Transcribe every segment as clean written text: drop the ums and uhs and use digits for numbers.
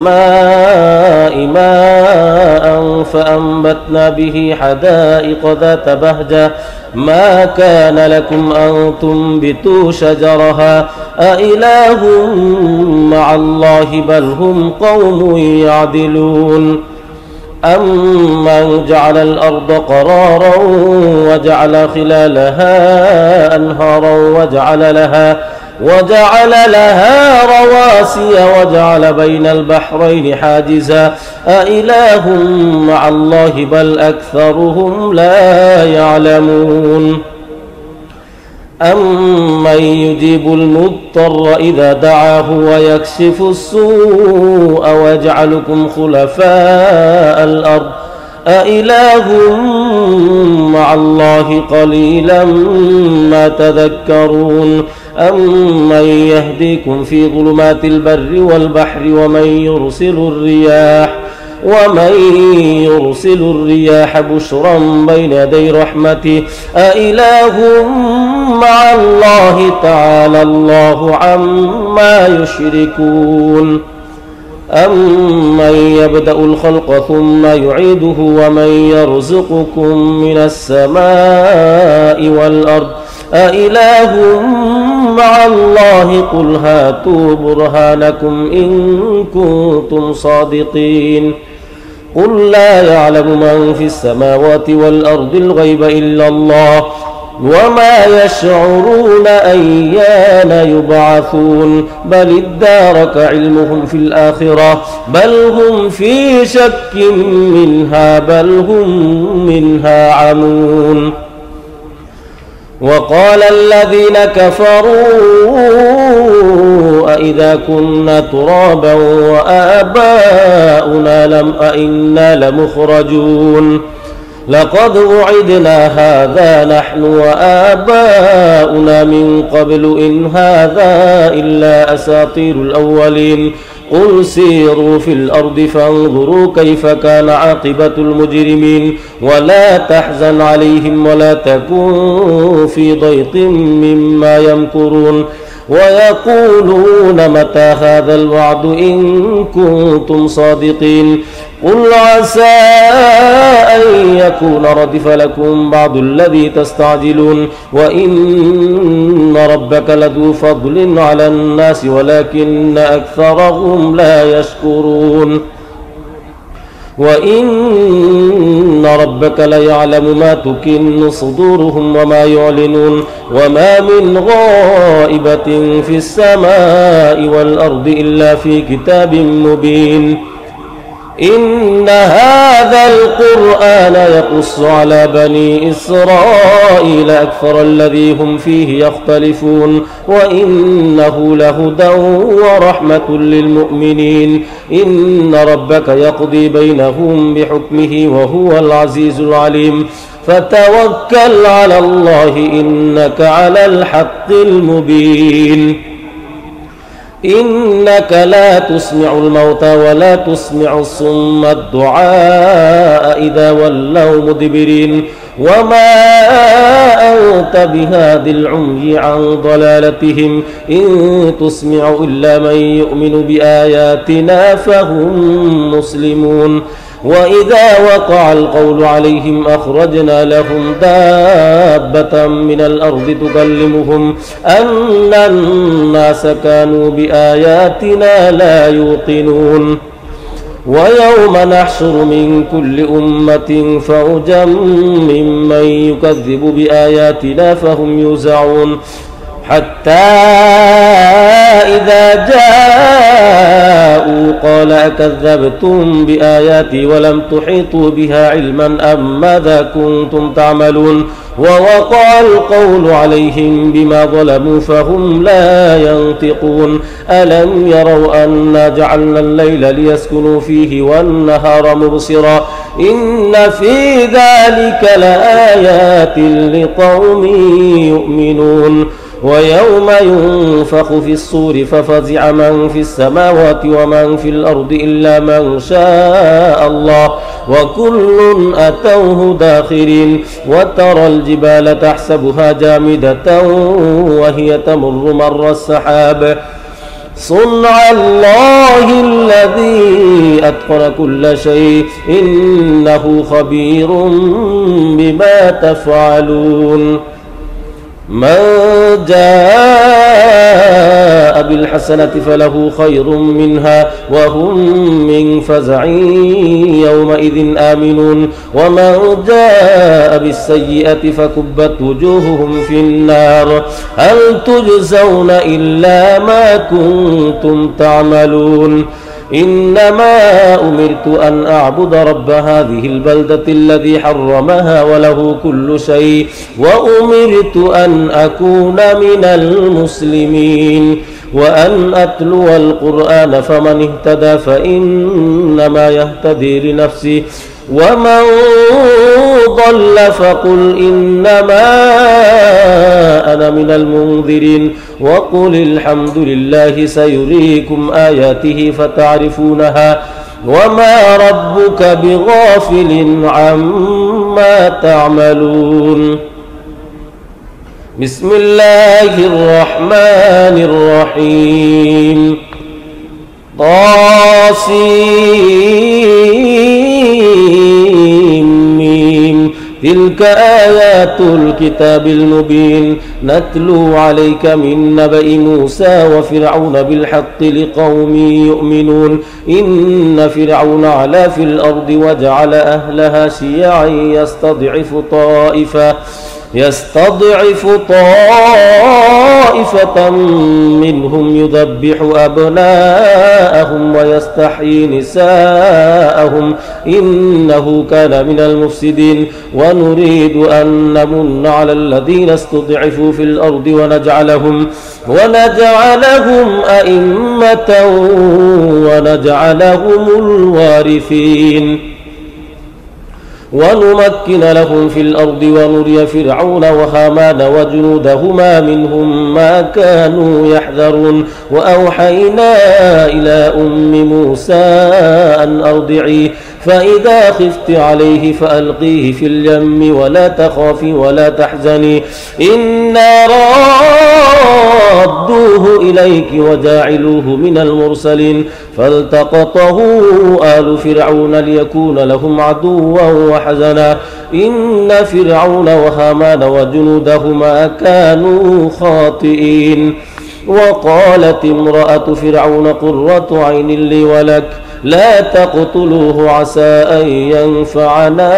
السماء ماء فأنبتنا به حدائق ذات بهجة ما كان لكم أن تنبتوا شجرها أإله مع الله بل هم قوم يعدلون أمن جعل الأرض قرارا وجعل خلالها أنهارا وجعل لها رواسي وجعل بين البحرين حاجزا أإله مع الله بل أكثرهم لا يعلمون أمن يجيب المضطر إذا دعاه ويكشف السوء ويجعلكم خلفاء الأرض أإله مع الله قليلا ما تذكرون أمن يهديكم في ظلمات البر والبحر ومن يرسل الرياح بشرا بين يدي رحمته أإله مع الله تعالى الله عما يشركون أمن يبدأ الخلق ثم يعيده ومن يرزقكم من السماء والأرض أإله مع الله قل هاتوا برهانكم إن كنتم صادقين قل لا يعلم من في السماوات والأرض الغيب إلا الله وما يشعرون أيان يبعثون بل ادارك علمهم في الآخرة بل هم في شك منها بل هم منها عمون وقال الذين كفروا أئذا كنا ترابا وآباؤنا أئنا لمخرجون لقد وعدنا هذا نحن وآباؤنا من قبل إن هذا إلا أساطير الأولين قل سيروا في الأرض فانظروا كيف كان عاقبة المجرمين ولا تحزن عليهم ولا تكن في ضيق مما يمكرون ويقولون متى هذا الوعد إن كنتم صادقين قل عسى أن يكون ردف لكم بعض الذي تستعجلون وإن ربك لذو فضل على الناس ولكن أكثرهم لا يشكرون وإن ربك ليعلم ما تكن صدورهم وما يعلنون وما من غائبة في السماء والأرض إلا في كتاب مبين إن هذا القرآن يقص على بني إسرائيل أكثر الذي هم فيه يختلفون وإنه لهدى ورحمة للمؤمنين إن ربك يقضي بينهم بحكمه وهو العزيز العليم فتوكل على الله إنك على الحق المبين إنك لا تسمع الموتى ولا تسمع الصم الدعاء إذا ولوا مدبرين وما أنت بهاد العمي عن ضلالتهم إن تسمع إلا من يؤمن بآياتنا فهم مسلمون وإذا وقع القول عليهم أخرجنا لهم دابة من الأرض تكلمهم أن الناس كانوا بآياتنا لا يوقنون ويوم نحشر من كل أمة فوجا ممن يكذب بآياتنا فهم يوزعون حتى إذا جاءوا قال أكذبتم بآياتي ولم تحيطوا بها علما أم ماذا كنتم تعملون ووقع القول عليهم بما ظلموا فهم لا ينطقون ألم يروا أنا جعلنا الليل ليسكنوا فيه والنهار مبصرا إن في ذلك لآيات لقوم يؤمنون ويوم ينفخ في الصور ففزع من في السماوات ومن في الأرض إلا من شاء الله وكل أتوه داخرين وترى الجبال تحسبها جامدة وهي تمر مر السحاب صنع الله الذي أتقن كل شيء إنه خبير بما تفعلون من جاء بالحسنة فله خير منها وهم من فزع يومئذ آمنون ومن جاء بالسيئة فكبت وجوههم في النار هل تجزون إلا ما كنتم تعملون إنما أمرت أن أعبد رب هذه البلدة الذي حرمها وله كل شيء وأمرت أن أكون من المسلمين وأن أتلو القرآن فمن اهتدى فإنما يهتدي لنفسه ومن ضل فقل إنما أنا من المنذرين وقل الحمد لله سيريكم آياته فتعرفونها وما ربك بغافل عما تعملون بسم الله الرحمن الرحيم طاسيم تلك آيات الكتاب المبين نتلو عليك من نبأ موسى وفرعون بالحق لقوم يؤمنون إن فرعون علا في الأرض وجعل أهلها شيعا يستضعف طائفة منهم يذبح أبناءهم ويستحيي نساءهم إنه كان من المفسدين ونريد أن نمن على الذين استضعفوا في الأرض ونجعلهم أئمة ونجعلهم الوارثين ونمكن لهم في الأرض ونري فرعون وهامان وجنودهما منهم ما كانوا يحذرون وأوحينا إلى أم موسى أن أرضعيه فإذا خفت عليه فألقيه في اليم ولا تخافي ولا تحزني إنا رادوه إليك وجاعلوه من المرسلين فالتقطه آل فرعون ليكون لهم عدوا وحزنا إن فرعون وهامان وجنودهما كانوا خاطئين وقالت امرأة فرعون قرة عين لي ولك لا تقتلوه عسى أن ينفعنا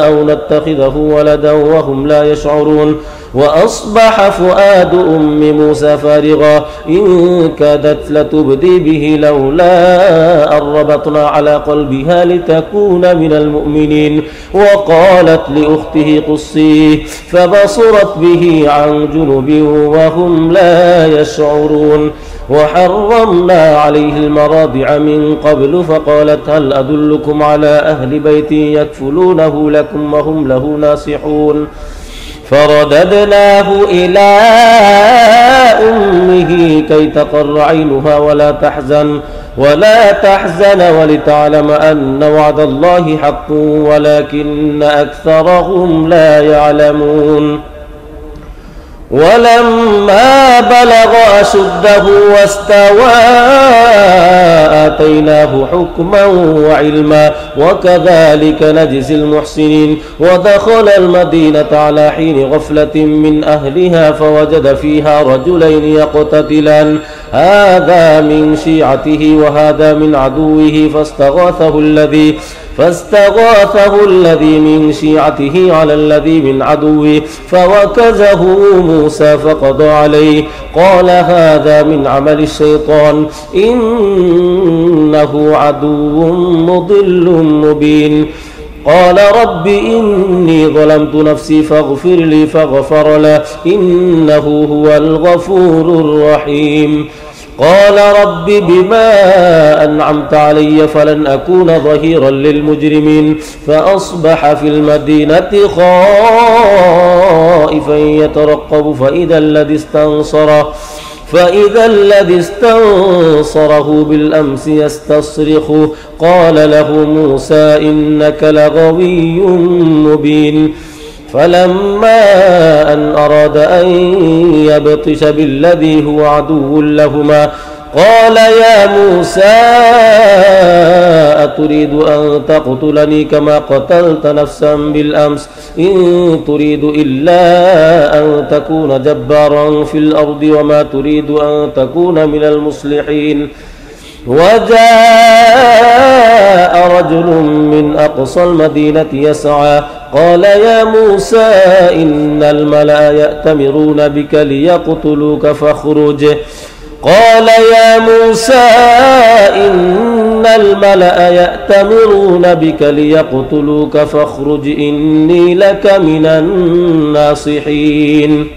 أو نتخذه ولدا وهم لا يشعرون وأصبح فؤاد أم موسى فارغا إن كادت لتبدي به لولا أن ربطنا على قلبها لتكون من المؤمنين وقالت لأخته قصيه فبصرت به عن جنب وهم لا يشعرون وحرمنا عليه المراضع من قبل فقالت هل أدلكم على أهل بيت يكفلونه لكم وهم له ناصحون فرددناه إلى أمه كي تقر عينها ولا تحزن ولتعلم أن وعد الله حق ولكن أكثرهم لا يعلمون ولما بلغ أشده واستوى آتيناه حكما وعلما وكذلك نجزي المحسنين ودخل المدينة على حين غفلة من أهلها فوجد فيها رجلين يقتتلان هذا من شيعته وهذا من عدوه فاستغاثه الذي من شيعته على الذي من عدوه فوكزه موسى فقضى عليه قال هذا من عمل الشيطان إنه عدو مضل مبين قال رب إني ظلمت نفسي فاغفر لي فغفر له إنه هو الغفور الرحيم قال رب بما أنعمت علي فلن أكون ظهيرا للمجرمين فأصبح في المدينة خائفا يترقب فإذا الذي استنصره بالأمس يستصرخه قال له موسى إنك لغوي مبين فلما أن أراد أن يبطش بالذي هو عدو لهما قال يا موسى أتريد أن تقتلني كما قتلت نفسا بالأمس إن تريد إلا أن تكون جبارا في الأرض وما تريد أن تكون من المصلحين. وجاء رجل من أقصى المدينة يسعى قال يا موسى إن الملأ يأتمرون بك ليقتلوك فاخرج. قال يا موسى إن الملأ يأتمرون بك ليقتلوك فاخرج إني لك من الناصحين.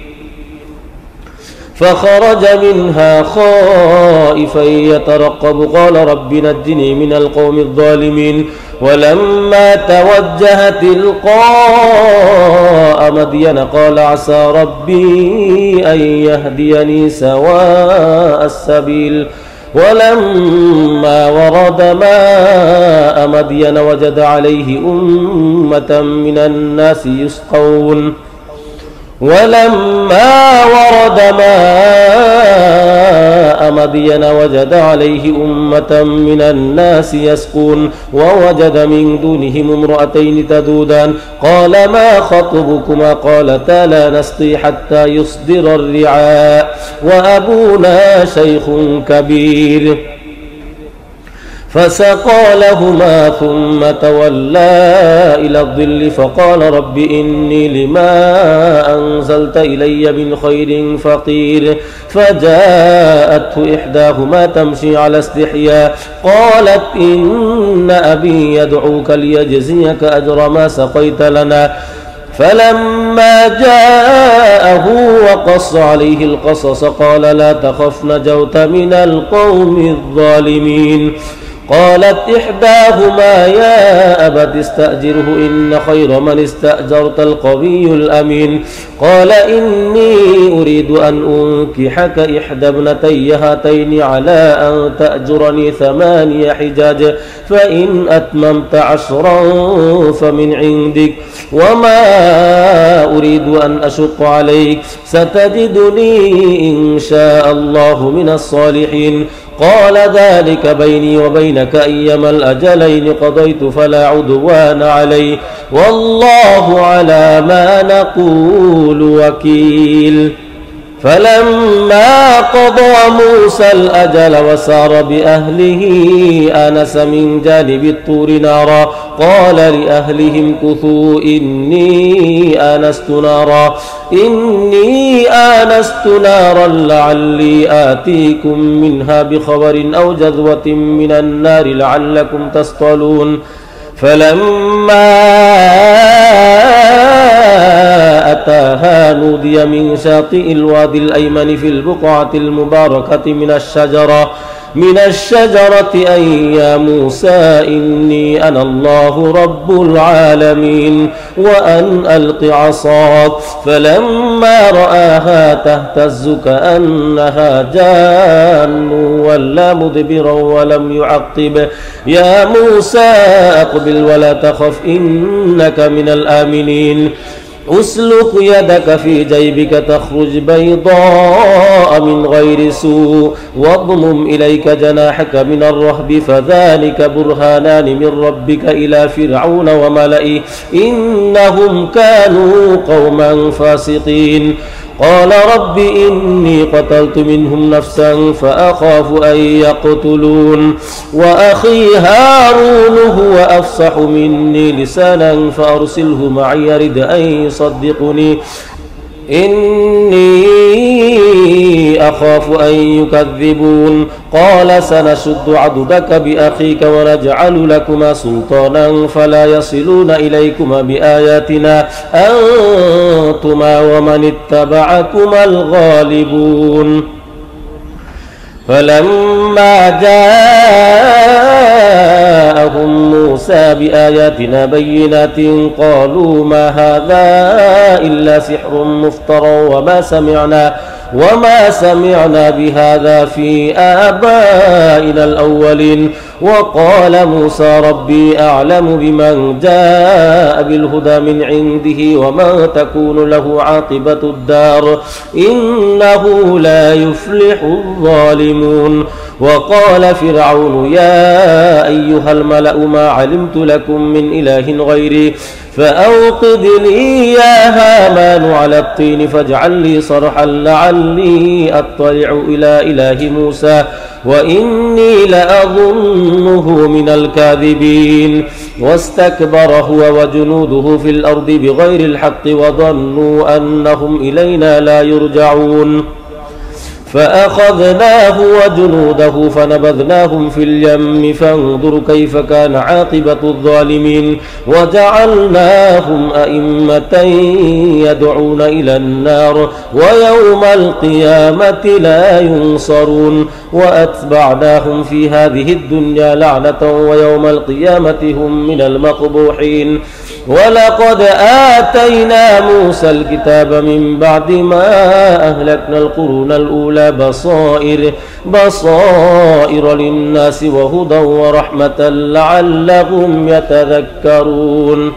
فخرج منها خائفا يترقب قال رب نجني من القوم الظالمين. ولما توجه تلقاء مدين قال عسى ربي أن يهديني سواء السبيل. ولما ورد ماء مدين وجد عليه أمة من الناس يسقون. ولما ورد ماء مدين وجد عليه أمة من الناس يسقون ووجد من دونهم امرأتين تذودان قال ما خطبكما قالتا لا نسقي حتى يصدر الرعاء وأبونا شيخ كبير. فسقى لهما ثم تولى إلى الظل فقال رب إني لما أنزلت إلي من خير فقير. فجاءته إحداهما تمشي على استحياء قالت إن أبي يدعوك ليجزيك أجر ما سقيت لنا. فلما جاءه وقص عليه القصص قال لا تخف نجوت من القوم الظالمين. قالت إحداهما يا أبت استأجره إن خير من استأجرت القوي الأمين. قال إني أريد أن أنكحك إحدى ابنتي هاتين على أن تأجرني 8 حجاج فإن أتممت 10 فمن عندك وما أريد أن أشق عليك ستجدني إن شاء الله من الصالحين. قال ذلك بيني وبينك أيما الأجلين قضيت فلا عدوان علي والله على ما نقول وكيل. فلما قضى موسى الأجل وسار بأهله آنس من جانب الطور نارا قال لأهلهم كثوا إني آنست نارا لعلي آتيكم منها بخبر أو جذوة من النار لعلكم تصطلون. فلما أتاها نودي من شاطئ الوادي الأيمن في البقعة المباركة من الشجرة أن يا موسى إني أنا الله رب العالمين وأن ألق عصاك. فلما رآها تهتز كأنها جان ولا مدبرا ولم يعقب يا موسى أقبل ولا تخف إنك من الآمنين. أسلك يدك في جيبك تخرج بيضاء من غير سوء واضمم إليك جناحك من الرهب فذلك برهانان من ربك إلى فرعون وملئه إنهم كانوا قوما فاسقين. قال رب إني قتلت منهم نفسا فأخاف أن يقتلون وأخي هارون هو أفصح مني لسانا فأرسله معي يرد أن يصدقني إني أخاف أن يكذبون. قال سنشد عضدك بأخيك ونجعل لكما سلطانا فلا يصلون إليكما بآياتنا أنتما ومن اتبعكما الغالبون. فلما جاءهم موسى بآياتنا بينات قالوا ما هذا إلا سحر مفترى وما سمعنا بهذا في آبائنا الأولين. وقال موسى ربي أعلم بمن جاء بالهدى من عنده ومن تكون له عاقبة الدار إنه لا يفلح الظالمون. وقال فرعون يا أيها الملأ ما علمت لكم من إله غيري فأوقد لي يا هامان على الطين فاجعل لي صرحا لعلي أطلع إلى إله موسى وإني لأظنه من الكاذبين واستكبر هو وجنوده في الأرض بغير الحق وظنوا أنهم إلينا لا يرجعون فأخذناه وجنوده فنبذناهم في اليم فانظر كيف كان عاقبة الظالمين وجعلناهم أئمة يدعون إلى النار ويوم القيامة لا ينصرون وأتبعناهم في هذه الدنيا لعنة ويوم القيامة هم من المقبوحين ولقد آتينا موسى الكتاب من بعد ما أهلكنا القرون الأولى بصائر للناس وهدى ورحمة لعلهم يتذكرون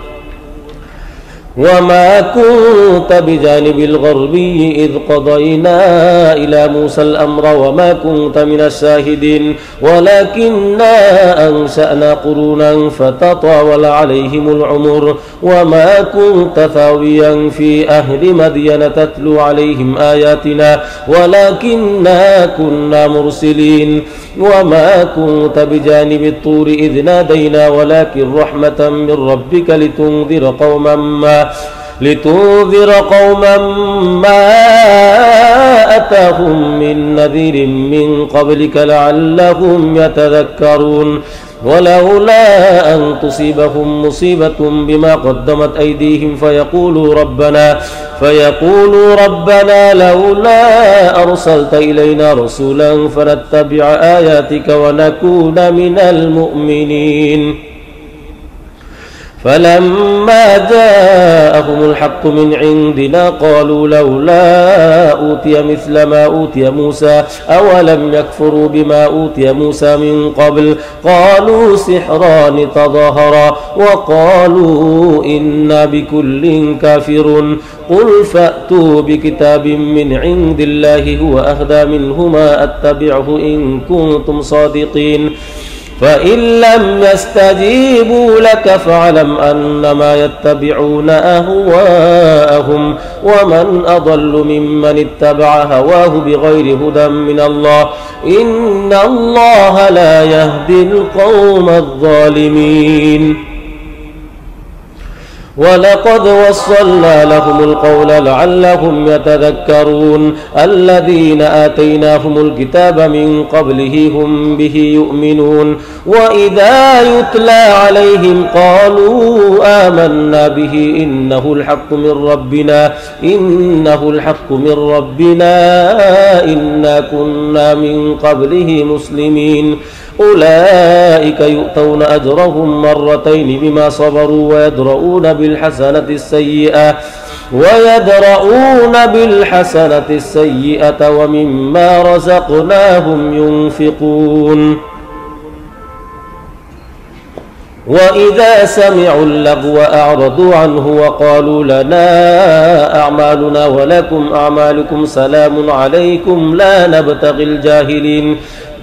وما كنت بجانب الغربي إذ قضينا إلى موسى الأمر وما كنت من الشاهدين ولكننا أنشأنا قرونا فتطاول عليهم العمر وما كنت ثاويا في أهل مدين تتلو عليهم آياتنا ولكننا كنا مرسلين وما كنت بجانب الطور إذ نادينا ولكن رحمة من ربك لتنذر قوما ما أتاهم من نذير من قبلك لعلهم يتذكرون ولولا أن تصيبهم مصيبة بما قدمت أيديهم فيقولوا ربنا لولا أرسلت إلينا رسولا فنتبع آياتك ونكون من المؤمنين فلما جاءهم الحق من عندنا قالوا لولا أوتي مثل ما أوتي موسى أولم يكفروا بما أوتي موسى من قبل قالوا سحران تظاهرا وقالوا إنا بكل كافرون قل فأتوا بكتاب من عند الله هو أهدى منهما أتبعه إن كنتم صادقين فإن لم يستجيبوا لك فاعلم أنما يتبعون أهواءهم ومن أضل ممن اتبع هواه بغير هدى من الله إن الله لا يهدي القوم الظالمين ولقد وصلنا لهم القول لعلهم يتذكرون الذين آتيناهم الكتاب من قبله هم به يؤمنون وإذا يتلى عليهم قالوا آمنا به إنه الحق من ربنا إنا كنا من قبله مسلمين أولئك يؤتون أجرهم مرتين بما صبروا ويدرؤون بالحسنة السيئة ومما رزقناهم ينفقون وإذا سمعوا اللغو أعرضوا عنه وقالوا لنا أعمالنا ولكم أعمالكم سلام عليكم لا نبتغي الجاهلين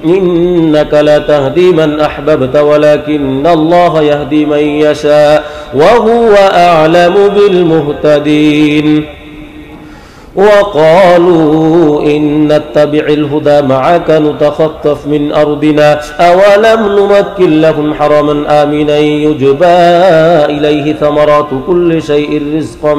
إنك لا تهدي من أحببت ولكن الله يهدي من يشاء وهو أعلم بالمهتدين وقالوا إن نتبع الهدى معك نتخطف من أرضنا أولم نمكن لهم حرما آمنا يجبى إليه ثمرات كل شيء رزقا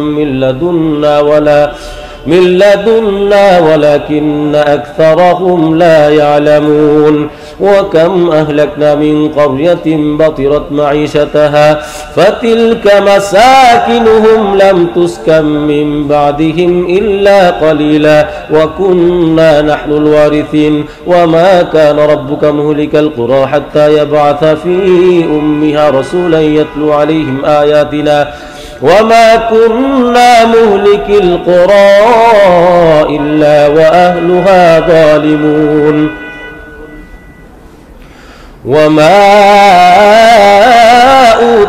من لدنا ولكن أكثرهم لا يعلمون وكم أهلكنا من قرية بطرت معيشتها فتلك مساكنهم لم تسكن من بعدهم إلا قليلا وكنا نحن الوارثين وما كان ربك مهلك القرى حتى يبعث في أمها رسولا يتلو عليهم آياتنا وما كنا مهلك القرى إلا وأهلها ظالمون وما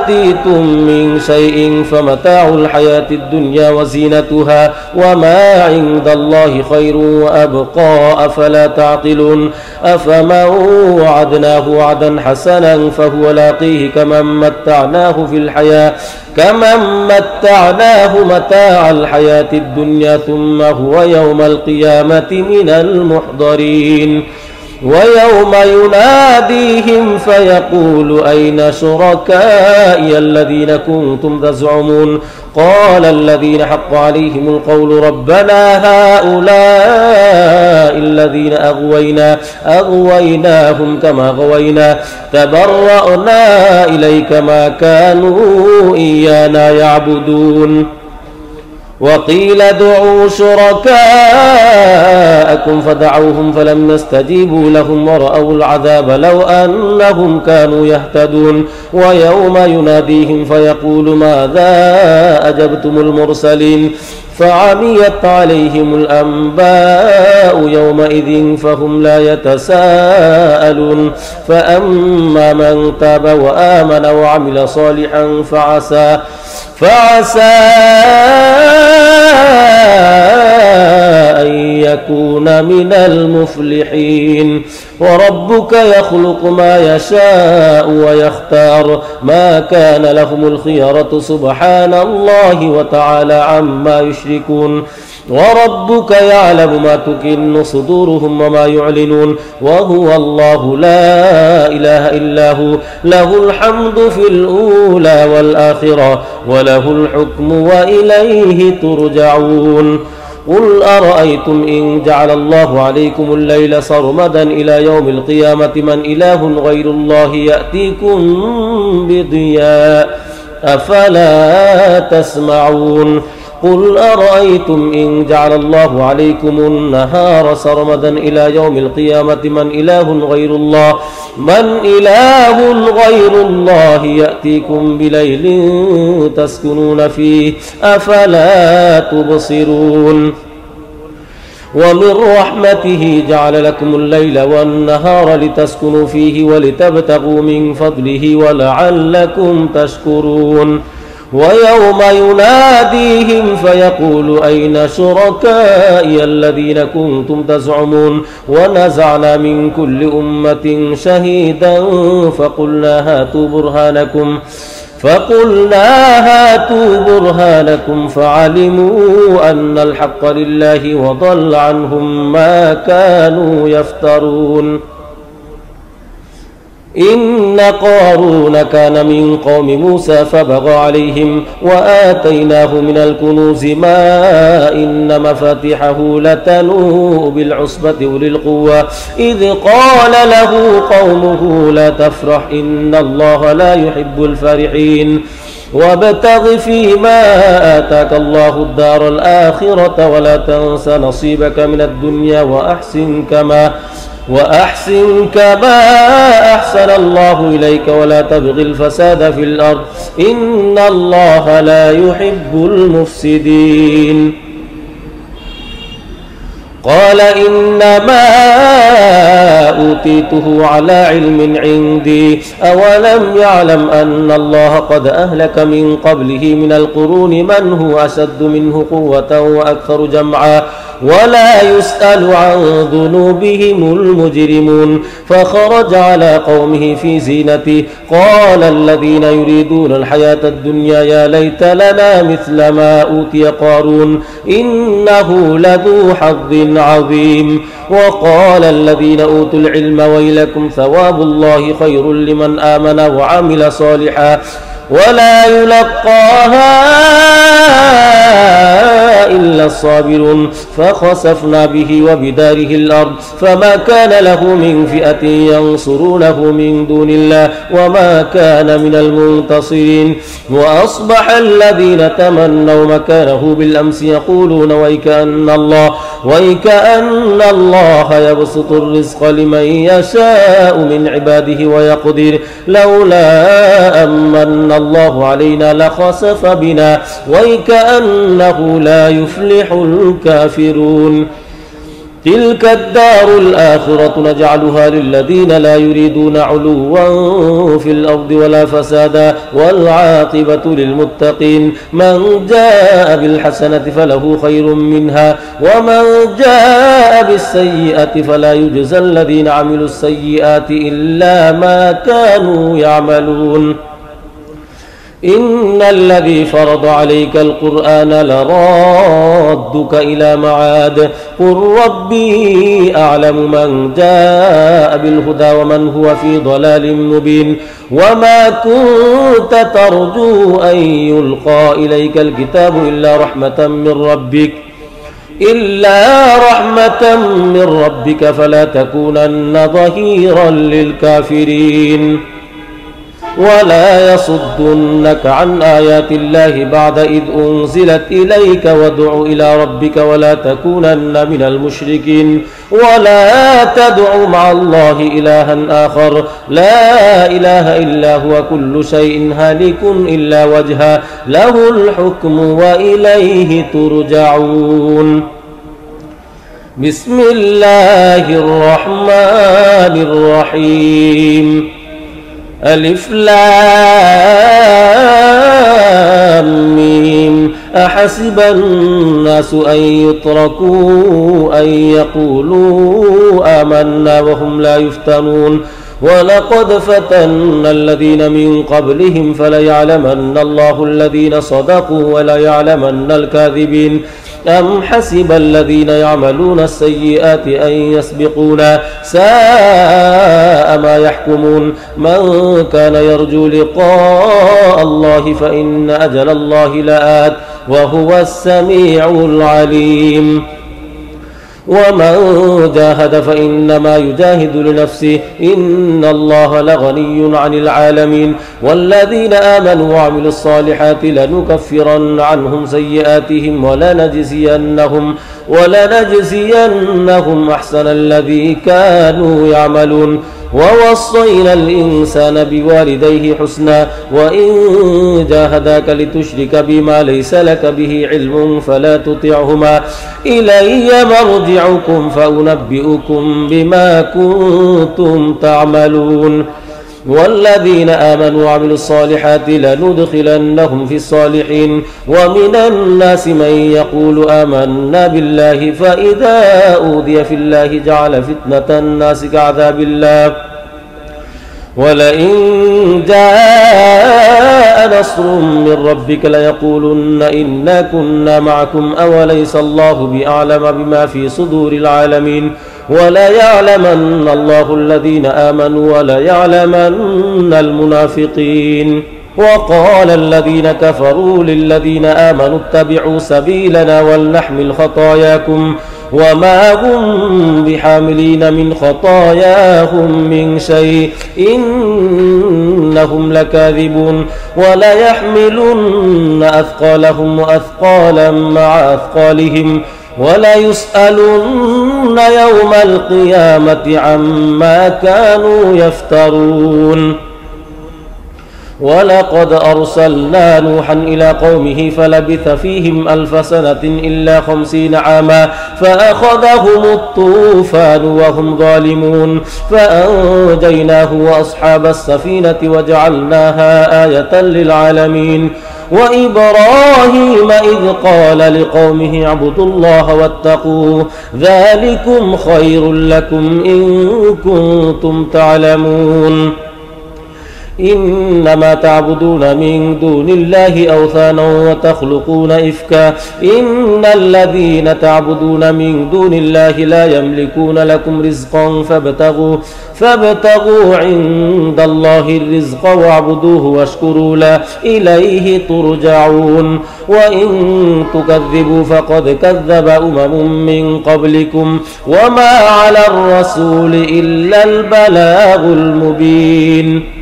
أوتيتم من شيء فمتاع الحياة الدنيا وزينتها وما عند الله خير وأبقى أفلا تعقلون أفمن وعدناه وعدا حسنا فهو لاقيه كمن متعناه متاع الحياة الدنيا ثم هو يوم القيامة من المحضرين ويوم يناديهم فيقول أين شركائي الذين كنتم تزعمون قال الذين حق عليهم القول ربنا هؤلاء الذين أغويناهم كما غوينا تبرأنا إليك ما كانوا إيانا يعبدون وقيل ادعوا شركاءكم فدعوهم فلم يستجيبوا لهم ورأوا العذاب لو أنهم كانوا يهتدون ويوم يناديهم فيقول ماذا أجبتم المرسلين فعميت عليهم الأنباء يومئذ فهم لا يتساءلون فأما من تاب وآمن وعمل صالحا فعسى أن يكون من المفلحين وربك يخلق ما يشاء ويختار ما كان لهم الخيرة سبحان الله وتعالى عما يشركون وربك يعلم ما تكن صدورهم وما يعلنون وهو الله لا إله إلا هو له الحمد في الأولى والآخرة وله الحكم وإليه ترجعون قل أرأيتم إن جعل الله عليكم الليل سرمدا إلى يوم القيامة من إله غير الله يأتيكم بضياء أفلا تسمعون قل أرأيتم إن جعل الله عليكم النهار سرمدا إلى يوم القيامة من إله غير الله يأتيكم بليل تسكنون فيه أفلا تبصرون ومن رحمته جعل لكم الليل والنهار لتسكنوا فيه ولتبتغوا من فضله ولعلكم تشكرون ويوم يناديهم فيقول أين شركائي الذين كنتم تزعمون ونزعنا من كل أمة شهيدا فقلنا هاتوا برهانكم فعلموا أن الحق لله وضل عنهم ما كانوا يفترون إن قارون كان من قوم موسى فبغى عليهم وآتيناه من الكنوز ما إن مفاتحه لتنوء بالعصبة أولي القوة إذ قال له قومه لا تفرح إن الله لا يحب الفرحين وابتغ فيما آتاك الله الدار الآخرة ولا تنس نصيبك من الدنيا وأحسن كما أحسن الله إليك ولا تبغ الفساد في الأرض إن الله لا يحب المفسدين قال إنما أوتيته على علم عندي أولم يعلم أن الله قد أهلك من قبله من القرون من هو أشد منه قوة وأكثر جمعا ولا يسأل عن ذنوبهم المجرمون فخرج على قومه في زينته قال الذين يريدون الحياة الدنيا يا ليت لنا مثل ما أوتي قارون إنه لذو حظ عظيم وقال الذين أوتوا العلم ويلكم ثواب الله خير لمن آمن وعمل صالحا ولا يلقاها إلا الصابرون فخسفنا به وبداره الأرض فما كان له من فئة ينصرونه من دون الله وما كان من المنتصرين وأصبح الذين تمنوا مكانه بالأمس يقولون ويكأن الله يبسط الرزق لمن يشاء من عباده ويقدر لولا أمن الله علينا لخسف بنا ويكأنه لا يفلح الكافرون تلك الدار الآخرة نجعلها للذين لا يريدون علوا في الأرض ولا فسادا والعاقبة للمتقين من جاء بالحسنة فله خير منها ومن جاء بالسيئة فلا يجزى الذين عملوا السيئات إلا ما كانوا يعملون إن الذي فرض عليك القرآن لرادك إلى معاد قل ربي أعلم من جاء بالهدى ومن هو في ضلال مبين وما كنت ترجو أن يلقى إليك الكتاب إلا رحمة من ربك فلا تكونن ظهيرا للكافرين ولا يصدنك عن آيات الله بعد إذ أنزلت إليك وادع إلى ربك ولا تكونن من المشركين ولا تدع مع الله إلها آخر لا إله إلا هو كل شيء هالك إلا وجهه له الحكم وإليه ترجعون بسم الله الرحمن الرحيم ألف لام ميم أحسب الناس أن يتركوا أن يقولوا آمنا وهم لا يفتنون ولقد فتنا الذين من قبلهم فليعلمن الله الذين صدقوا وليعلمن الكاذبين أم حسب الذين يعملون السيئات أن يسبقونا ساء ما يحكمون من كان يرجو لقاء الله فإن أجل الله لآت وهو السميع العليم ومن جاهد فإنما يجاهد لنفسه إن الله لغني عن العالمين والذين آمنوا وعملوا الصالحات لنكفرن عنهم سيئاتهم ولنجزينهم أحسن الذي كانوا يعملون ووصينا الإنسان بوالديه حسنا وإن جاهداك لتشرك بما ليس لك به علم فلا تطعهما إلي مرجعكم فأنبئكم بما كنتم تعملون والذين آمنوا وعملوا الصالحات لندخلنهم في الصالحين ومن الناس من يقول آمنا بالله فإذا أوذي في الله جعل فتنة الناس كعذاب الله ولئن جاء نصر من ربك ليقولن إنا كنا معكم أوليس الله بأعلم بما في صدور العالمين وليعلمن الله الذين آمنوا وليعلمن المنافقين وقال الذين كفروا للذين آمنوا اتبعوا سبيلنا ولنحمل خطاياكم وما هم بحاملين من خطاياهم من شيء إنهم لكاذبون وليحملن أثقالهم وأثقالا مع أثقالهم وليسألن يوم القيامة عما كانوا يفترون ولقد أرسلنا نوحا إلى قومه فلبث فيهم 1000 سنة إلا 50 عاما فأخذهم الطوفان وهم ظالمون فأنجيناه وأصحاب السفينة وجعلناها آية للعالمين وإبراهيم إذ قال لقومه اعبدوا الله واتقوه ذلكم خير لكم إن كنتم تعلمون إنما تعبدون من دون الله أوثانا وتخلقون إفكا إن الذين تعبدون من دون الله لا يملكون لكم رزقا فابتغوا عند الله الرزق واعبدوه واشكروا له إليه ترجعون وإن تكذبوا فقد كذب من قبلكم وما على الرسول إلا البلاغ المبين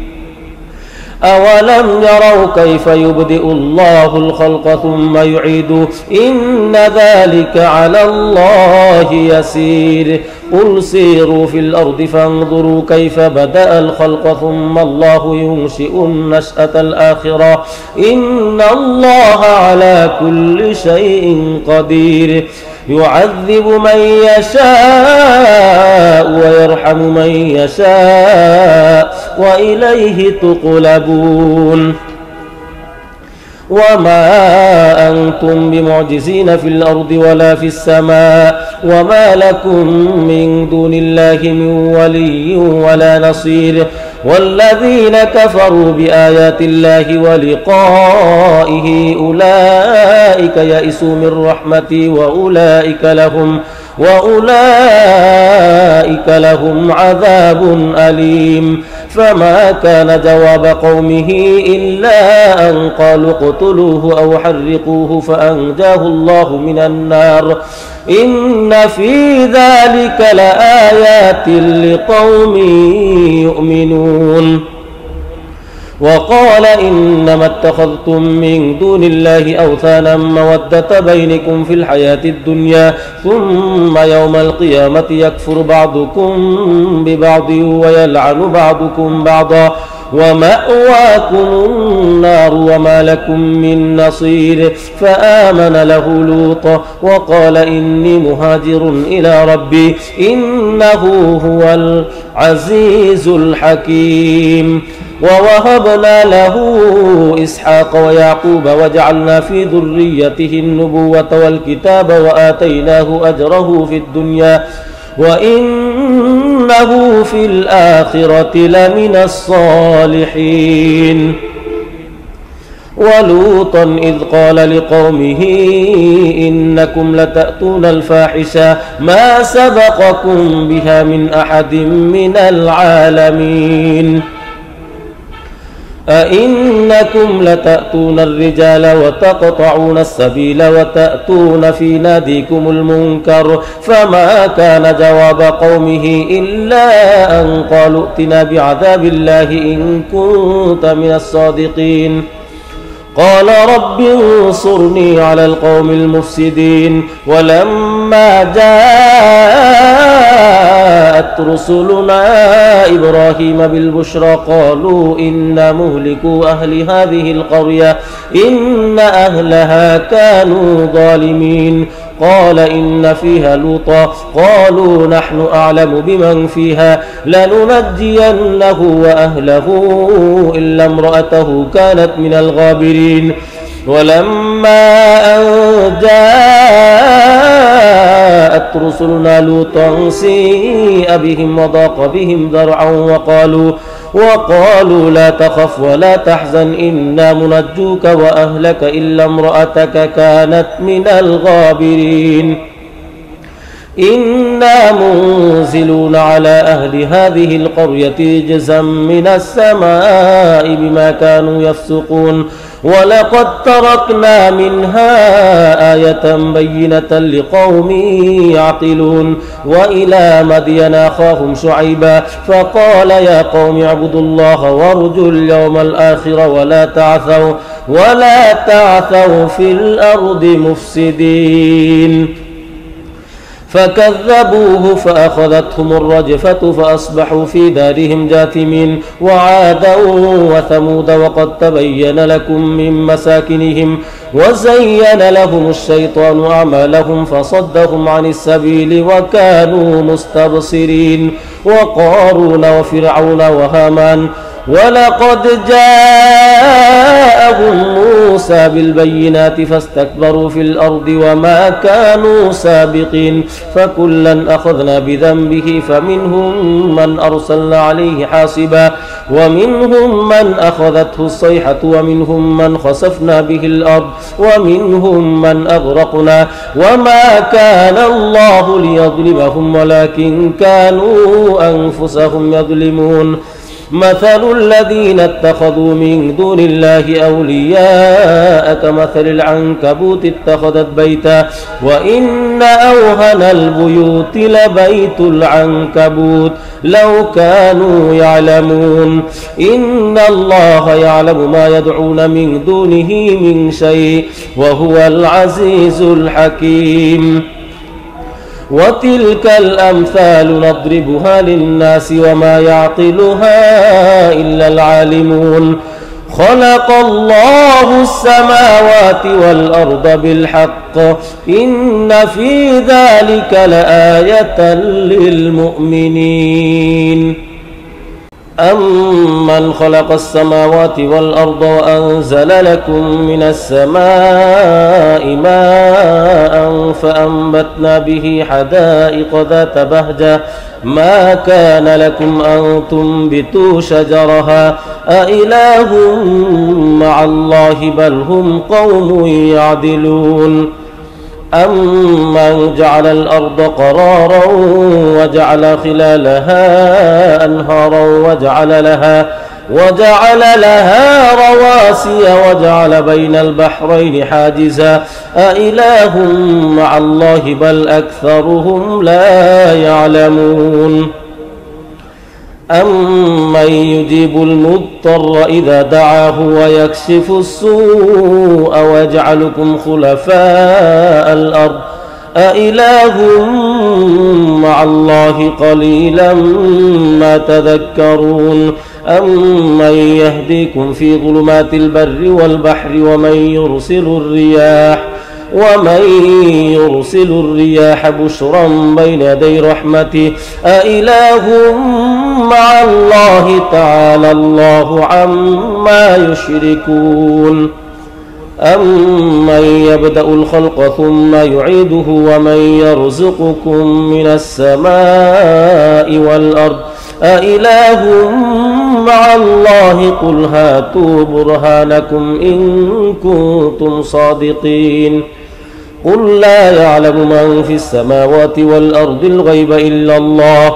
أولم يروا كيف يبدئ الله الخلق ثم يعيده إن ذلك على الله يسير قل سيروا في الأرض فانظروا كيف بدأ الخلق ثم الله ينشئ النشأة الآخرة إن الله على كل شيء قدير يعذب من يشاء ويرحم من يشاء وإليه تقلبون وما أنتم بمعجزين في الأرض ولا في السماء وما لكم من دون الله من ولي ولا نصير والذين كفروا بآيات الله ولقائه أولئك يئسوا من رحمتي وأولئك لهم عذاب أليم فما كان جواب قومه إلا أن قالوا اقتلوه أو حرقوه فأنجاه الله من النار إن في ذلك لآيات لقوم يؤمنون وقال إنما اتخذتم من دون الله أوثانا مودة بينكم في الحياة الدنيا ثم يوم القيامة يكفر بعضكم ببعض ويلعن بعضكم بعضا ومأواكم النار وما لكم من نصير فآمن له لوط وقال إني مهاجر إلى ربي إنه هو العزيز الحكيم ووهبنا له إسحاق ويعقوب وجعلنا في ذريته النبوة والكتاب وآتيناه أجره في الدنيا وإنه في الآخرة لمن الصالحين ولوطا إذ قال لقومه إنكم لتأتون الفاحشة ما سبقكم بها من أحد من العالمين أئنكم لتأتون الرجال وتقطعون السبيل وتأتون في ناديكم المنكر فما كان جواب قومه إلا أن قالوا ائتنا بعذاب الله إن كنت من الصادقين قال رب انصرني على القوم المفسدين ولما جاءت رسلنا إبراهيم بالبشرى قالوا إنا مهلكو أهل هذه القرية إن أهلها كانوا ظالمين قال إن فيها لوطا قالوا نحن أعلم بمن فيها لننجينه وأهله إلا امرأته كانت من الغابرين ولما أن جاءت رسلنا لوطا سيء بهم وضاق بهم ذرعا وقالوا لا تخف ولا تحزن إنا منجوك وأهلك إلا امرأتك كانت من الغابرين إنا منزلون على أهل هذه القرية جزءا من السماء بما كانوا يفسقون ولقد تركنا منها آية بينة لقوم يعقلون وإلى مدين أخاهم شعيبا فقال يا قوم اعبدوا الله وارجوا اليوم الآخر ولا تعثوا في الأرض مفسدين فكذبوه فأخذتهم الرجفة فأصبحوا في دارهم جاثمين وعادا وثمود وقد تبين لكم من مساكنهم وزين لهم الشيطان أعمالهم فصدهم عن السبيل وكانوا مستبصرين وقارون وفرعون وهامان ولقد جاءهم موسى بالبينات فاستكبروا في الأرض وما كانوا سابقين فكلا أخذنا بذنبه فمنهم من أرسلنا عليه حاصبا ومنهم من أخذته الصيحة ومنهم من خسفنا به الأرض ومنهم من أغرقنا وما كان الله ليظلمهم ولكن كانوا أنفسهم يظلمون مثل الذين اتخذوا من دون الله أولياء كمثل العنكبوت اتخذت بيتا وإن أوهن البيوت لبيت العنكبوت لو كانوا يعلمون إن الله يعلم ما يدعون من دونه من شيء وهو العزيز الحكيم وتلك الأمثال نضربها للناس وما يعقلها إلا العالمون خلق الله السماوات والأرض بالحق إن في ذلك لآية للمؤمنين أمن خلق السماوات والأرض وأنزل لكم من السماء ماء فأنبتنا به حدائق ذات بهجة ما كان لكم أن تنبتوا شجرها أإله مع الله بل هم قوم يعدلون أمن جعل الأرض قرارا وجعل خلالها أنهارا وجعل لها رواسي وجعل بين البحرين حاجزا أإله مع الله بل أكثرهم لا يعلمون أمن يجيب المضطر إذا دعاه ويكشف السوء ويجعلكم خلفاء الأرض أإله مع الله قليلا ما تذكرون أمن يهديكم في ظلمات البر والبحر ومن يرسل الرياح بشرا بين يدي رحمته أإله مع الله تعالى الله عما يشركون أمن يبدأ الخلق ثم يعيده ومن يرزقكم من السماء والأرض أإله مع الله قل هاتوا برهانكم إن كنتم صادقين قل لا يعلم من في السماوات والأرض الغيب إلا الله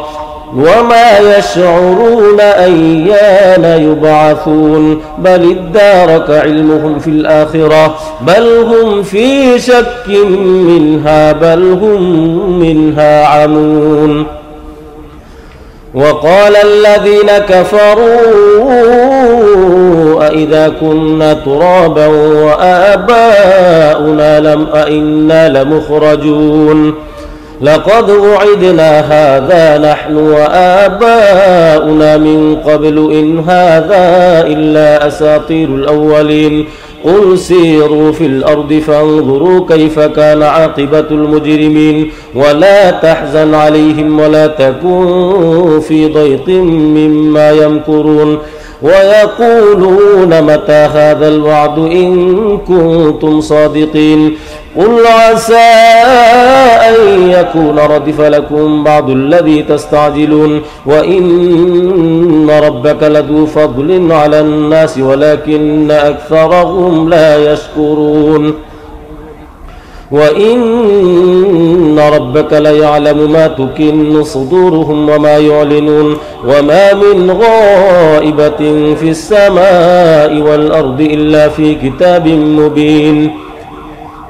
وما يشعرون أيان يبعثون بل ادارك علمهم في الآخرة بل هم في شك منها بل هم منها عمون وقال الذين كفروا أإذا كنا ترابا وآباؤنا أئنا لمخرجون لقد وعدنا هذا نحن وآباؤنا من قبل إن هذا إلا أساطير الأولين قل سيروا في الأرض فانظروا كيف كان عاقبة المجرمين ولا تحزن عليهم ولا تكن في ضيق مما يمكرون ويقولون متى هذا الوعد إن كنتم صادقين قل عسى أن يكون ردف لكم بعض الذي تستعجلون وإن ربك لذو فضل على الناس ولكن أكثرهم لا يشكرون وإن ربك ليعلم ما تكن صدورهم وما يعلنون وما من غائبة في السماء والأرض إلا في كتاب مبين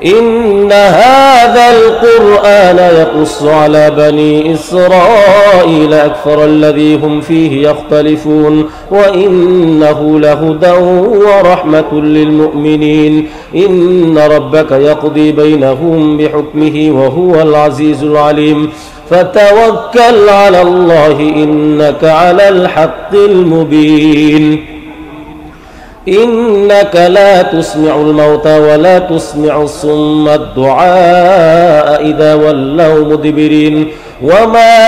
إن هذا القرآن يقص على بني إسرائيل أكثر الذي هم فيه يختلفون وإنه لهدى ورحمة للمؤمنين إن ربك يقضي بينهم بحكمه وهو العزيز العليم فتوكل على الله إنك على الحق المبين إنك لا تسمع الموتى ولا تسمع الصم الدعاء إذا ولوا مدبرين وما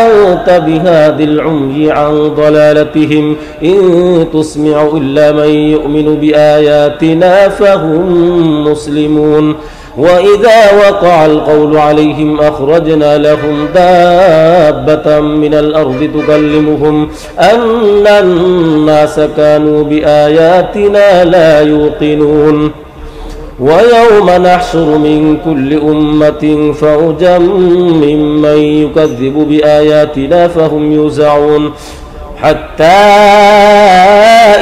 أنت بهاد العمي عن ضلالتهم إن تسمع إلا من يؤمن بآياتنا فهم مسلمون وإذا وقع القول عليهم أخرجنا لهم دابة من الأرض تكلمهم أن الناس كانوا بآياتنا لا يوقنون ويوم نحشر من كل أمة فوجا ممن يكذب بآياتنا فهم يوزعون حتى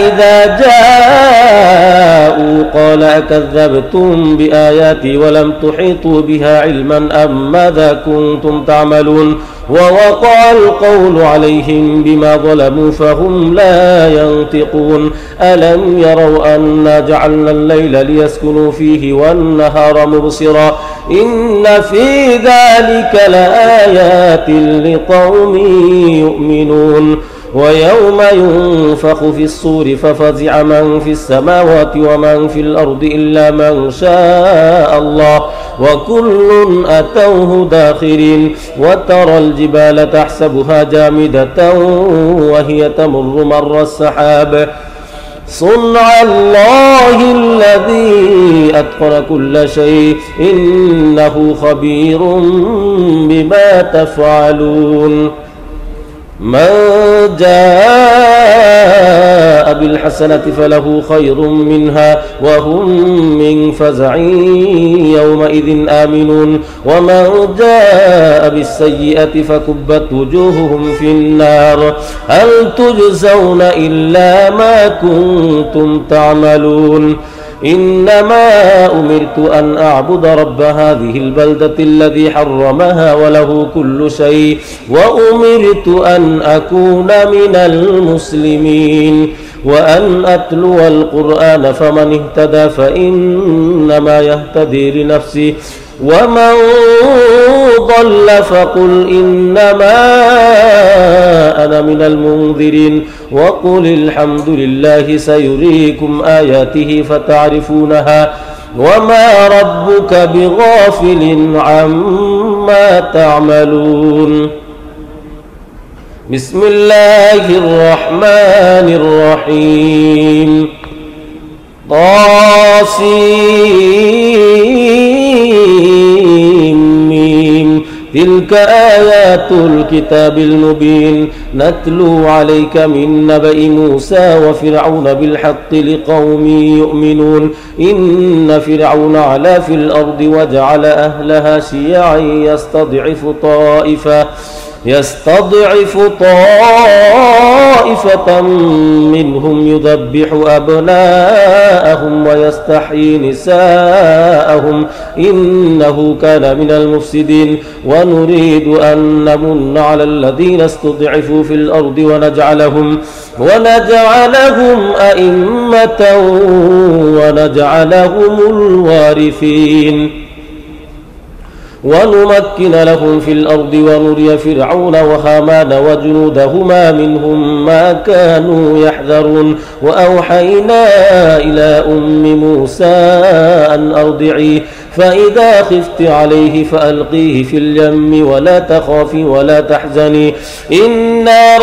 إذا جاءوا قال أكذبتم بآياتي ولم تحيطوا بها علما أم ماذا كنتم تعملون ووقع القول عليهم بما ظلموا فهم لا ينطقون ألم يروا أنا جعلنا الليل ليسكنوا فيه والنهار مبصرا إن في ذلك لآيات لقوم يؤمنون ويوم ينفخ في الصور ففزع من في السماوات ومن في الأرض إلا من شاء الله وكل أتوه داخرين وترى الجبال تحسبها جامدة وهي تمر مر السحاب صنع الله الذي أتقن كل شيء إنه خبير بما تفعلون من جاء بالحسنة فله خير منها وهم من فزع يومئذ آمنون ومن جاء بالسيئة فكبت وجوههم في النار هل تجزون إلا ما كنتم تعملون إنما أمرت أن أعبد رب هذه البلدة الذي حرمها وله كل شيء وأمرت أن أكون من المسلمين وأن أتلو القرآن فمن اهتدى فإنما يهتدي لنفسه ومن ضل فقل إنما أنا من المنذرين وقل الحمد لله سيريكم آياته فتعرفونها وما ربك بغافل عما تعملون بسم الله الرحمن الرحيم طاسيم تلك آيات الكتاب المبين نتلو عليك من نبأ موسى وفرعون بالحق لقوم يؤمنون إن فرعون علا في الأرض وجعل أهلها شيعا يستضعف طائفة منهم يذبح أبناءهم ويستحيي نساءهم إنه كان من المفسدين ونريد أن نمن على الذين استضعفوا في الأرض ونجعلهم أئمة ونجعلهم الوارثين ونمكن لهم في الأرض ونري فرعون وهامان وجنودهما منهم ما كانوا يحذرون وأوحينا إلى أم موسى أن أرضعيه فإذا خفت عليه فألقيه في اليم ولا تخافي ولا تحزني إنا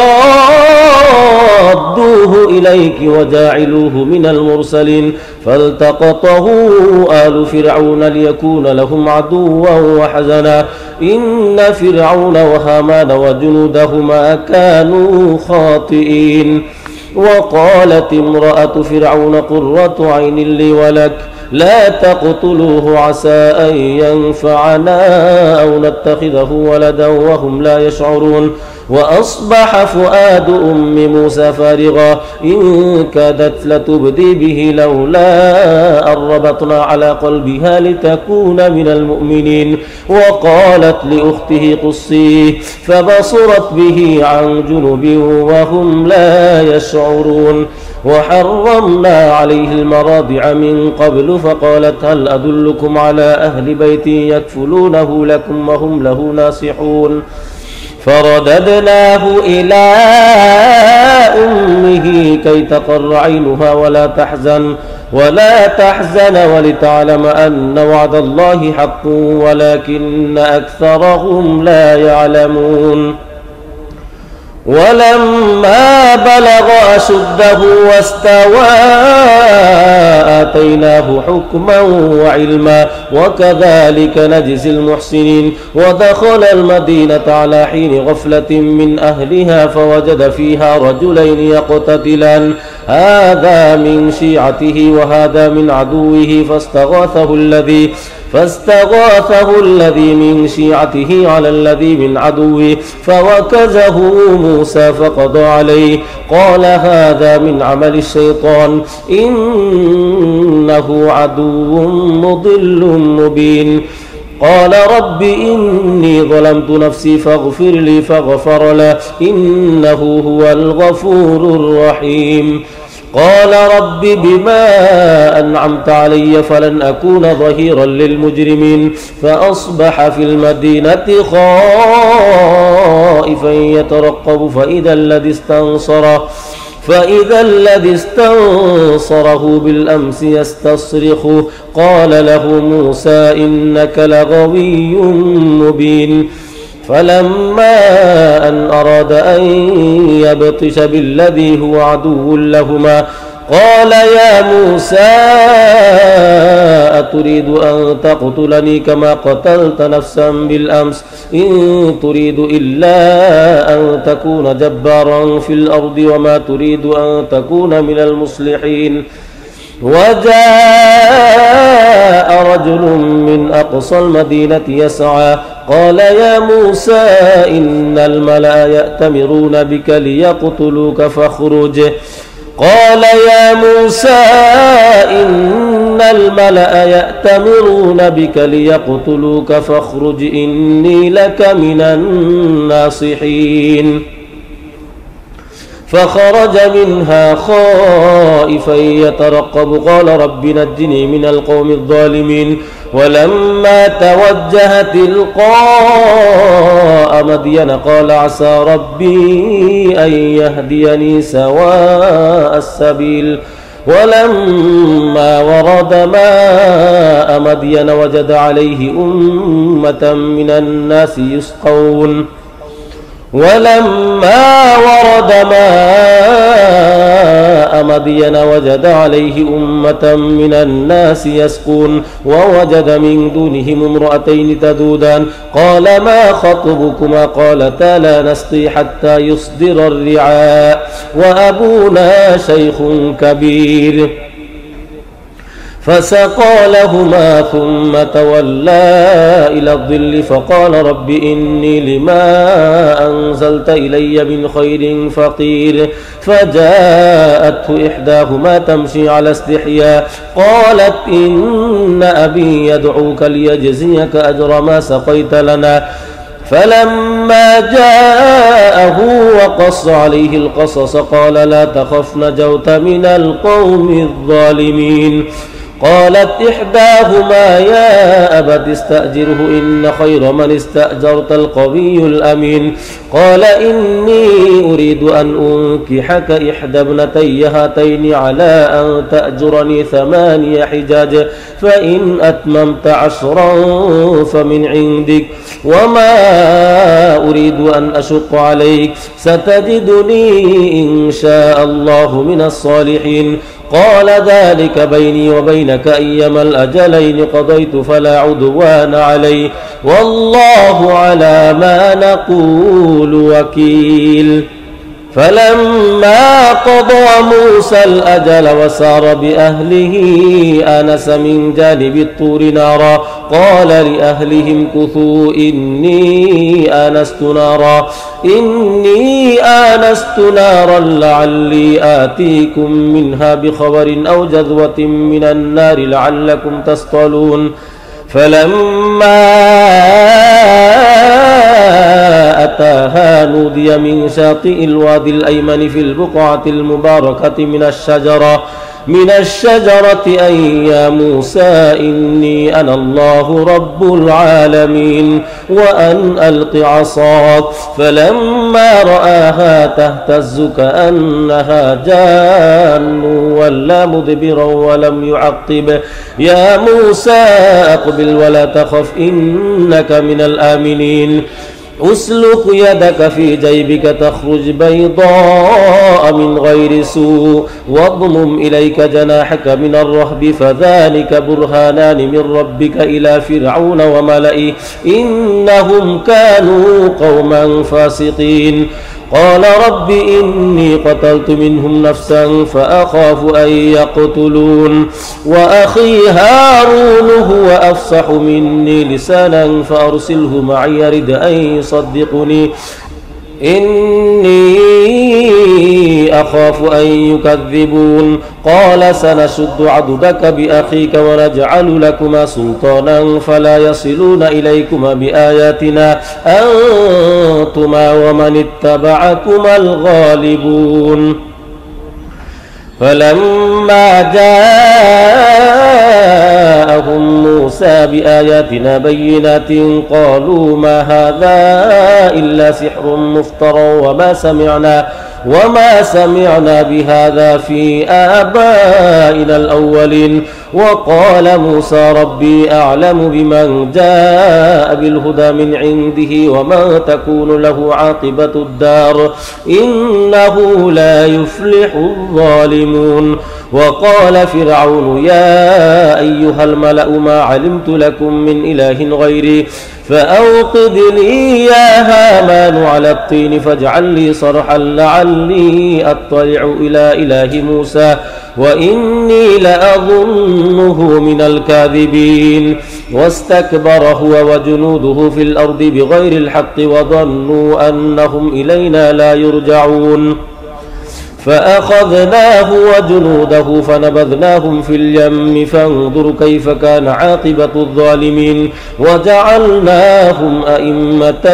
رادوه إليك وجاعلوه من المرسلين فالتقطه آل فرعون ليكون لهم عدوا وحزنا إن فرعون وهامان وجنودهما كانوا خاطئين وقالت امرأة فرعون قرة عين لي ولك لا تقتلوه عسى أن ينفعنا أو نتخذه ولدا وهم لا يشعرون وأصبح فؤاد أم موسى فارغا إن كادت لتبدي به لولا أن ربطنا على قلبها لتكون من المؤمنين وقالت لأخته قصيه فبصرت به عن جنب وهم لا يشعرون وحرمنا عليه المراضع من قبل فقالت هل أدلكم على أهل بيت يكفلونه لكم وهم له ناصحون فرددناه إلى أمه كي تقر عينها ولا تحزن ولتعلم أن وعد الله حق ولكن أكثرهم لا يعلمون ولما بلغ أشده واستوى آتيناه حكما وعلما وكذلك نجزي المحسنين ودخل المدينة على حين غفلة من أهلها فوجد فيها رجلين يقتتلان هذا من شيعته وهذا من عدوه فاستغاثه الذي من شيعته على الذي من عدوه فوكزه موسى فقضى عليه قال هذا من عمل الشيطان إنه عدو مضل مبين قال رب إني ظلمت نفسي فاغفر لي فغفر له إنه هو الغفور الرحيم قال رب بما أنعمت علي فلن أكون ظهيرا للمجرمين فأصبح في المدينة خائفا يترقب فإذا الذي استنصره بالأمس يستصرخه قال له موسى إنك لغوي مبين فلما أن أراد أن يبطش بالذي هو عدو لهما قال يا موسى أتريد أن تقتلني كما قتلت نفسا بالأمس إن تريد إلا أن تكون جبارا في الأرض وما تريد أن تكون من المصلحين وجاء رجل من أقصى المدينة يسعى قال يا موسى إن الملأ يأتمرون بك ليقتلوك فاخرج قال يا موسى إن الملأ يأتمرون بك ليقتلوك فاخرج إني لك من الناصحين فخرج منها خائفا يترقب قال رب نجني من القوم الظالمين ولما توجه تلقاء مدين قال عسى ربي أن يهديني سواء السبيل ولما ورد ماء مدين وجد عليه أمة من الناس يسقون ولما ورد ماء مدين وجد عليه أمة من الناس يسقون ووجد من دونهم امرأتين تذودان قال ما خطبكما قالتا لا نسقي حتى يصدر الرعاء وأبونا شيخ كبير فسقى لهما ثم تولى إلى الظل فقال رب إني لما أنزلت إلي من خير فقير فجاءته إحداهما تمشي على استحياء قالت إن أبي يدعوك ليجزيك أجر ما سقيت لنا فلما جاءه وقص عليه القصص قال لا تخف نجوت من القوم الظالمين قالت إحداهما يا أبت استأجره إن خير من استأجرت القوي الأمين قال إني أريد أن أنكحك إحدى ابنتي هاتين على أن تأجرني 8 حجاج فإن أتممت 10 فمن عندك وما أريد أن أشق عليك ستجدني إن شاء الله من الصالحين قال ذلك بيني وبينك أيما الأجلين قضيت فلا عدوان علي والله على ما نقول وكيل فلما قضى موسى الأجل وسار بأهله آنس من جانب الطور نارا قال لأهلهم كثوا إني آنست نارا لعلي آتيكم منها بخبر أو جذوة من النار لعلكم تصطلون فلما أتاها نودي من شاطئ الوادي الأيمن في البقعة المباركة من الشجرة أي يا موسى إني أنا الله رب العالمين وأن ألق عصاك فلما رآها تهتز كأنها جان ولا مدبرا ولم يعقب يا موسى أقبل ولا تخف إنك من الآمنين أسلك يدك في جيبك تخرج بيضاء من غير سوء واضمم إليك جناحك من الرهب فذلك برهانان من ربك إلى فرعون وملئه إنهم كانوا قوما فاسقين قال رب إني قتلت منهم نفسا فأخاف أن يقتلون وأخي هارون هو أفصح مني لسانا فأرسله معي يرد أن يصدقني إني أخاف أن يكذبون قال سنشد عضدك بأخيك ونجعل لكما سلطانا فلا يصلون إليكما بآياتنا أنتما ومن اتبعكما الغالبون فلما جاءهم موسى بآياتنا بينات قالوا ما هذا إلا سحر مفترى وما سمعنا بهذا في آبائنا الأولين. وقال موسى ربي أعلم بمن جاء بالهدى من عنده وما تكون له عاقبة الدار إنه لا يفلح الظالمون. وقال فرعون يا أيها الملأ ما علمت لكم من إله غيري فأوقد لي يا هامان على الطين فاجعل لي صرحا لعلي أطلع إلى إله موسى وإني لأظنه من الكاذبين. واستكبر هو وجنوده في الأرض بغير الحق وظنوا أنهم إلينا لا يرجعون فأخذناه وجنوده فنبذناهم في اليم فانظر كيف كان عاقبة الظالمين. وجعلناهم أئمة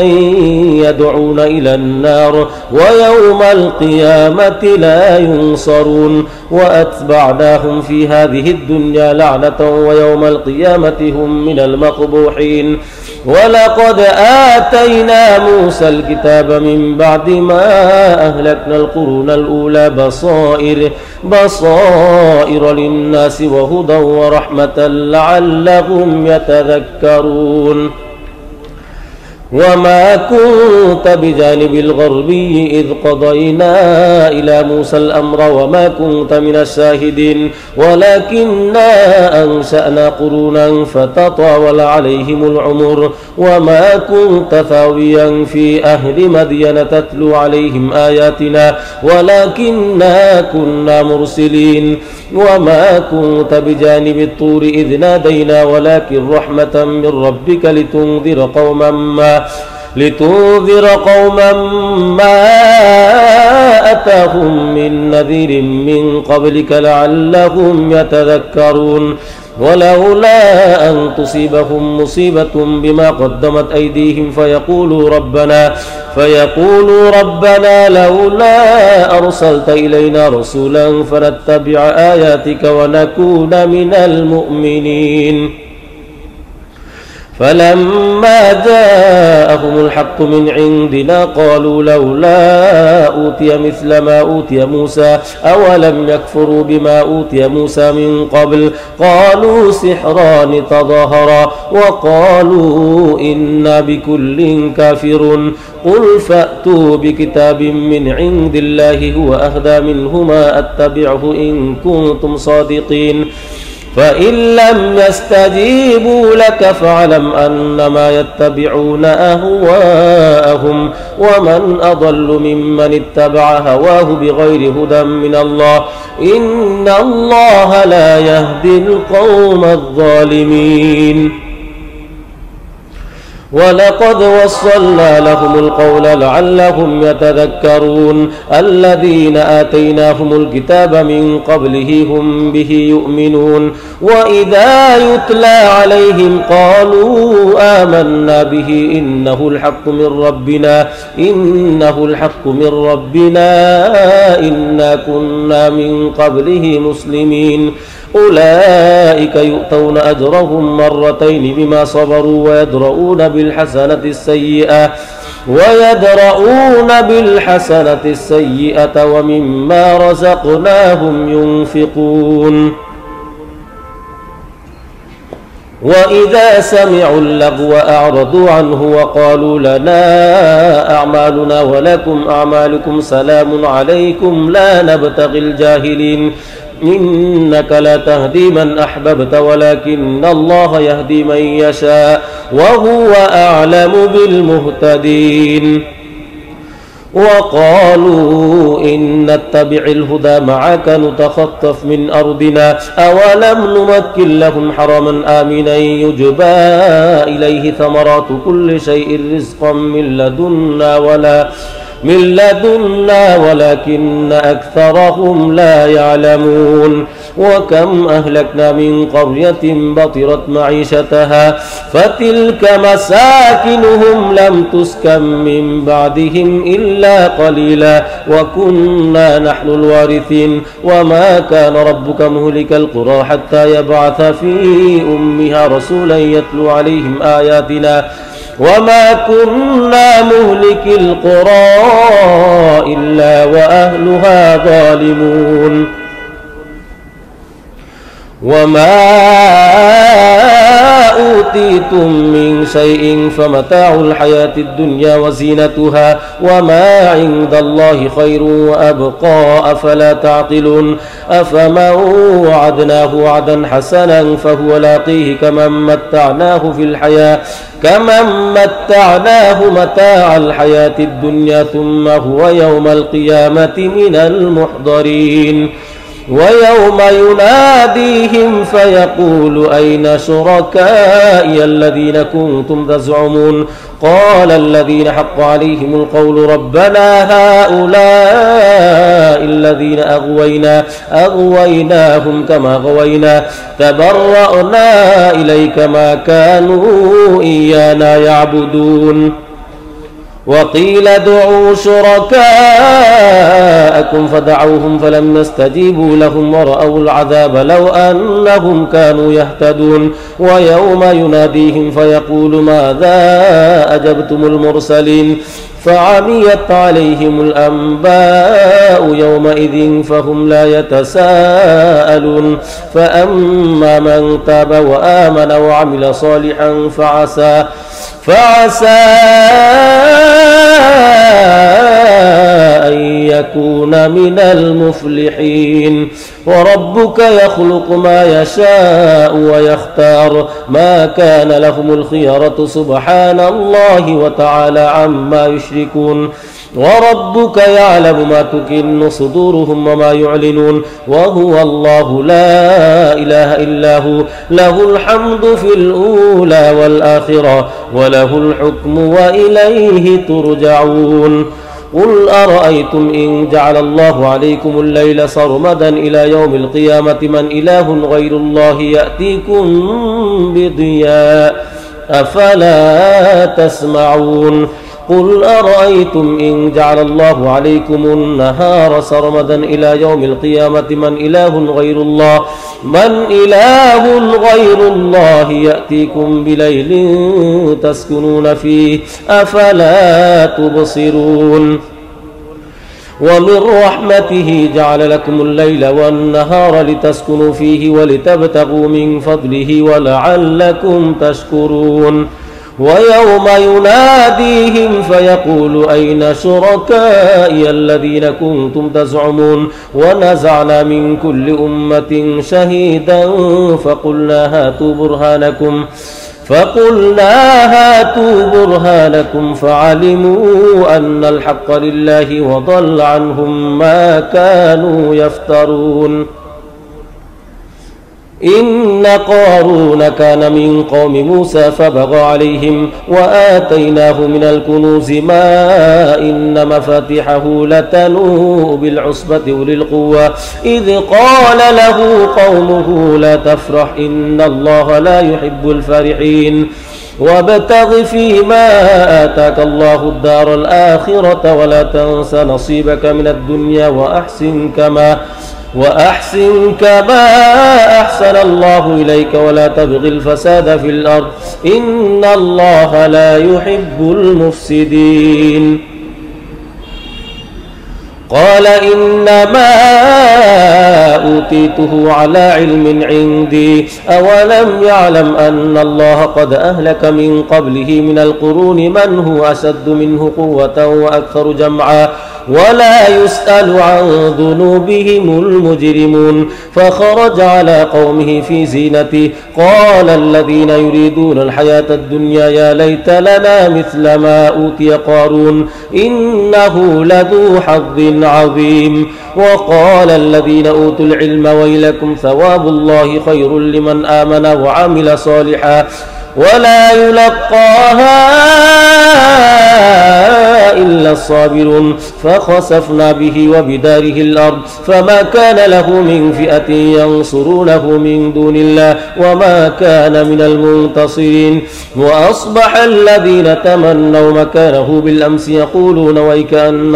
يدعون إلى النار ويوم القيامة لا ينصرون. وأتبعناهم في هذه الدنيا لعنة ويوم القيامة هم من المقبوحين. ولقد آتينا موسى الكتاب من بعد ما أهلكنا القرون الأولى بصائر للناس وهدى ورحمة لعلهم يتذكرون. وما كنت بجانب الغربي إذ قضينا إلى موسى الأمر وما كنت من الشاهدين ولكننا أنشأنا قرونا فتطاول عليهم العمر وما كنت ثاويا في أهل مدين تتلو عليهم آياتنا ولكننا كنا مرسلين. وما كنت بجانب الطور إذ نادينا ولكن رحمة من ربك لتنذر قوما ما أتاهم من نذير من قبلك لعلهم يتذكرون. ولولا أن تصيبهم مصيبة بما قدمت أيديهم فيقولوا ربنا لولا أرسلت إلينا رسولا فنتبع آياتك ونكون من المؤمنين. فلما جاءهم الحق من عندنا قالوا لولا أوتي مثل ما أوتي موسى أولم يكفروا بما أوتي موسى من قبل قالوا سحران تظاهرا وقالوا إنا بكل كافرون. قل فأتوا بكتاب من عند الله هو أهدى منهما أتبعه إن كنتم صادقين. فإن لم يستجيبوا لك فاعلم أنما يتبعون أهواءهم ومن أضل ممن اتبع هواه بغير هدى من الله إن الله لا يهدي القوم الظالمين. ولقد وصلنا لهم القول لعلهم يتذكرون. الذين آتيناهم الكتاب من قبله هم به يؤمنون. وإذا يتلى عليهم قالوا آمنا به إنه الحق من ربنا إنا كنا من قبله مسلمين. أولئك يؤتون أجرهم مرتين بما صبروا ويدرؤون بالحسنة السيئة ومما رزقناهم ينفقون. وإذا سمعوا اللغو أعرضوا عنه وقالوا لنا أعمالنا ولكم أعمالكم سلام عليكم لا نبتغي الجاهلين. إنك لا تهدي من أحببت ولكن الله يهدي من يشاء وهو أعلم بالمهتدين. وقالوا إن نتبع الهدى معك نتخطف من أرضنا أولم نمكن لهم حرما آمنا يجبى إليه ثمرات كل شيء رزقا من لدنا ولكن أكثرهم لا يعلمون. وكم أهلكنا من قرية بطرت معيشتها فتلك مساكنهم لم تسكن من بعدهم إلا قليلا وكنا نحن الوارثين وما كان ربك مهلك القرى حتى يبعث في أمها رسولا يتلو عليهم آياتنا وما كنا مهلك القرى إلا وأهلها ظالمون وما أوتيتم من شيء فمتاع الحياة الدنيا وزينتها وما عند الله خير وأبقى أفلا تعقلون أفمن وعدناه وعدا حسنا فهو لاقيه كمن متعناه متاع الحياة الدنيا ثم هو يوم القيامة من المحضرين ويوم يناديهم فيقول أين شركائي الذين كنتم تزعمون قال الذين حق عليهم القول ربنا هؤلاء الذين أغويناهم كما غوينا تبرأنا إليك ما كانوا إيانا يعبدون وقيل ادعوا شركاءكم فدعوهم فلم يستجيبوا لهم ورأوا العذاب لو أنهم كانوا يهتدون ويوم يناديهم فيقول ماذا أجبتم المرسلين فعميت عليهم الأنباء يومئذ فهم لا يتساءلون فأما من تاب وآمن وعمل صالحا فعسى أن يكون من المفلحين وربك يخلق ما يشاء ويختار ما كان لهم الخيرة سبحان الله وتعالى عما يشركون وربك يعلم ما تكن صدورهم وما يعلنون وهو الله لا إله إلا هو له الحمد في الأولى والآخرة وله الحكم وإليه ترجعون قل أرأيتم إن جعل الله عليكم الليل سرمدا إلى يوم القيامة من إله غير الله يأتيكم بضياء أفلا تسمعون قل أرأيتم إن جعل الله عليكم النهار سرمدا إلى يوم القيامة من إله غير الله يأتيكم بليل تسكنون فيه أفلا تبصرون ومن رحمته جعل لكم الليل والنهار لتسكنوا فيه ولتبتغوا من فضله ولعلكم تشكرون ويوم يناديهم فيقول أين شركائي الذين كنتم تزعمون ونزعنا من كل أمة شهيدا فقلنا هاتوا برهانكم فعلموا أن الحق لله وضل عنهم ما كانوا يفترون إن قارون كان من قوم موسى فبغى عليهم وآتيناه من الكنوز ما إن مفاتحه لتنوء بالعصبة أولي القوة إذ قال له قومه لا تفرح إن الله لا يحب الفرحين وابتغ فيما آتاك الله الدار الآخرة ولا تنس نصيبك من الدنيا وأحسن كما أحسن الله إليك ولا تبغ الفساد في الأرض إن الله لا يحب المفسدين قال إنما أوتيته على علم عندي أولم يعلم أن الله قد أهلك من قبله من القرون من هو أشد منه قوة وأكثر جمعا ولا يسأل عن ذنوبهم المجرمون فخرج على قومه في زينته قال الذين يريدون الحياة الدنيا يا ليت لنا مثل ما أوتي قارون إنه لذو حظ عظيم وقال الذين أوتوا العلم ويلكم ثواب الله خير لمن آمن ولا يلقاها إلا الصابرون فخسفنا به وبداره الأرض فما كان له من فئة ينصرونه من دون الله وما كان من المنتصرين وأصبح الذين تمنوا مكانه بالأمس يقولون ويكأن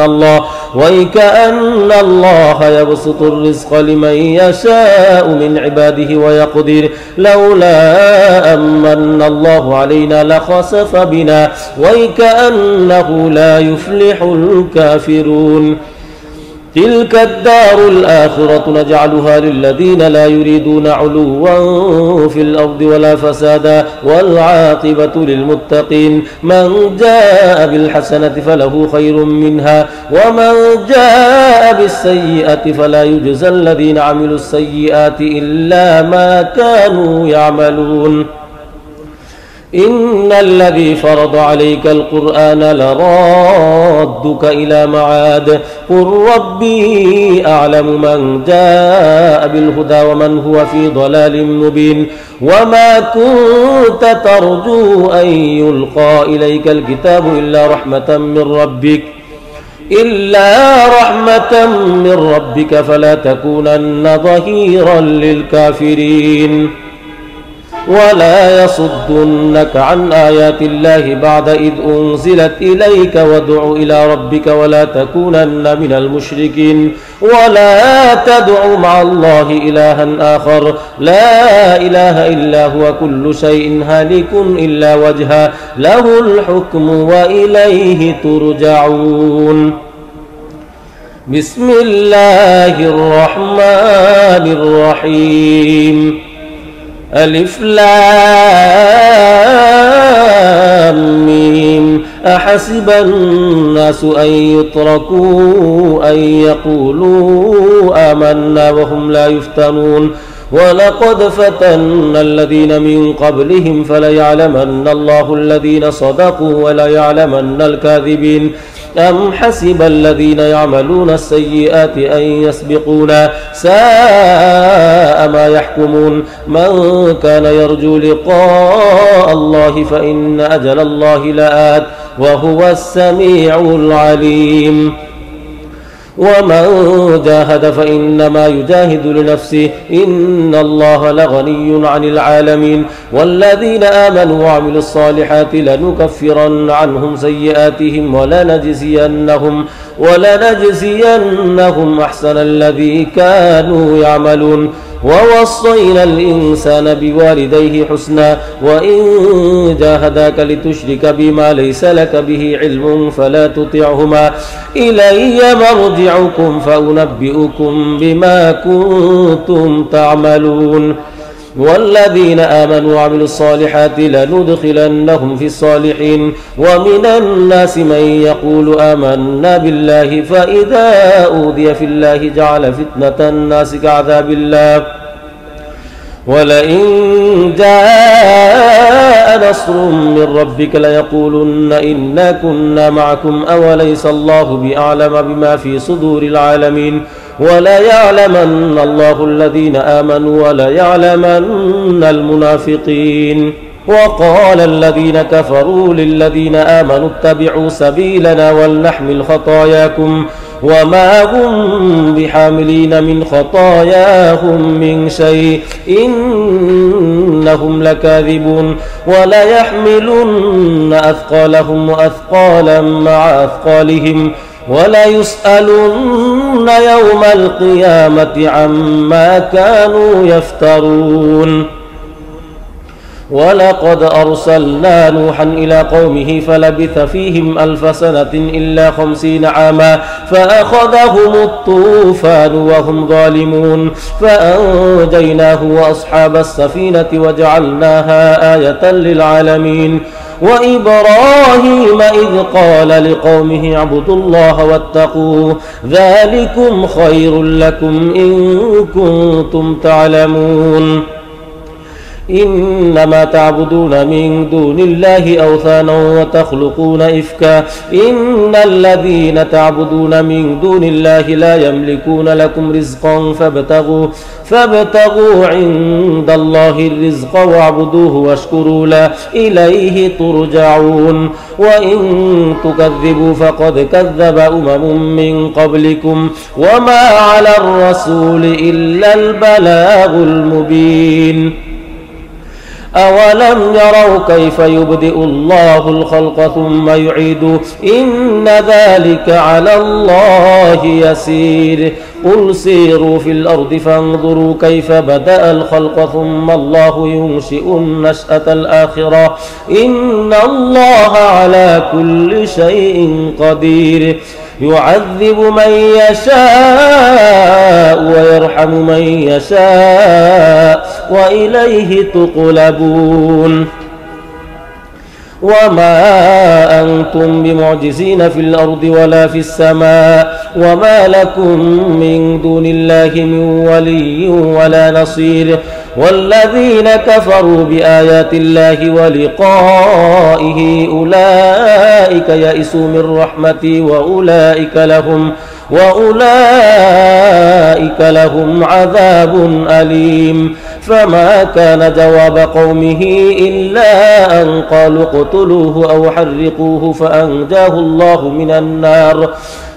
الله يبسط الرزق لمن يشاء من عباده ويقدر لولا أمن الله علينا لخسف بنا ويكأنه لا يفلح الكافرون تلك الدار الآخرة نجعلها للذين لا يريدون علوا في الأرض ولا فسادا والعاقبة للمتقين من جاء بالحسنة فله خير منها ومن جاء بالسيئة فلا يجزى الذين عملوا السيئات إلا ما كانوا يعملون إن الذي فرض عليك القرآن لرادك إلى معاد قل ربي أعلم من جاء بالهدى ومن هو في ضلال مبين وما كنت ترجو أن يلقى إليك الكتاب إلا رحمة من ربك فلا تكونن ظهيرا للكافرين ولا يصدنك عن آيات الله بعد إذ أنزلت إليك وادع إلى ربك ولا تكونن من المشركين ولا تدع مع الله إلها آخر لا إله إلا هو كل شيء هالك إلا وجهه له الحكم وإليه ترجعون بسم الله الرحمن الرحيم ألف لام ميم أحسب الناس أن يتركوا أن يقولوا آمنا وهم لا يفتنون ولقد فتنا الذين من قبلهم فليعلمن الله الذين صدقوا وليعلمن الكاذبين أم حسب الذين يعملون السيئات أن يسبقونا ساء ما يحكمون من كان يرجو لقاء الله فإن أجل الله لآت وهو السميع العليم ومن جاهد فإنما يجاهد لنفسه إن الله لغني عن العالمين والذين آمنوا وعملوا الصالحات لنكفرن عنهم سيئاتهم ولنجزينهم أحسن الذي كانوا يعملون ووصينا الإنسان بوالديه حسنا وإن جاهداك لتشرك بما ليس لك به علم فلا تطعهما إلي مرجعكم فأنبئكم بما كنتم تعملون والذين آمنوا وعملوا الصالحات لندخلنهم في الصالحين ومن الناس من يقول آمنا بالله فإذا أوذي في الله جعل فتنة الناس كعذاب الله ولئن جاء نصر من ربك ليقولن إنا كنا معكم أوليس الله بأعلم بما في صدور العالمين وليعلمن الله الذين آمنوا وليعلمن المنافقين وقال الذين كفروا للذين آمنوا اتبعوا سبيلنا ولنحمل خطاياكم وما هم بحاملين من خطاياهم من شيء إنهم لكاذبون وليحملن أثقالهم وأثقالا مع أثقالهم وليسألن يوم القيامة عما كانوا يفترون ولقد أرسلنا نوحا إلى قومه فلبث فيهم 1000 سنة إلا 50 عاما فأخذهم الطوفان وهم ظالمون فأنجيناه وأصحاب السفينة وجعلناها آية للعالمين وإبراهيم إذ قال لقومه اعبدوا الله واتقوه ذلكم خير لكم إن كنتم تعلمون إنما تعبدون من دون الله أوثانا وتخلقون إفكا إن الذين تعبدون من دون الله لا يملكون لكم رزقا فابتغوا عند الله الرزق واعبدوه واشكروا له إليه ترجعون وإن تكذبوا فقد كذب أمم من قبلكم وما على الرسول إلا البلاغ المبين أولم يروا كيف يبدئ الله الخلق ثم يعيده إن ذلك على الله يسير قل سيروا في الأرض فانظروا كيف بدأ الخلق ثم الله ينشئ النشأة الآخرة إن الله على كل شيء قدير يعذب من يشاء ويرحم من يشاء وإليه تقلبون وما أنتم بمعجزين في الأرض ولا في السماء وما لكم من دون الله من ولي ولا نصير والذين كفروا بآيات الله ولقائه أولئك يئسوا من رحمتي وأولئك لهم عذاب أليم فما كان جواب قومه إلا أن قالوا اقتلوه أو حرقوه فأنجاه الله من النار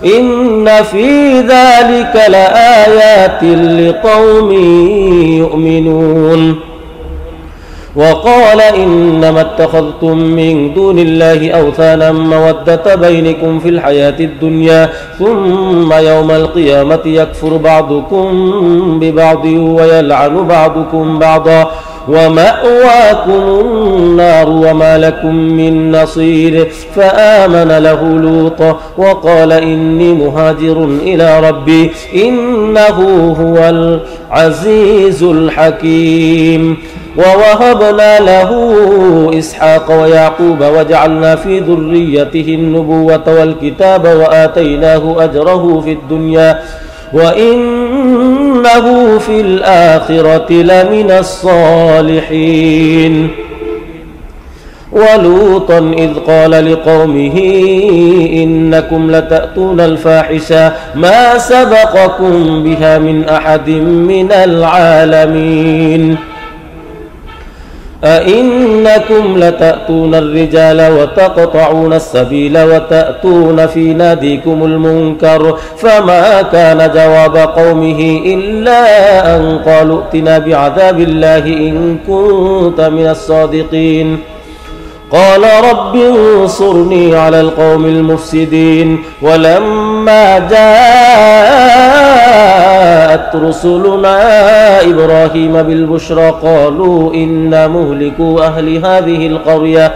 إن في ذلك لآيات لقوم يؤمنون وقال إنما اتخذتم من دون الله أوثانا مودة بينكم في الحياة الدنيا ثم يوم القيامة يكفر بعضكم ببعض ويلعن بعضكم بعضا ومأواكم النار وما لكم من نصير فآمن له لوط وقال إني مهاجر إلى ربي إنه هو العزيز الحكيم ووهبنا له إسحاق ويعقوب وجعلنا في ذريته النبوة والكتاب وآتيناه أجره في الدنيا وإنه في الآخرة لمن الصالحين ولوطا إذ قال لقومه إنكم لتأتون الفاحشة ما سبقكم بها من أحد من العالمين أئنكم لتأتون الرجال وتقطعون السبيل وتأتون في ناديكم المنكر فما كان جواب قومه إلا أن قالوا ائتنا بعذاب الله إن كنت من الصادقين قال رب انصرني على القوم المفسدين ولما جاءت رسلنا إبراهيم بالبشرى قالوا إنا مهلكو أهل هذه القرية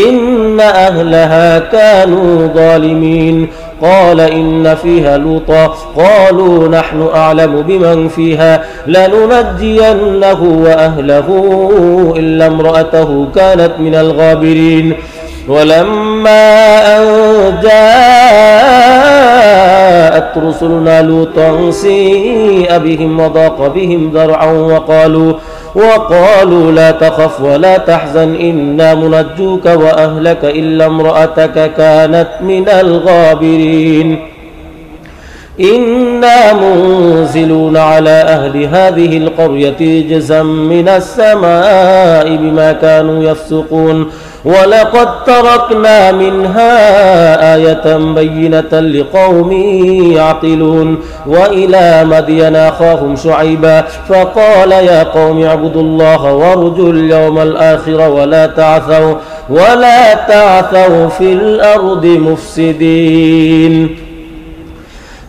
إن أهلها كانوا ظالمين قال إن فيها لوطا قالوا نحن أعلم بمن فيها لننجينه وأهله إلا امرأته كانت من الغابرين ولما أن جاءت رسلنا لوطا سيء بهم وضاق بهم ذرعا وقالوا لا تخف ولا تحزن إنا منجوك وأهلك إلا امرأتك كانت من الغابرين إنا منزلون على أهل هذه القرية جزءا من السماء بما كانوا يفسقون ولقد تركنا منها آية بينة لقوم يعقلون وإلى مدين أخاهم شعيبا فقال يا قوم اعبدوا الله وارجوا اليوم الآخر ولا تعثوا في الأرض مفسدين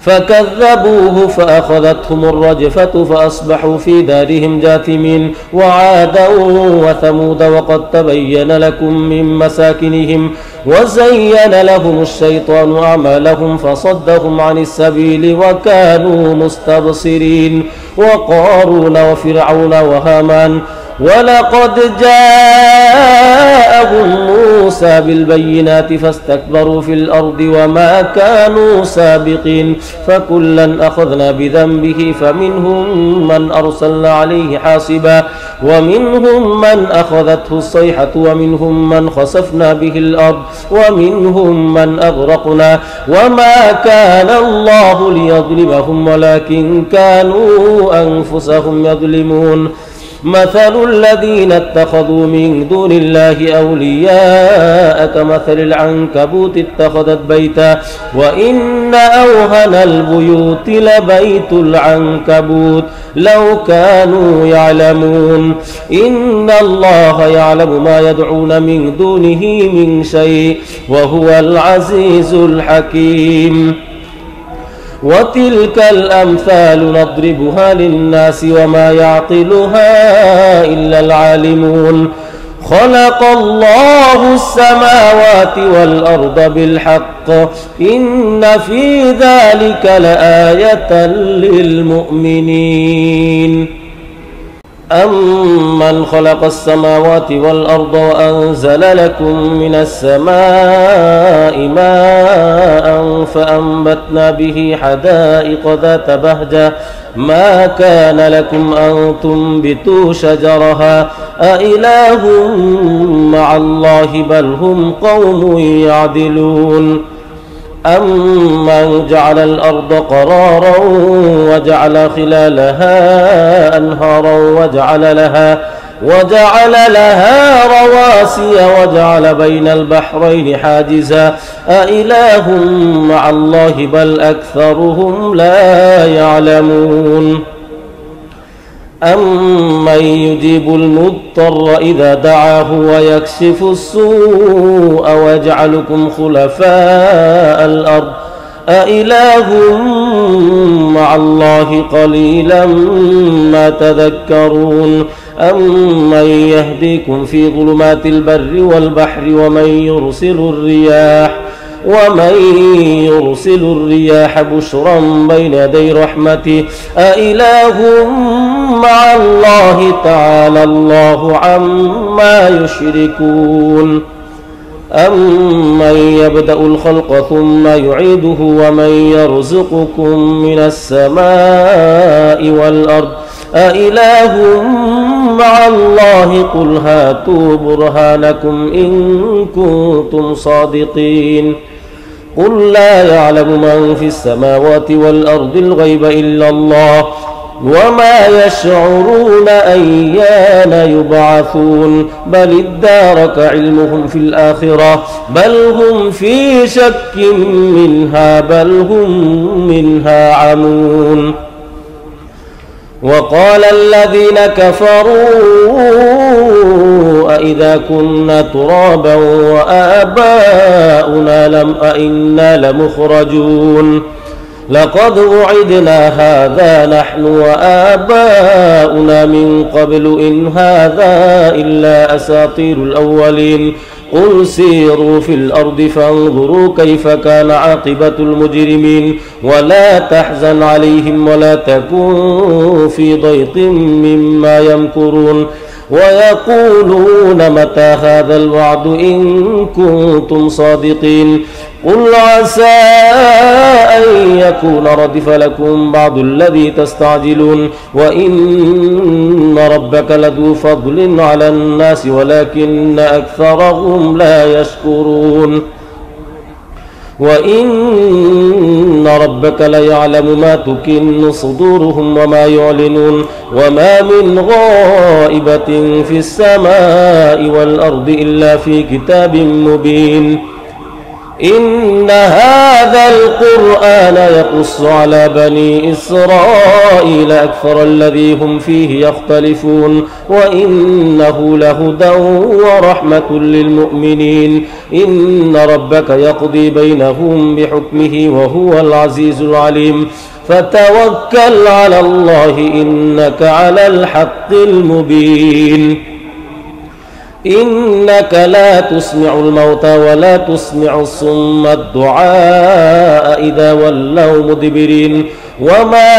فكذبوه فأخذتهم الرجفة فأصبحوا في دارهم جاثمين وعادا وثمود وقد تبين لكم من مساكنهم وزين لهم الشيطان أعمالهم فصدهم عن السبيل وكانوا مستبصرين وقارون وفرعون وهامان ولقد جاءهم موسى بالبينات فاستكبروا في الأرض وما كانوا سابقين فكلا أخذنا بذنبه فمنهم من أرسلنا عليه حاصبا ومنهم من أخذته الصيحة ومنهم من خسفنا به الأرض ومنهم من أغرقنا وما كان الله ليظلمهم ولكن كانوا أنفسهم يظلمون مثل الذين اتخذوا من دون الله أولياء كمثل العنكبوت اتخذت بيتا وإن أوهن البيوت لبيت العنكبوت لو كانوا يعلمون إن الله يعلم ما يدعون من دونه من شيء وهو العزيز الحكيم وتلك الأمثال نضربها للناس وما يعقلها إلا العالمون خلق الله السماوات والأرض بالحق إن في ذلك لآية للمؤمنين أمن خلق السماوات والأرض وأنزل لكم من السماء ماء فأنبتنا به حدائق ذات بهجة ما كان لكم أن تنبتوا شجرها أإله مع الله بل هم قوم يعدلون أمن جعل الأرض قرارا وجعل خلالها أنهارا وجعل لها رواسي وجعل بين البحرين حاجزا أإله مع الله بل أكثرهم لا يعلمون أمن يجيب المضطر إذا دعاه ويكشف السوء ويجعلكم خلفاء الأرض أإله مع الله قليلا ما تذكرون أمن يهديكم في ظلمات البر والبحر ومن يرسل الرياح بشرا بين يدي رحمته أإله مع الله تعالى الله عما يشركون أمن يبدأ الخلق ثم يعيده ومن يرزقكم من السماء والأرض أإله مع الله قل هاتوا برهانكم إن كنتم صادقين قل لا يعلم من في السماوات والأرض الغيب إلا الله وما يشعرون أيان يبعثون بل ادارك علمهم في الآخرة بل هم في شك منها بل هم منها عمون وقال الذين كفروا أئذا كنا ترابا وآباؤنا أئنا لمخرجون لقد وعدنا هذا نحن وآباؤنا من قبل إن هذا إلا أساطير الأولين قل سيروا في الأرض فانظروا كيف كان عاقبة المجرمين ولا تحزن عليهم ولا تكن في ضيق مما يمكرون ويقولون متى هذا الوعد إن كنتم صادقين قل عسى أن يكون ردف لكم بعض الذي تستعجلون وإن ربك لذو فضل على الناس ولكن أكثرهم لا يشكرون وإن ربك ليعلم ما تكن صدورهم وما يعلنون وما من غائبة في السماء والأرض إلا في كتاب مبين إن هذا القرآن يقص على بني إسرائيل أكثر الذي هم فيه يختلفون وإنه لهدى ورحمة للمؤمنين إن ربك يقضي بينهم بحكمه وهو العزيز العليم فتوكل على الله إنك على الحق المبين إنك لا تسمع الموتى ولا تسمع الصم الدعاء إذا ولوا مدبرين وما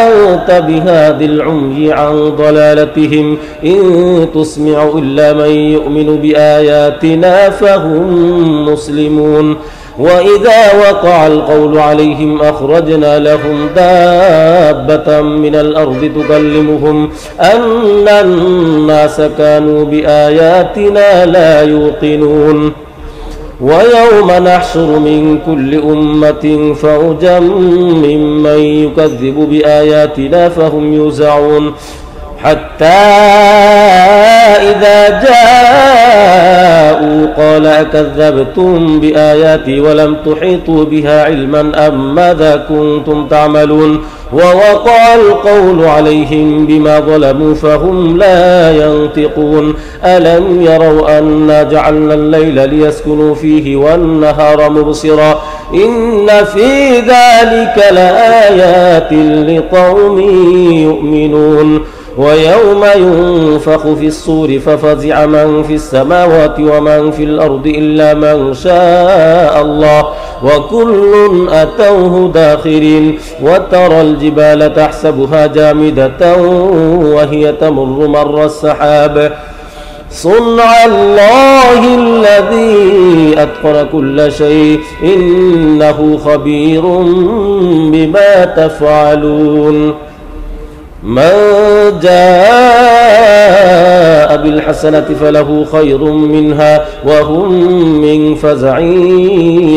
أنت بهاد العمي عن ضلالتهم إن تسمع إلا من يؤمن بآياتنا فهم مسلمون وإذا وقع القول عليهم أخرجنا لهم دابة من الأرض تكلمهم أن الناس كانوا بآياتنا لا يوقنون ويوم نحشر من كل أمة فوجا ممن يكذب بآياتنا فهم يوزعون حتى إذا جاءوا قال أكذبتم بآياتي ولم تحيطوا بها علما أم ماذا كنتم تعملون ووقع القول عليهم بما ظلموا فهم لا ينطقون ألم يروا أنا جعلنا الليل ليسكنوا فيه والنهار مبصرا إن في ذلك لآيات لقوم يؤمنون ويوم ينفخ في الصور ففزع من في السماوات ومن في الأرض إلا من شاء الله وكل أتوه داخرين وترى الجبال تحسبها جامدة وهي تمر مر السحاب صنع الله الذي أتقن كل شيء إنه خبير بما تفعلون من جاء بالحسنة فله خير منها وهم من فزع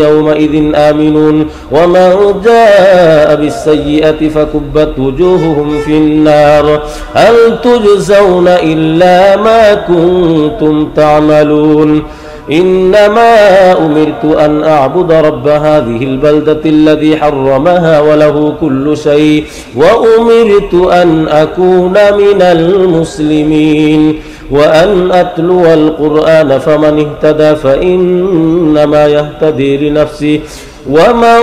يومئذ آمنون ومن جاء بالسيئة فكبت وجوههم في النار هل تجزون إلا ما كنتم تعملون إنما أمرت أن أعبد رب هذه البلدة الذي حرمها وله كل شيء وأمرت أن أكون من المسلمين وأن أتلو القرآن فمن اهتدى فإنما يهتدي لنفسه ومن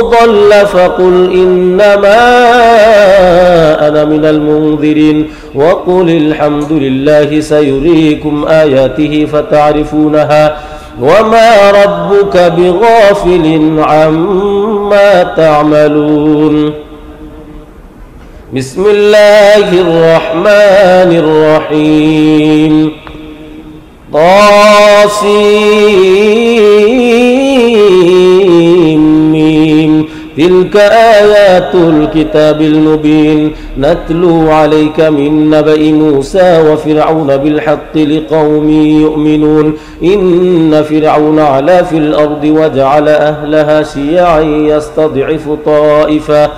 ضل فقل إنما أنا من المنذرين وقل الحمد لله سيريكم آياته فتعرفونها وما ربك بغافل عما تعملون بسم الله الرحمن الرحيم طاسيم تلك آيات الكتاب المبين نتلو عليك من نبأ موسى وفرعون بالحق لقوم يؤمنون إن فرعون علا في الأرض وجعل أهلها شيعا يستضعف طائفة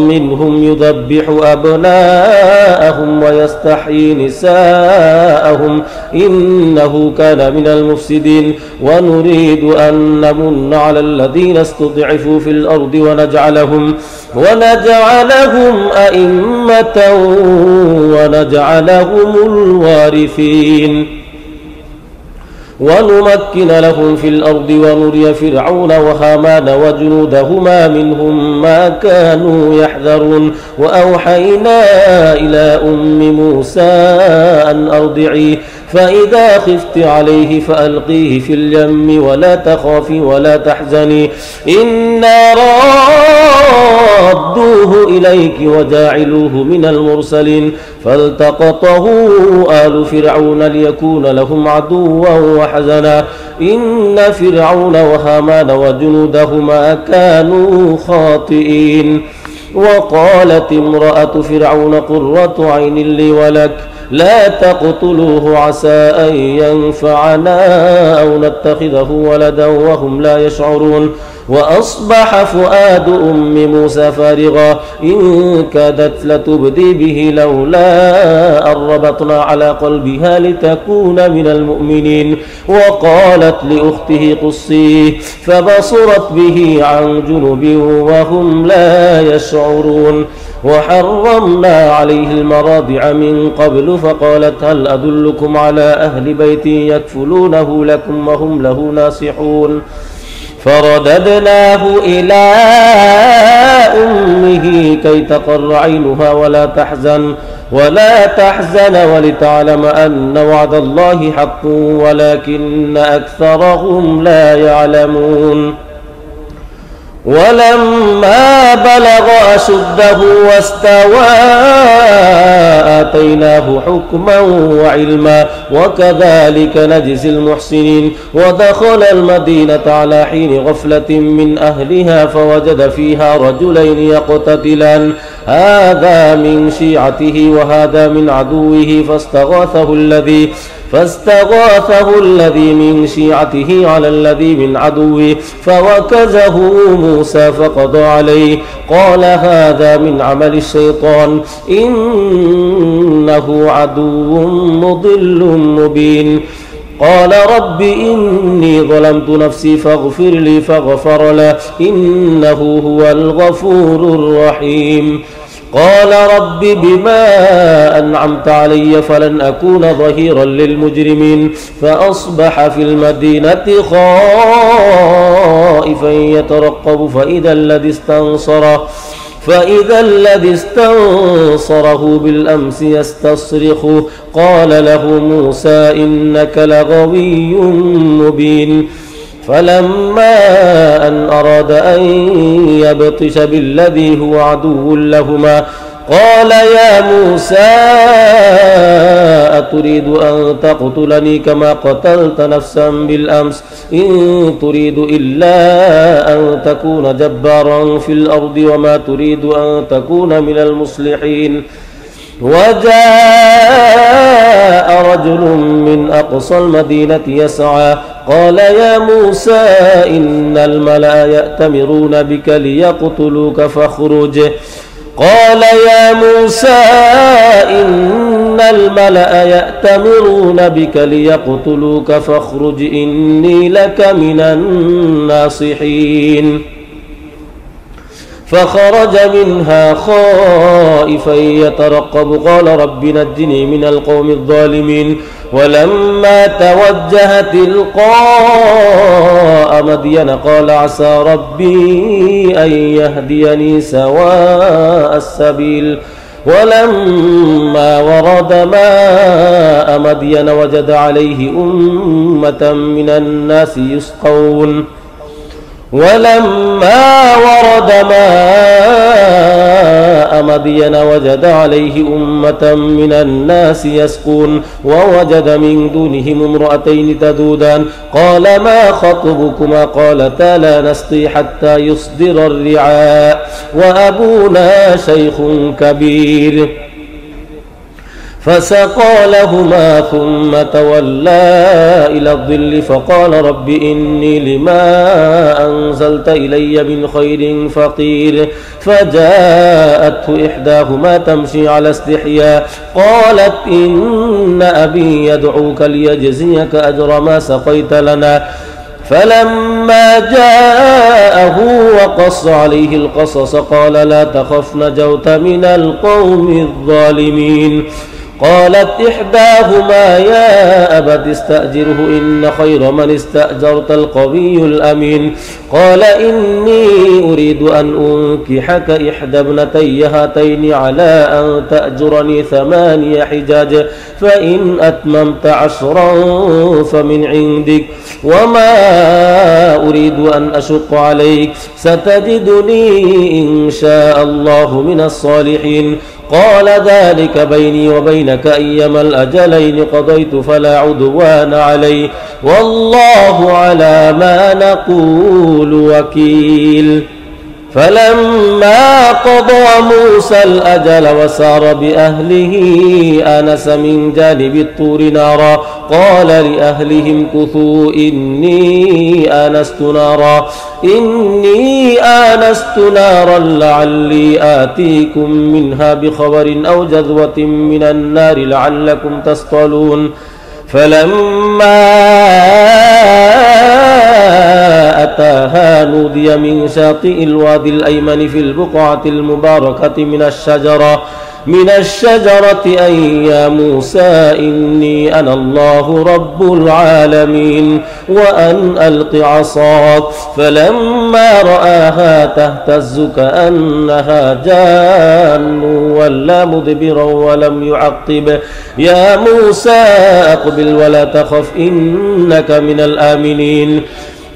منهم يذبح أبناءهم ويستحيي نساءهم إنه كان من المفسدين ونريد أن نمن على الذين استضعفوا في الأرض ونجعلهم أئمة ونجعلهم الوارثين ونمكن لهم في الأرض ونري فرعون وهامان وجنودهما منهم ما كانوا يحذرون وأوحينا إلى أم موسى أن أرضعيه فإذا خفت عليه فألقيه في اليم ولا تخافي ولا تحزني إنا رادوه إليك وجاعلوه من المرسلين فالتقطه آل فرعون ليكون لهم عدوا وحزنا إن فرعون وهامان وجنودهما كانوا خاطئين وقالت امرأة فرعون قرة عين لي ولك لا تقتلوه عسى أن ينفعنا أو نتخذه ولدا وهم لا يشعرون وأصبح فؤاد أم موسى فارغا إن كادت لتبدي به لولا أن ربطنا على قلبها لتكون من المؤمنين وقالت لأخته قصيه فبصرت به عن جنب وهم لا يشعرون وحرمنا عليه المراضع من قبل فقالت هل أدلكم على أهل بيت يكفلونه لكم وهم له ناصحون فرددناه إلى أمه كي تقر عينها ولا تحزن ولتعلم أن وعد الله حق ولكن أكثرهم لا يعلمون. ولما بلغ أشده واستوى آتيناه حكما وعلما وكذلك نجزي المحسنين. ودخل المدينة على حين غفلة من أهلها فوجد فيها رجلين يقتتلان هذا من شيعته وهذا من عدوه فاستغاثه الذي من شيعته على الذي من عدوه فوكزه موسى فقضى عليه. قال هذا من عمل الشيطان إنه عدو مضل مبين. قال رب إني ظلمت نفسي فاغفر لي فغفر له إنه هو الغفور الرحيم. قال رب بما أنعمت علي فلن أكون ظهيرا للمجرمين. فأصبح في المدينة خائفا يترقب فإذا الذي استنصره بالأمس يستصرخه. قال له موسى إنك لغوي مبين. فلما أن أراد أن يبطش بالذي هو عدو لهما قال يا موسى أتريد أن تقتلني كما قتلت نفسا بالأمس إن تريد إلا أن تكون جبارا في الأرض وما تريد أن تكون من المصلحين. وجاء رجل من أقصى المدينة يسعى قال يا موسى إن الملأ يأتمرون بك ليقتلوك فاخرج. قال يا موسى إن الملأ يأتمرون بك ليقتلوك فاخرج إني لك من الناصحين. فخرج منها خائفا يترقب قال رب نجني من القوم الظالمين. ولما توجه تلقاء مدين قال عسى ربي أن يهديني سواء السبيل. ولما ورد ماء مدين وجد عليه أمة من الناس يسقون. ولما ورد ماء مدين وجد عليه أمة من الناس يسقون ووجد من دونهم امرأتين تذودان قال ما خطبكما قالتا لا نسقي حتى يصدر الرعاء وأبونا شيخ كبير. فسقى لهما ثم تولى إلى الظل فقال رب إني لما أنزلت إلي من خير فقير. فجاءته إحداهما تمشي على استحياء قالت إن أبي يدعوك ليجزيك أجر ما سقيت لنا. فلما جاءه وقص عليه القصص قال لا تخف نجوت من القوم الظالمين. قالت إحداهما يا أبت استأجره إن خير من استأجرت القوي الأمين. قال إني أريد أن أنكحك إحدى ابنتي هاتين على أن تأجرني 8 حجاج فإن أتممت 10 فمن عندك وما أريد أن أشق عليك ستجدني إن شاء الله من الصالحين. قال ذلك بيني وبينك أيما الأجلين قضيت فلا عدوان علي والله على ما نقول وكيل. فلما قضى موسى الأجل وسار بأهله آنس من جانب الطور نارا قال لأهلهم كثوا إني آنست نارا لعلي آتيكم منها بخبر أو جذوة من النار لعلكم تصطلون. فلما أتاها نودي من شاطئ الوادي الأيمن في البقعة المباركة من الشجرة أن يا موسى إني أنا الله رب العالمين وأن ألق عصاك فلما رآها تهتز كأنها جان ولا مدبرا ولم يعقب يا موسى أقبل ولا تخف إنك من الآمنين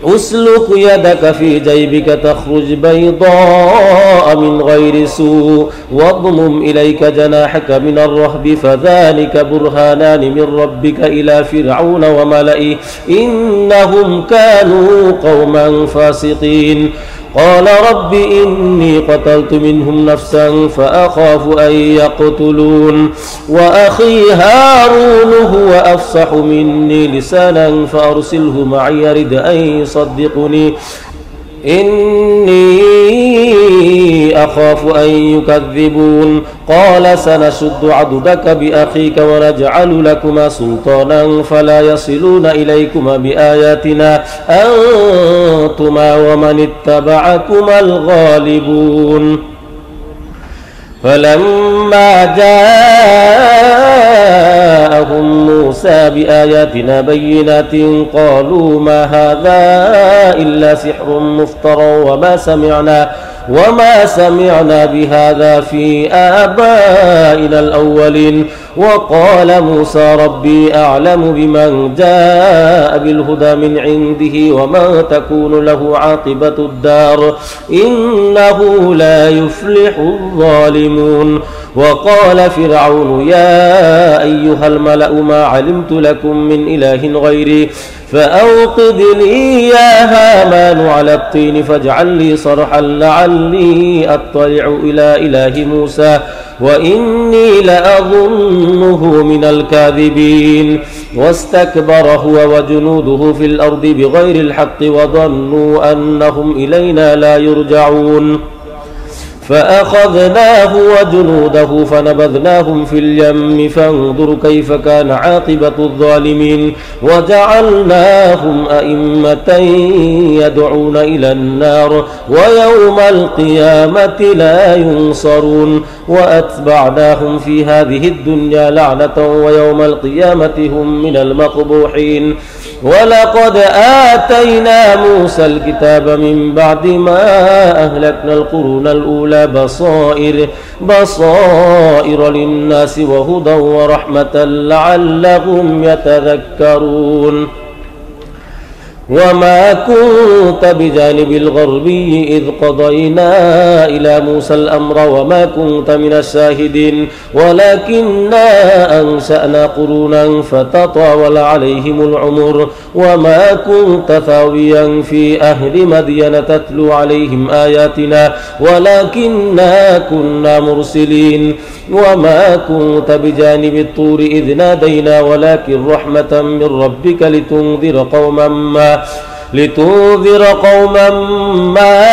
أسلك يدك في جيبك تخرج بيضاء من غير سوء واضمم إليك جناحك من الرهب فذلك برهانان من ربك إلى فرعون وملئه إنهم كانوا قوما فاسقين قال رب إني قتلت منهم نفسا فأخاف أن يقتلون وأخي هارون هو أفصح مني لسانا فأرسله معي يرد أن يصدقني إني أخاف أن يكذبون قال سنشد عضدك بأخيك ونجعل لكما سلطانا فلا يصلون إليكما بآياتنا أنتما ومن اتبعكما الغالبون فلما جاءهم موسى بآياتنا بينات قالوا ما هذا إلا سحر مفترى وما سمعنا بهذا في آبائنا الأولين وقال موسى ربي أعلم بمن جاء بالهدى من عنده وما تكون له عاقبة الدار إنه لا يفلح الظالمون وقال فرعون يا أيها الملأ ما علمت لكم من إله غيري فأوقد لي يا هامان على الطين فاجعل لي صرحا لعلي أطلع إلى إله موسى وإني لأظنه من الكاذبين واستكبر هو وجنوده في الأرض بغير الحق وظنوا أنهم إلينا لا يرجعون فأخذناه وجنوده فنبذناهم في اليم فانظر كيف كان عاقبة الظالمين وجعلناهم أئمة يدعون إلى النار ويوم القيامة لا ينصرون وأتبعناهم في هذه الدنيا لعنة ويوم القيامة هم من المقبوحين ولقد آتينا موسى الكتاب من بعد ما أهلكنا القرون الأولى بصائر للناس وهدى ورحمة لعلهم يتذكرون وما كنت بجانب الغربي إذ قضينا إلى موسى الأمر وما كنت من الشاهدين ولكننا أنشأنا قرونا فتطاول عليهم العمر وما كنت ثاويا في أهل مدين تتلو عليهم آياتنا ولكننا كنا مرسلين وما كنت بجانب الطور إذ نادينا ولكن رحمة من ربك لتنذر قوما ما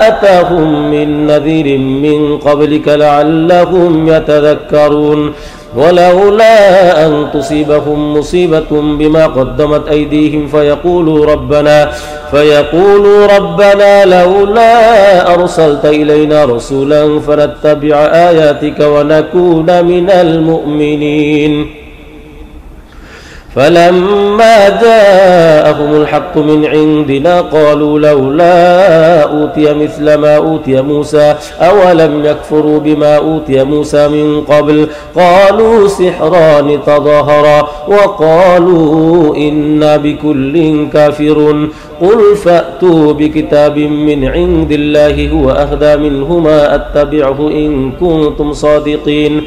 أتاهم من نذير من قبلك لعلهم يتذكرون ولولا أن تصيبهم مصيبة بما قدمت أيديهم فيقولوا ربنا لولا أرسلت إلينا رسولا فنتبع آياتك ونكون من المؤمنين فلما جاءهم الحق من عندنا قالوا لولا أوتي مثل ما أوتي موسى أولم يكفروا بما أوتي موسى من قبل قالوا سحران تظاهرا وقالوا إنا بكل كافرون قل فأتوا بكتاب من عند الله هو أهدى منهما أتبعه إن كنتم صادقين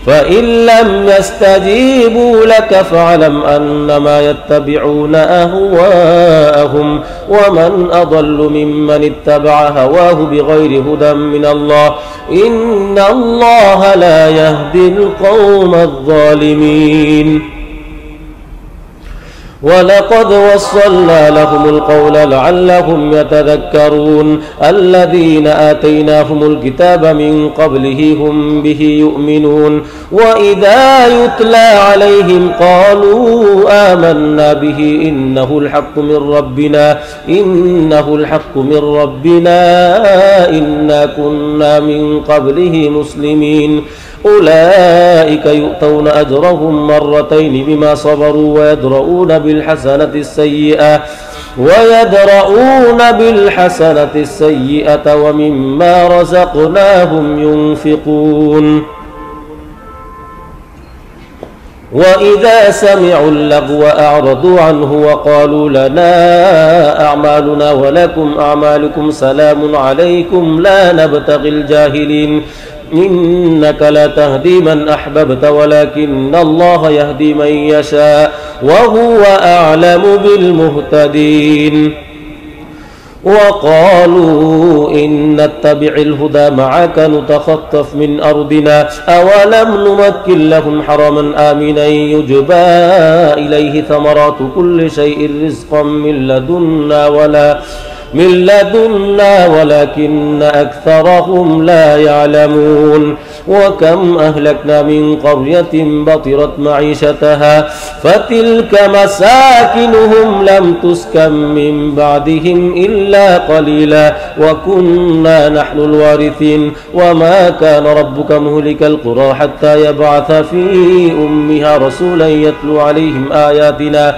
فإن لم يستجيبوا لك فاعلم أنما يتبعون أهواءهم ومن أضل ممن اتبع هواه بغير هدى من الله إن الله لا يهدي القوم الظالمين ولقد وصلنا لهم القول لعلهم يتذكرون الذين آتيناهم الكتاب من قبله هم به يؤمنون وإذا يتلى عليهم قالوا آمنا به إنه الحق من ربنا إنا كنا من قبله مسلمين أولئك يؤتون أجرهم مرتين بما صبروا ويدرؤون بالحسنة السيئة ومما رزقناهم ينفقون وإذا سمعوا اللغو أعرضوا عنه وقالوا لنا أعمالنا ولكم أعمالكم سلام عليكم لا نبتغي الجاهلين إنك لا تهدي من أحببت ولكن الله يهدي من يشاء وهو أعلم بالمهتدين وقالوا إن نتبع الهدى معك نتخطف من أرضنا أولم نمكن لهم حرما آمنا يجبى إليه ثمرات كل شيء رزقا من لدنا ولكن أكثرهم لا يعلمون وكم أهلكنا من قرية بطرت معيشتها فتلك مساكنهم لم تسكن من بعدهم إلا قليلا وكنا نحن الوارثين وما كان ربك مهلك القرى حتى يبعث في أمها رسولا يتلو عليهم آياتنا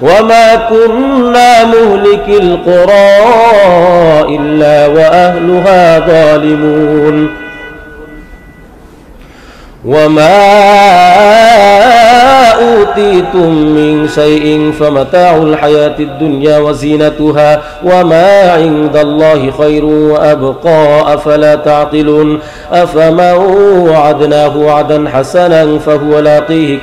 وما كنا مهلك القرى إلا وأهلها ظالمون وما أوتيتم من شيء فمتاع الحياة الدنيا وزينتها وما عند الله خير وأبقى أفلا تعقلون أفمن وعدناه وعدا حسنا فهو لاقيه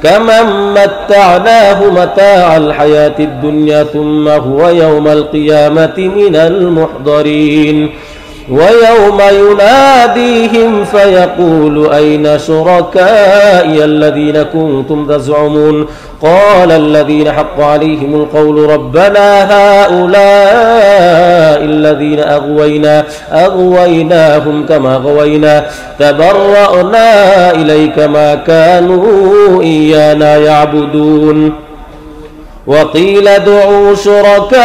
كمن متعناه متاع الحياة الدنيا ثم هو يوم القيامة من المحضرين ويوم يناديهم فيقول أين شركائي الذين كنتم تزعمون قال الذين حق عليهم القول ربنا هؤلاء الذين أغويناهم كما غوينا تبرأنا إليك ما كانوا إيانا يعبدون وقيل ادعوا شركاءكم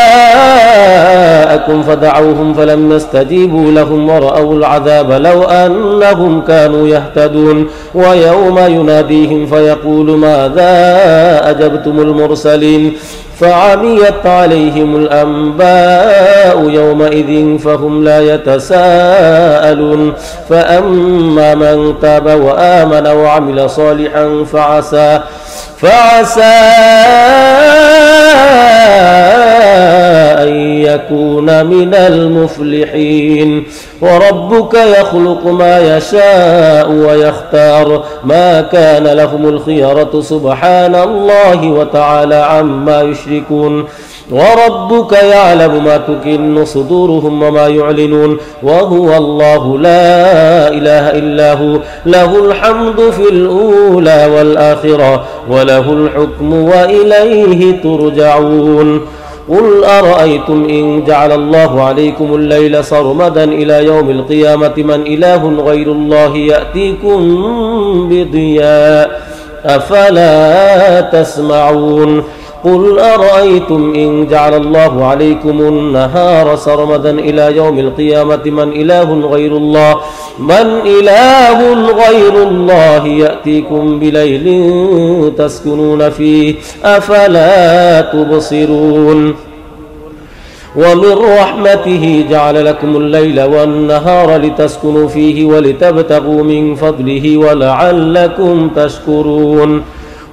فدعوهم فلم يستجيبوا لهم ورأوا العذاب لو أنهم كانوا يهتدون ويوم يناديهم فيقول ماذا أجبتم المرسلين فعميت عليهم الأنباء يومئذ فهم لا يتساءلون فأما من تاب وآمن وعمل صالحا فعسى أن يكون من المفلحين وربك يخلق ما يشاء ويختار ما كان لهم الخيرة سبحان الله وتعالى عما يشركون وربك يعلم ما تكن صدورهم وما يعلنون وهو الله لا إله إلا هو له الحمد في الأولى والآخرة وله الحكم وإليه ترجعون قل أرأيتم إن جعل الله عليكم الليل سرمدا إلى يوم القيامة من إله غير الله يأتيكم بضياء أفلا تسمعون قل أرأيتم إن جعل الله عليكم النهار سرمدا إلى يوم القيامة من إله غير الله يأتيكم بليل تسكنون فيه أفلا تبصرون ومن رحمته جعل لكم الليل والنهار لتسكنوا فيه ولتبتغوا من فضله ولعلكم تشكرون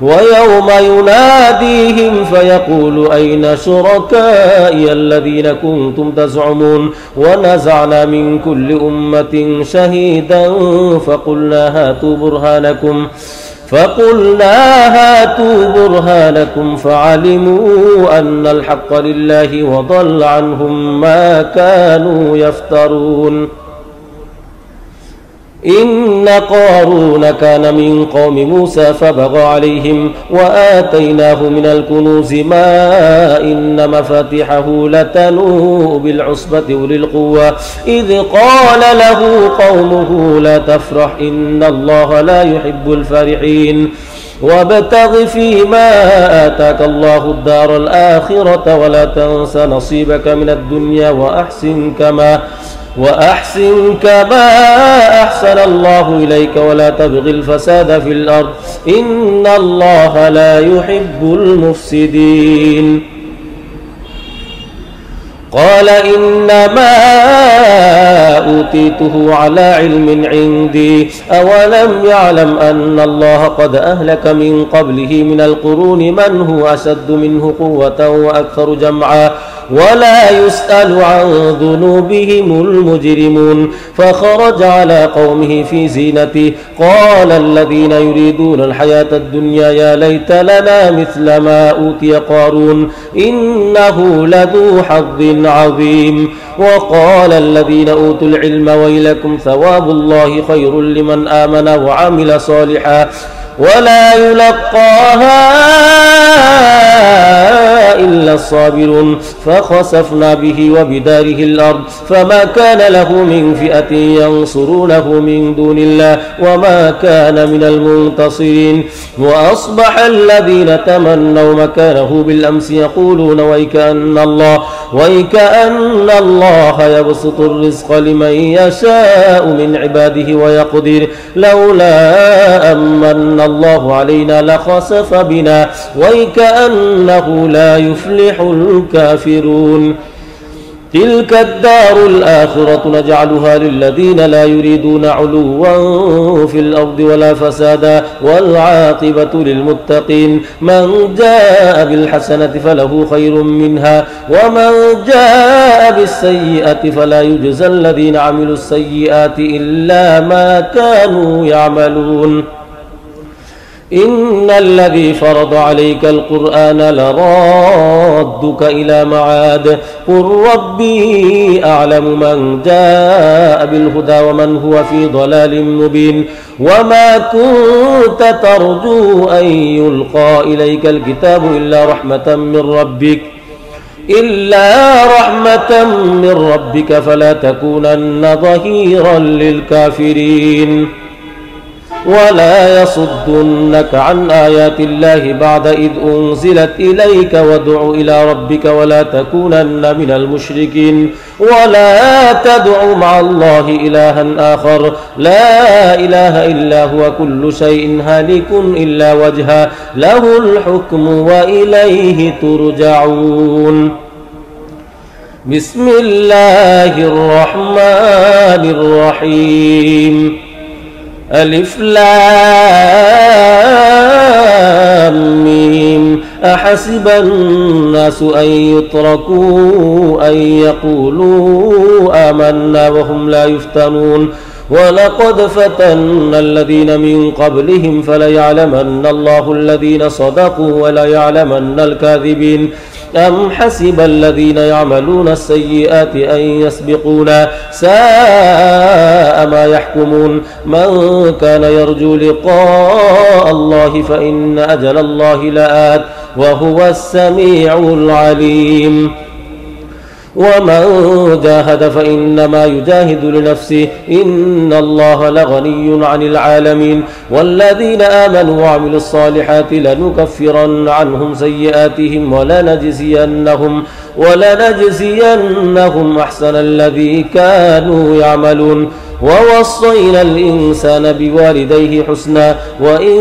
ويوم يناديهم فيقول أين شركائي الذين كنتم تزعمون ونزعنا من كل أمة شهيدا فقلنا هاتوا برهانكم فعلموا أن الحق لله وضل عنهم ما كانوا يفترون إن قارون كان من قوم موسى فبغى عليهم وآتيناه من الكنوز ما إن مفاتحه لتنوء بالعصبة أولي القوة إذ قال له قومه لا تفرح إن الله لا يحب الفرحين وابتغ فيما آتاك الله الدار الآخرة ولا تنس نصيبك من الدنيا وأحسن كما أحسن الله إليك ولا تبغ الفساد في الأرض إن الله لا يحب المفسدين قال إنما أوتيته على علم عندي أولم يعلم أن الله قد أهلك من قبله من القرون من هو أشد منه قوة وأكثر جمعا ولا يسأل عن ذنوبهم المجرمون فخرج على قومه في زينته قال الذين يريدون الحياة الدنيا يا ليت لنا مثل ما أوتي قارون إنه لذو حظ عظيم وقال الذين أوتوا العلم ويلكم ثواب الله خير لمن آمن وعمل صالحا ولا يلقاها إلا الصابرون فخسفنا به وبداره الأرض فما كان له من فئة ينصرونه من دون الله وما كان من المنتصرين وأصبح الذين تمنوا مكانه بالأمس يقولون ويكأن الله يبسط الرزق لمن يشاء من عباده ويقدر لولا أمن الله علينا لخسف بنا ويكأنه لا يفلح الكافرون تلك الدار الآخرة نجعلها للذين لا يريدون علوا في الأرض ولا فسادا والعاقبة للمتقين من جاء بالحسنة فله خير منها ومن جاء بالسيئة فلا يجزى الذين عملوا السيئات إلا ما كانوا يعملون إن الذي فرض عليك القرآن لرادك إلى معاد قل ربي أعلم من جاء بالهدى ومن هو في ضلال مبين وما كنت ترجو أن يلقى إليك الكتاب إلا رحمة من ربك فلا تكونن ظهيرا للكافرين ولا يصدنك عن آيات الله بعد إذ أنزلت إليك وادع إلى ربك ولا تكونن من المشركين ولا تدع مع الله إلها آخر لا إله إلا هو كل شيء هالك إلا وجهه له الحكم وإليه ترجعون بسم الله الرحمن الرحيم ألف لام ميم أحسب الناس أن يتركوا أن يقولوا آمنا وهم لا يفتنون ولقد فتنا الذين من قبلهم فليعلمن الله الذين صدقوا وليعلمن الكاذبين أم حسب الذين يعملون السيئات أن يسبقونا ساء ما يحكمون من كان يرجو لقاء الله فإن أجل الله لآت وهو السميع العليم ومن جاهد فإنما يجاهد لنفسه إن الله لغني عن العالمين والذين آمنوا وعملوا الصالحات لنكفرن عنهم سيئاتهم ولنجزينهم أحسن الذي كانوا يعملون ووصينا الإنسان بوالديه حسنا وإن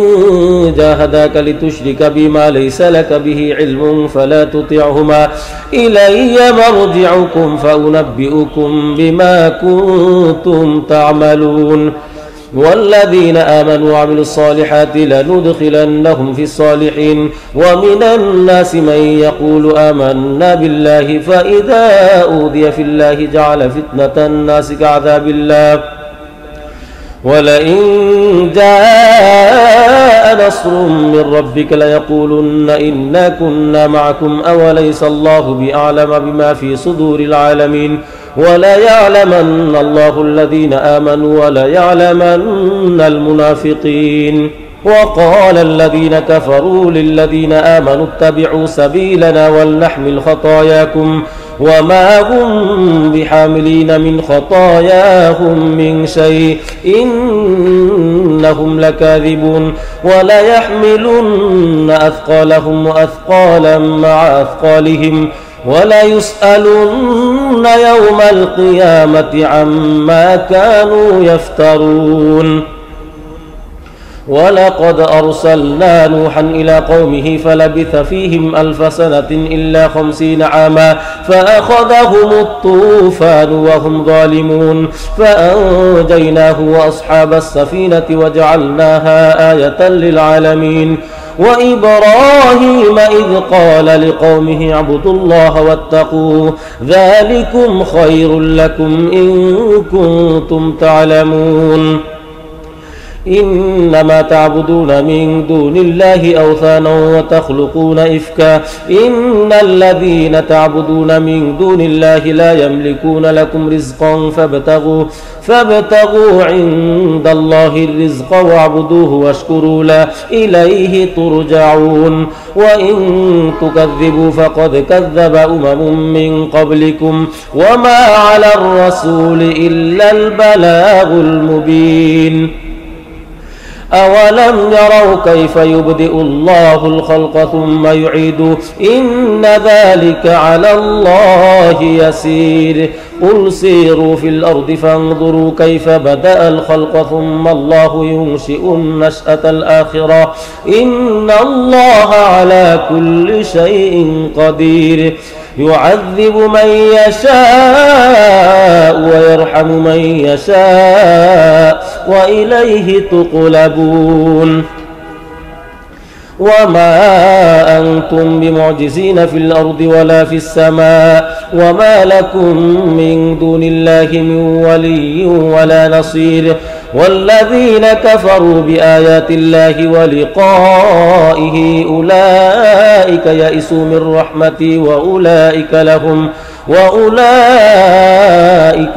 جاهداك لتشرك بما ليس لك به علم فلا تطعهما إلي مرجعكم فأنبئكم بما كنتم تعملون والذين آمنوا وعملوا الصالحات لندخلنهم في الصالحين ومن الناس من يقول آمنا بالله فإذا أوذي في الله جعل فتنة الناس كعذاب الله ولئن جاء نصر من ربك ليقولن إنا كنا معكم أوليس الله بأعلم بما في صدور العالمين وليعلمن الله الذين آمنوا وليعلمن المنافقين. وقال الذين كفروا للذين آمنوا اتبعوا سبيلنا ولنحمل خطاياكم وما هم بحاملين من خطاياهم من شيء إنهم لكاذبون. وليحملن أثقالهم وأثقالا مع أثقالهم وليسألن يوم القيامة عما كانوا يفترون. ولقد أرسلنا نوحا إلى قومه فلبث فيهم 1000 سنة إلا 50 عاما فأخذهم الطوفان وهم ظالمون فأنجيناه وأصحاب السفينة وجعلناها آية للعالمين. وإبراهيم إذ قال لقومه اعبدوا الله واتقوه ذلكم خير لكم إن كنتم تعلمون. إنما تعبدون من دون الله أوثانا وتخلقون إفكا إن الذين تعبدون من دون الله لا يملكون لكم رزقا فابتغوا عند الله الرزق واعبدوه واشكروا له إليه ترجعون. وإن تكذبوا فقد كذب أمم من قبلكم وما على الرسول إلا البلاغ المبين. أولم يروا كيف يبدئ الله الخلق ثم يعيده إن ذلك على الله يسير. قل سيروا في الأرض فانظروا كيف بدأ الخلق ثم الله ينشئ النشأة الآخرة إن الله على كل شيء قدير. يعذب من يشاء ويرحم من يشاء وإليه تقلبون. وما أنتم بمعجزين في الأرض ولا في السماء وما لكم من دون الله من ولي ولا نصير. والذين كفروا بآيات الله ولقائه أولئك يئسوا من رحمتي وأولئك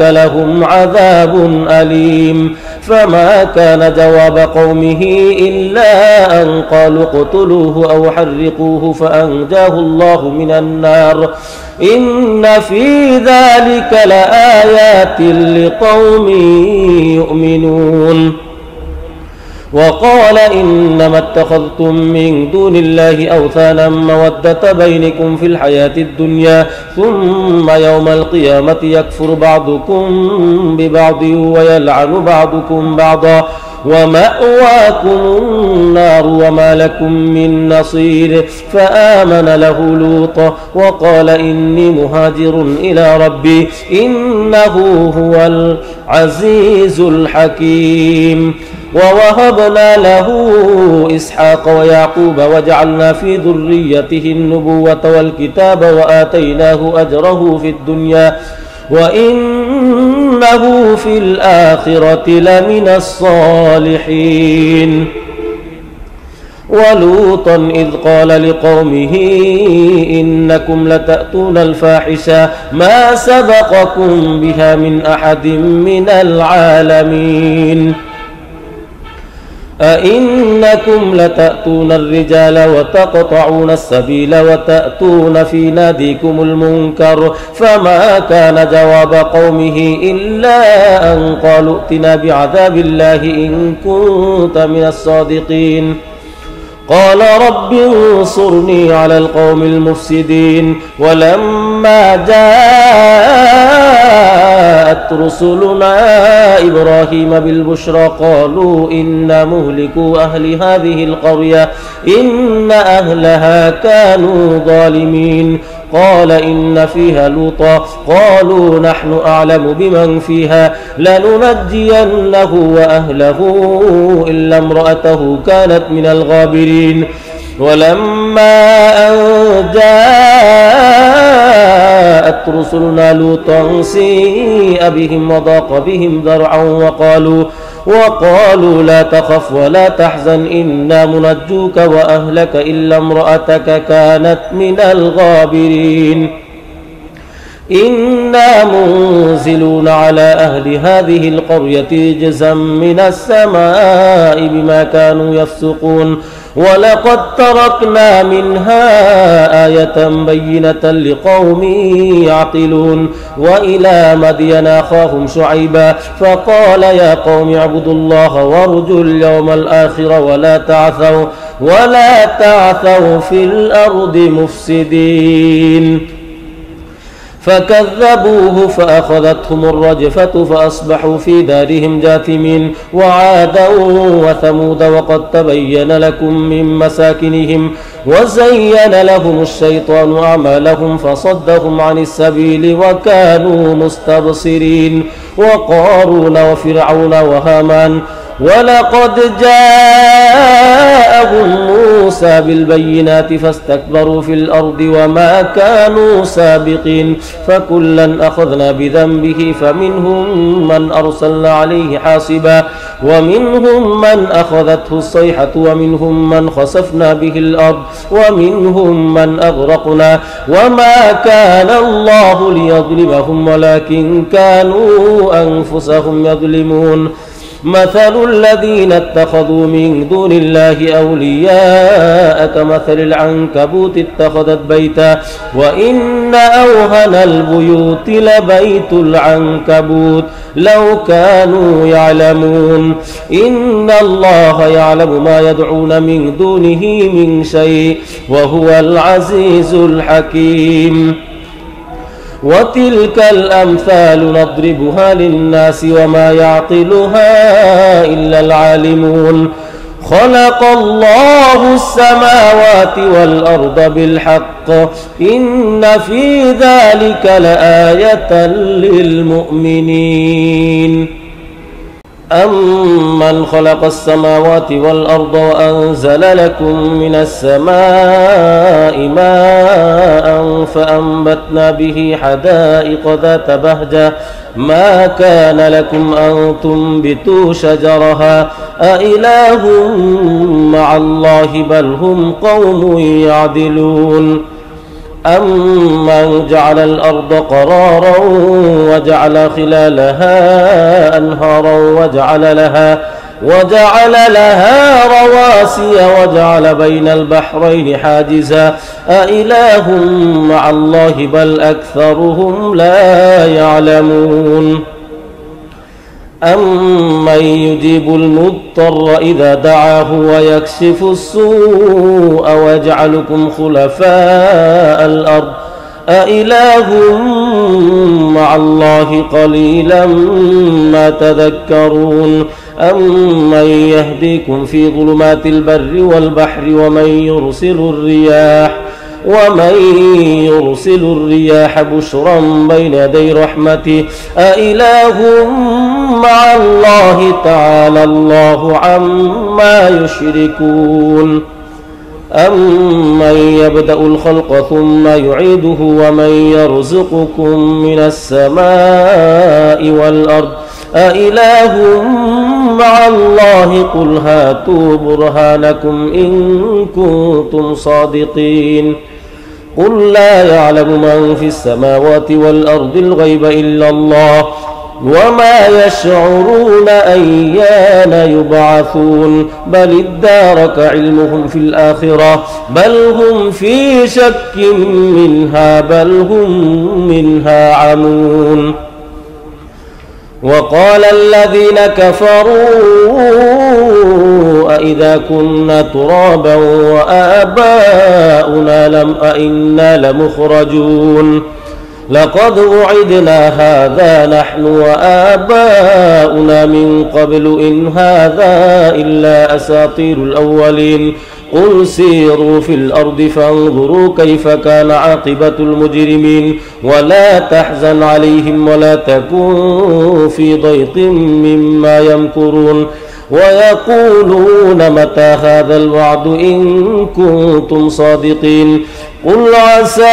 لهم عذاب أليم. فما كان جواب قومه إلا أن قالوا اقتلوه أو حرقوه فأنجاه الله من النار إن في ذلك لآيات لقوم يؤمنون. وقال إنما اتخذتم من دون الله أوثانا مودة بينكم في الحياة الدنيا ثم يوم القيامة يكفر بعضكم ببعض ويلعن بعضكم بعضا ومأواكم النار وما لكم من نصير. فآمن له لوط وقال إني مهاجر إلى ربي إنه هو العزيز الحكيم. ووهبنا له إسحاق ويعقوب وجعلنا في ذريته النبوة والكتاب وآتيناه أجره في الدنيا وإنه في الآخرة لمن الصالحين. ولوطا إذ قال لقومه إنكم لتأتون الفاحشة ما سبقكم بها من أحد من العالمين. أئنكم لتأتون الرجال وتقطعون السبيل وتأتون في ناديكم المنكر. فما كان جواب قومه إلا أن قالوا ائتنا بعذاب الله إن كنت من الصادقين. قال رب انصرني على القوم المفسدين. ولما جاءت رسلنا إبراهيم بالبشرى قالوا إنا مهلكو أهل هذه القرية إن أهلها كانوا ظالمين. قال إن فيها لوطا قالوا نحن أعلم بمن فيها لننجينه وأهله إلا امرأته كانت من الغابرين. ولما أن جاءت رسلنا لوطا سيء بهم وضاق بهم ذرعا وقالوا لا تخف ولا تحزن إنا منجوك وأهلك إلا امرأتك كانت من الغابرين. إنا منزلون على أهل هذه القرية رجزا من السماء بما كانوا يفسقون ولقد تركنا منها آية بينة لقوم يعقلون وإلى مدين أخاهم شعيبا فقال يا قوم اعبدوا الله وارجوا اليوم الآخر ولا تعثوا في الأرض مفسدين فكذبوه فأخذتهم الرجفة فأصبحوا في دارهم جاثمين وعادا وثمود وقد تبين لكم من مساكنهم وزين لهم الشيطان أعمالهم فصدهم عن السبيل وكانوا مستبصرين وقارون وفرعون وهامان ولقد جاءهم موسى بالبينات فاستكبروا في الأرض وما كانوا سابقين فكلا أخذنا بذنبه فمنهم من أرسلنا عليه حاصبا ومنهم من أخذته الصيحة ومنهم من خسفنا به الأرض ومنهم من أغرقنا وما كان الله ليظلمهم ولكن كانوا أنفسهم يظلمون مثل الذين اتخذوا من دون الله أولياء كمثل العنكبوت اتخذت بيتا وإن أوهن البيوت لبيت العنكبوت لو كانوا يعلمون إن الله يعلم ما يدعون من دونه من شيء وهو العزيز الحكيم وتلك الأمثال نضربها للناس وما يعقلها إلا العالمون خلق الله السماوات والأرض بالحق إن في ذلك لآية للمؤمنين أمن خلق السماوات والأرض وأنزل لكم من السماء ماء فأنبتنا به حدائق ذات بهجة ما كان لكم أن تنبتوا شجرها أإله مع الله بل هم قوم يعدلون أمن جعل الأرض قرارا وجعل خلالها أنهارا وجعل لها رواسي وجعل بين البحرين حاجزا أإله مع الله بل أكثرهم لا يعلمون أمن يجيب المضطر إذا دعاه ويكشف السوء ويجعلكم خلفاء الأرض أإله مع الله قليلا ما تذكرون أمن يهديكم في ظلمات البر والبحر ومن يرسل الرياح بشرا بين يدي رحمته أإله مع الله تعالى الله عما يشركون أمن يبدأ الخلق ثم يعيده ومن يرزقكم من السماء والأرض أإله مع الله قل هاتوا برهانكم إن كنتم صادقين قل لا يعلم من في السماوات والأرض الغيب إلا الله وما يشعرون أيان يبعثون بل ادارك علمهم في الآخرة بل هم في شك منها بل هم منها عمون وقال الذين كفروا أئذا كنا ترابا وآباؤنا أئنا لمخرجون لقد وعدنا هذا نحن وآباؤنا من قبل إن هذا إلا أساطير الأولين قل سيروا في الأرض فانظروا كيف كان عاقبة المجرمين ولا تحزن عليهم ولا تكن في ضيق مما يمكرون ويقولون متى هذا الوعد إن كنتم صادقين قل عسى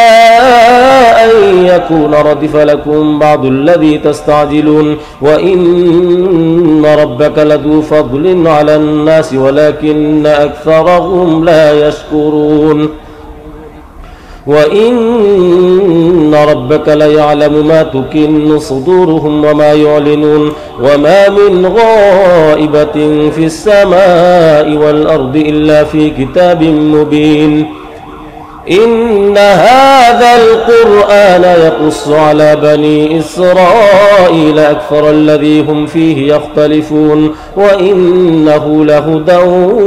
أن يكون ردف لكم بعض الذي تستعجلون وإن ربك لذو فضل على الناس ولكن أكثرهم لا يشكرون وإن ربك ليعلم ما تكن صدورهم وما يعلنون وما من غائبة في السماء والأرض إلا في كتاب مبين إن هذا القرآن يقص على بني إسرائيل أكثر الذي هم فيه يختلفون وإنه لهدى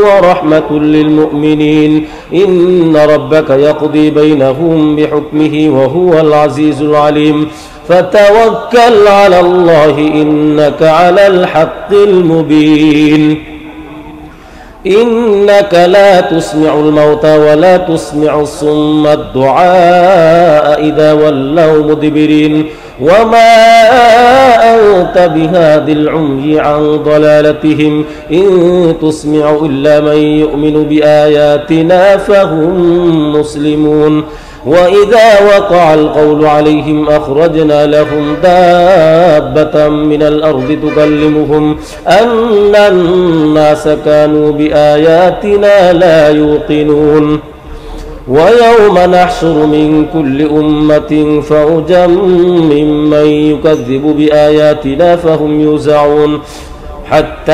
ورحمة للمؤمنين إن ربك يقضي بينهم بحكمه وهو العزيز العليم فتوكل على الله إنك على الحق المبين إنك لا تسمع الموتى ولا تسمع الصم الدعاء إذا ولوا مدبرين وما أنت بهاد العمي عن ضلالتهم إن تسمع إلا من يؤمن بآياتنا فهم مسلمون وإذا وقع القول عليهم أخرجنا لهم دابة من الأرض تكلمهم أن الناس كانوا بآياتنا لا يوقنون ويوم نحشر من كل أمة فوجا ممن يكذب بآياتنا فهم يوزعون حتى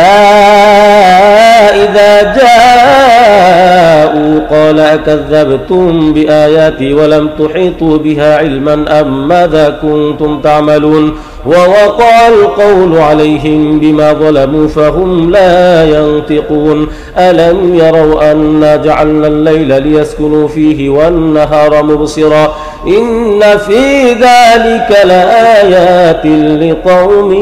إذا جاءوا قال أكذبتم بآياتي ولم تحيطوا بها علما أم ماذا كنتم تعملون ووقع القول عليهم بما ظلموا فهم لا ينطقون ألم يروا أنا جعلنا الليل ليسكنوا فيه والنهار مبصرا إن في ذلك لآيات لقوم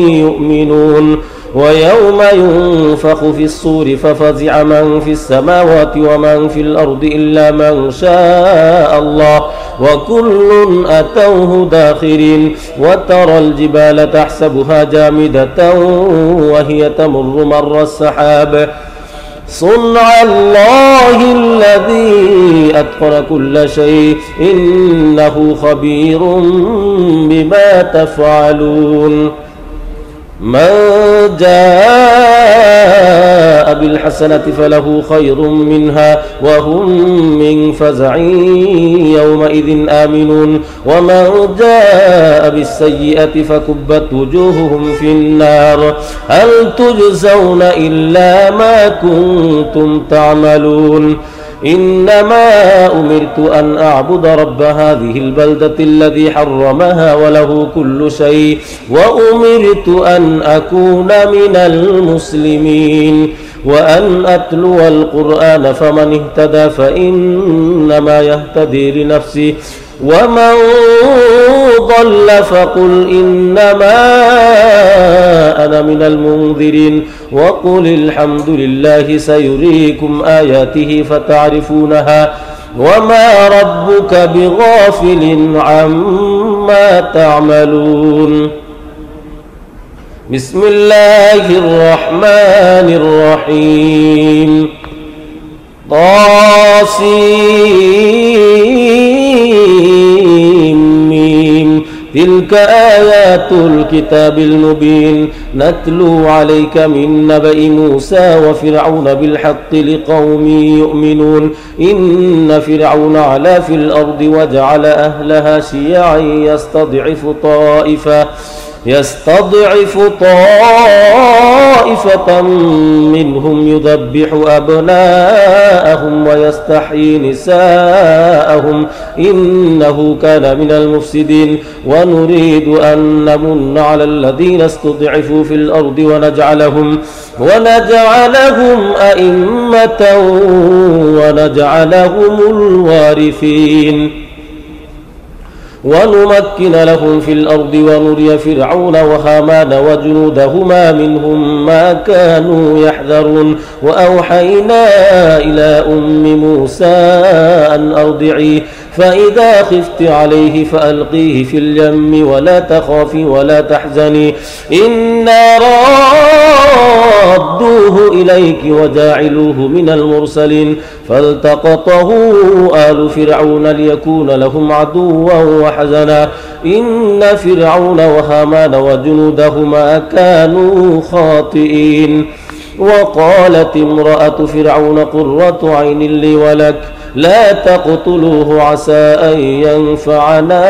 يؤمنون ويوم ينفخ في الصور ففزع من في السماوات ومن في الأرض إلا من شاء الله وكل أتوه داخرين وترى الجبال تحسبها جامدة وهي تمر مر السحاب صنع الله الذي أتقن كل شيء إنه خبير بما تفعلون من جاء بالحسنة فله خير منها وهم من فزع يومئذ آمنون ومن جاء بالسيئة فكبت وجوههم في النار هل تجزون إلا ما كنتم تعملون إنما أمرت أن أعبد رب هذه البلدة الذي حرمها وله كل شيء وأمرت أن أكون من المسلمين وأن أتلو القرآن فمن اهتدى فإنما يهتدي لنفسه ومن ضل فقل إنما أنا من المنذرين وقل الحمد لله سيريكم آياته فتعرفونها وما ربك بغافل عما تعملون بسم الله الرحمن الرحيم طاسيم تلك آيات الكتاب المبين نتلو عليك من نبأ موسى وفرعون بالحق لقوم يؤمنون إن فرعون علا في الأرض وجعل أهلها شيعا يستضعف طائفة منهم يذبح أبناءهم ويستحيي نساءهم إنه كان من المفسدين ونريد أن نمن على الذين استضعفوا في الأرض ونجعلهم أئمة ونجعلهم الوارثين ونمكن لهم في الأرض ونري فرعون وهامان وجنودهما منهم ما كانوا يحذرون وأوحينا إلى أم موسى أن أرضعيه فإذا خفت عليه فألقيه في اليم ولا تخافي ولا تحزني إنا رادوه إليك وجاعلوه من المرسلين فالتقطه آل فرعون ليكون لهم عدوا وحزنا إن فرعون وهامان وجنودهما كانوا خاطئين وقالت امرأة فرعون قرة عين لي ولك لا تقتلوه عسى أن ينفعنا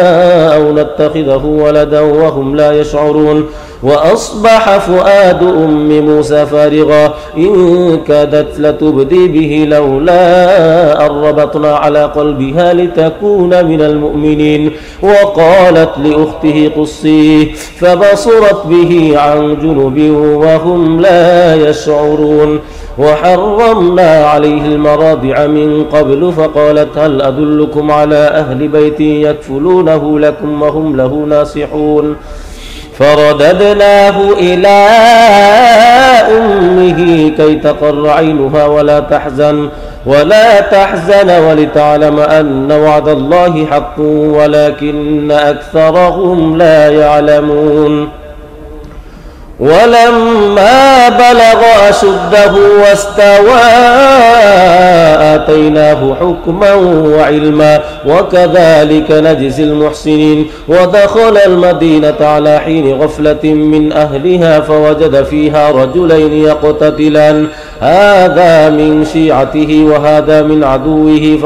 أو نتخذه ولدا وهم لا يشعرون وأصبح فؤاد أم موسى فارغا إن كادت لتبدي به لولا أن ربطنا على قلبها لتكون من المؤمنين وقالت لأخته قصيه فبصرت به عن جنب وهم لا يشعرون وحرمنا عليه المراضع من قبل فقالت هل أدلكم على أهل بيت يكفلونه لكم وهم له ناصحون فرددناه إلى أمه كي تقر عينها ولا تحزن ولتعلم أن وعد الله حق ولكن أكثرهم لا يعلمون ولما بلغ أشده واستوى آتيناه حكما وعلما وكذلك نجزي المحسنين ودخل المدينة على حين غفلة من أهلها فوجد فيها رجلين يقتتلان هذا من شيعته وهذا من عدوه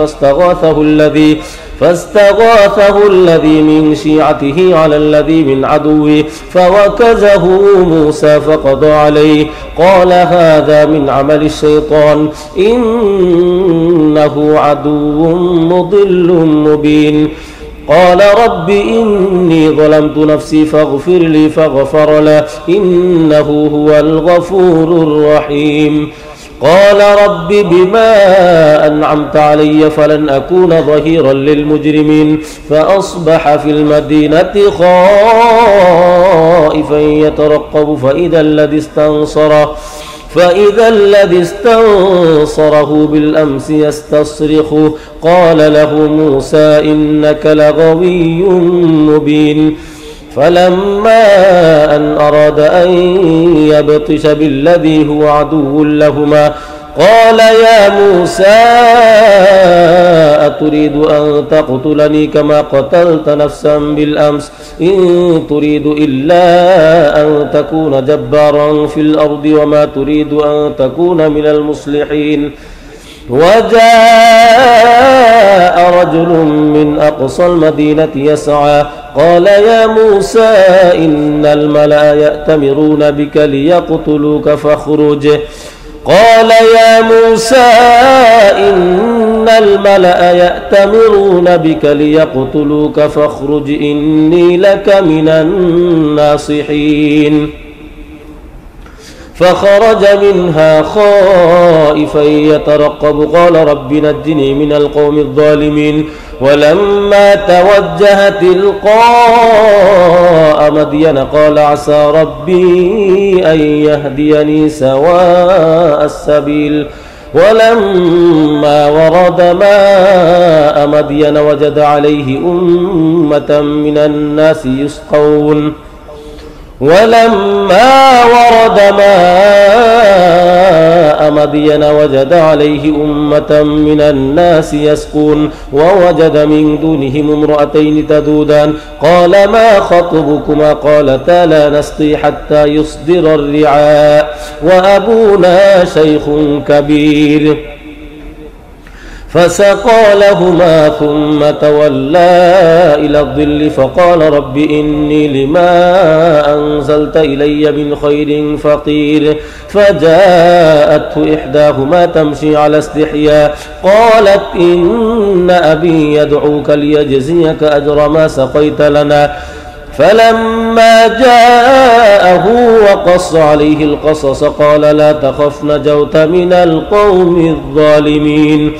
فاستغاثه الذي من شيعته على الذي من عدوه فوكزه موسى فقضى عليه قال هذا من عمل الشيطان إنه عدو مضل مبين قال رب إني ظلمت نفسي فاغفر لي فغفر له إنه هو الغفور الرحيم قال رب بما أنعمت علي فلن أكون ظهيرا للمجرمين فأصبح في المدينة خائفا يترقب فإذا الذي استنصره بالأمس يستصرخه قال له موسى إنك لغوي مبين فلما أن أراد أن يبطش بالذي هو عدو لهما قال يا موسى أتريد أن تقتلني كما قتلت نفسا بالأمس إن تريد إلا أن تكون جبارا في الأرض وما تريد أن تكون من المصلحين وجاء رجل من أقصى المدينة يسعى قال يا موسى إن الملأ يأتمرون بك ليقتلوك فاخرج قال يا موسى إن الملأ يأتمرون بك ليقتلوك فاخرج إني لك من الناصحين فخرج منها خائفا يترقب قال رب نجني من القوم الظالمين ولما توجه تلقاء مدين قال عسى ربي أن يهديني سواء السبيل ولما ورد ماء مدين وجد عليه أمة من الناس يسقون ولما ورد ماء مدين وجد عليه أمة من الناس يسقون ووجد من دونهم امرأتين تذودان قال ما خطبكما قالتا لا نسقي حتى يصدر الرعاء وأبونا شيخ كبير فسقى لهما ثم تولى إلى الظل فقال رب إني لما أنزلت إلي من خير فقير فجاءته إحداهما تمشي على استحياء قالت إن أبي يدعوك ليجزيك أجر ما سقيت لنا فلما جاءه وقص عليه القصص قال لا تخف نجوت من القوم الظالمين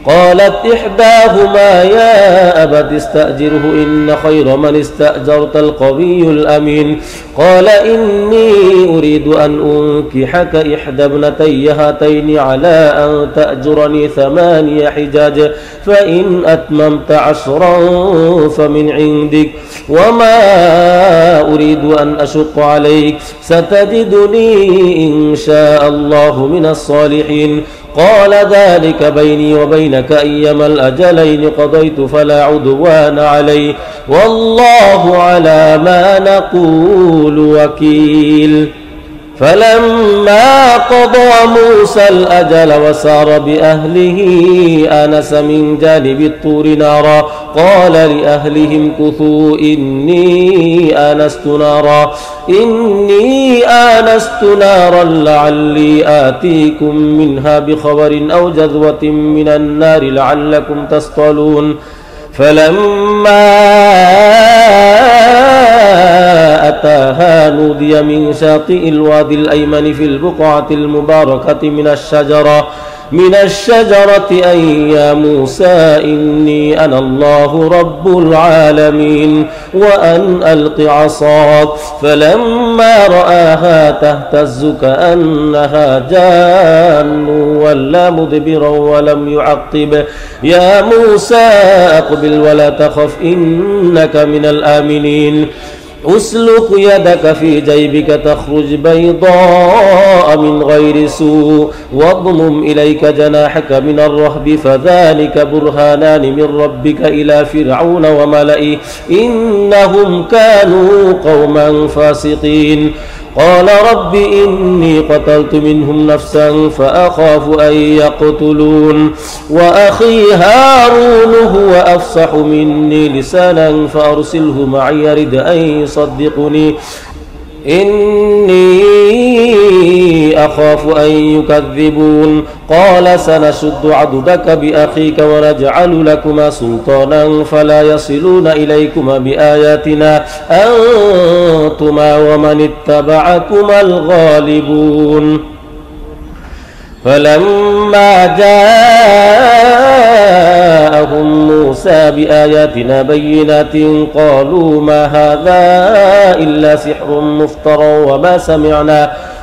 قالت إحداهما يا أبت استأجره إن خير من استأجرت القوي الأمين قال إني أريد أن أنكحك إحدى ابنتي هاتين على أن تأجرني 8 حجاج فإن أتممت 10 فمن عندك وما أريد أن أشق عليك ستجدني إن شاء الله من الصالحين قال ذلك بيني وبينك أيما الأجلين قضيت فلا عدوان علي والله على ما نقول وكيل فلما قضى موسى الأجل وسار بأهله آنس من جانب الطور نارا قال لأهلهم كثوا إني آنست نارا لعلي آتيكم منها بخبر أو جذوة من النار لعلكم تصطلون فلما أتاها نودي من شاطئ الوادي الأيمن في البقعة المباركة من الشجرة أن يا موسى إني أنا الله رب العالمين وأن ألق عصاك فلما رآها تهتز كأنها جان ولا مدبرا ولم يعقب يا موسى أقبل ولا تخف إنك من الآمنين أسلك يدك في جيبك تخرج بيضاء من غير سوء واضمم إليك جناحك من الرهب فذلك برهانان من ربك إلى فرعون وملئه إنهم كانوا قوما فاسقين قال رب إني قتلت منهم نفسا فأخاف أن يقتلون وأخي هارون هو أفصح مني لسانا فأرسله معي يرد أن يصدقني إني أخاف أن يكذبون قال سنشد عضدك بأخيك ونجعل لكما سلطانا فلا يصلون إليكما بآياتنا أنتما ومن اتبعكما الغالبون فلما جاءهم موسى بآياتنا بينات قالوا ما هذا إلا سحر مفترى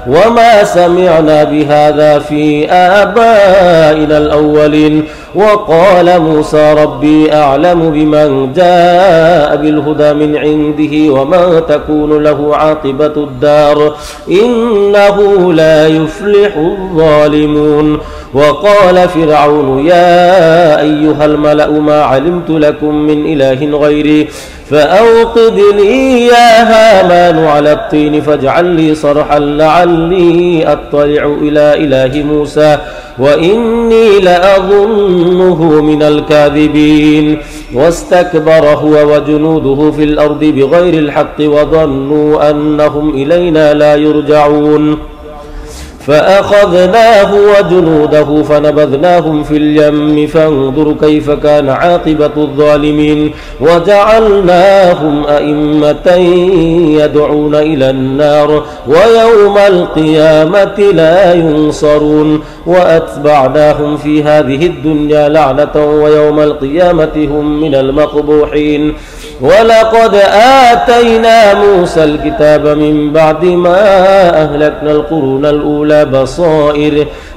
وما سمعنا بهذا في آبائنا الأولين وقال موسى ربي أعلم بمن جاء بالهدى من عنده وما تكون له عاقبة الدار إنه لا يفلح الظالمون وقال فرعون يا أيها الملأ ما علمت لكم من إله غيري فأوقد لي يا هامان على الطين فاجعل لي صرحا لعلي أطلع إلى إله موسى وإني لأظنه من الكاذبين واستكبر هو وجنوده في الأرض بغير الحق وظنوا أنهم إلينا لا يرجعون فأخذناه وجنوده فنبذناهم في اليم فانظر كيف كان عاقبة الظالمين وجعلناهم أئمة يدعون إلى النار ويوم القيامة لا ينصرون وأتبعناهم في هذه الدنيا لعنة ويوم القيامة هم من المقبوحين ولقد آتينا موسى الكتاب من بعد ما أهلكنا القرون الأولى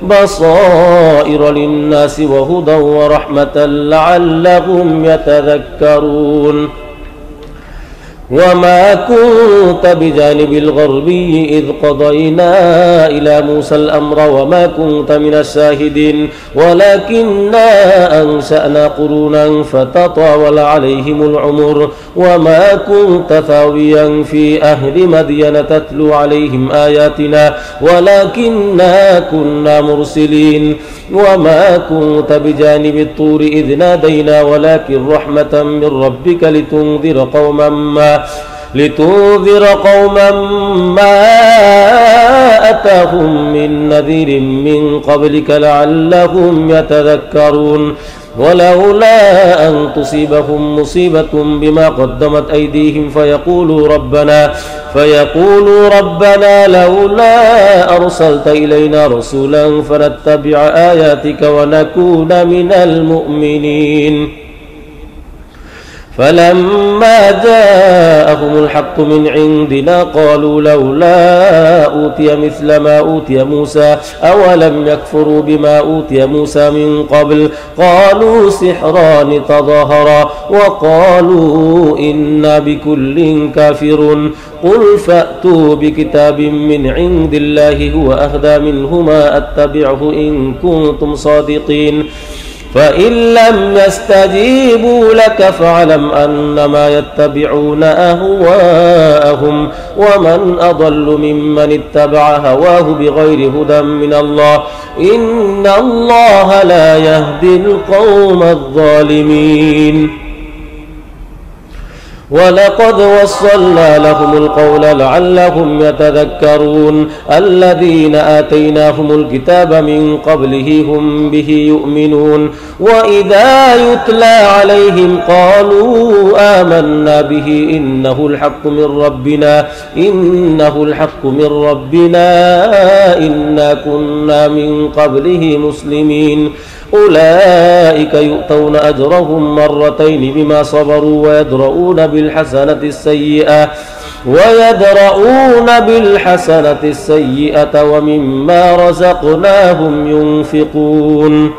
بصائر للناس وهدى ورحمة لعلهم يتذكرون وما كنت بجانب الغربي إذ قضينا إلى موسى الأمر وما كنت من الشاهدين ولكننا أنشأنا قرونا فتطاول عليهم العمر وما كنت ثاويا في أهل مدين تتلو عليهم آياتنا ولكننا كنا مرسلين وما كنت بجانب الطور إذ نادينا ولكن رحمة من ربك لتنذر قوما ما أتاهم من نذير من قبلك لعلهم يتذكرون ولولا أن تصيبهم مصيبة بما قدمت أيديهم فيقولوا ربنا لولا أرسلت إلينا رسولا فنتبع آياتك ونكون من المؤمنين فلما جاءهم الحق من عندنا قالوا لولا أوتي مثل ما أوتي موسى أولم يكفروا بما أوتي موسى من قبل قالوا سحران تظاهرا وقالوا إنا بكل كافرون قل فأتوا بكتاب من عند الله هو أهدى منهما أتبعه إن كنتم صادقين فإن لم يستجيبوا لك فاعلم أنما يتبعون أهواءهم ومن أضل ممن اتبع هواه بغير هدى من الله إن الله لا يهدي القوم الظالمين ولقد وصلنا لهم القول لعلهم يتذكرون الذين آتيناهم الكتاب من قبله هم به يؤمنون وإذا يتلى عليهم قالوا آمنا به إنه الحق من ربنا إنا كنا من قبله مسلمين أولئك يؤتون أجرهم مرتين بما صبروا ويدرؤون بالحسنة السيئة ومما رزقناهم ينفقون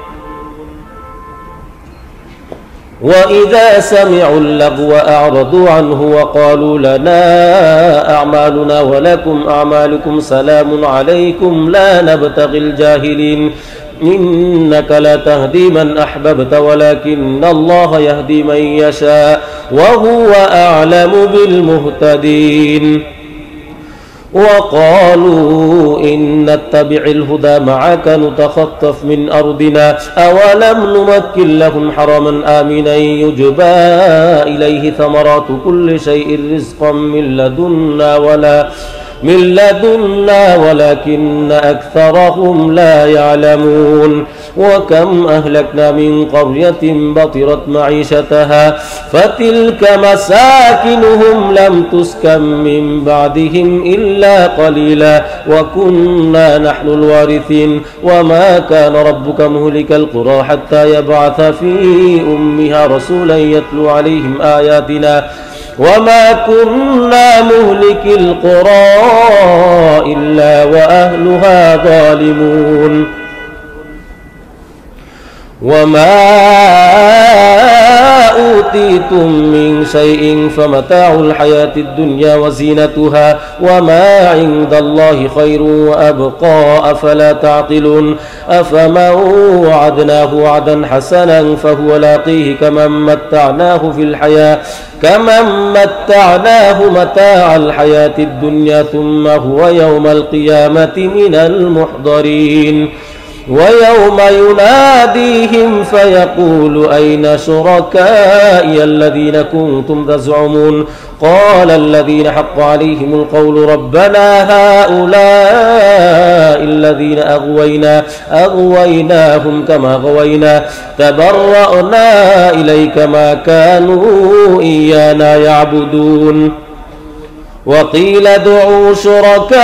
وإذا سمعوا اللغو أعرضوا عنه وقالوا لنا أعمالنا ولكم أعمالكم سلام عليكم لا نبتغي الجاهلين إنك لا تهدي من أحببت ولكن الله يهدي من يشاء وهو أعلم بالمهتدين وقالوا إن نتبع الهدى معك نتخطف من أرضنا أولم نمكن لهم حرما آمنا يجبى إليه ثمرات كل شيء رزقا من لدنا ولكن أكثرهم لا يعلمون وكم أهلكنا من قرية بطرت معيشتها فتلك مساكنهم لم تسكن من بعدهم إلا قليلا وكنا نحن الوارثين وما كان ربك مهلك القرى حتى يبعث في أمها رسولا يتلو عليهم آياتنا وما كنا مهلك القرى إلا وأهلها ظالمون وما أوتيتم من شيء فمتاع الحياة الدنيا وزينتها وما عند الله خير وأبقى أفلا تعقلون أفمن وعدناه وعدا حسنا فهو لاقيه كمن متعناه متاع الحياة الدنيا ثم هو يوم القيامة من المحضرين ويوم يناديهم فيقول أين شركائي الذين كنتم تزعمون قال الذين حق عليهم القول ربنا هؤلاء الذين أغويناهم كما غوينا تبرأنا إليك ما كانوا إيانا يعبدون وقيل ادعوا شركاءكم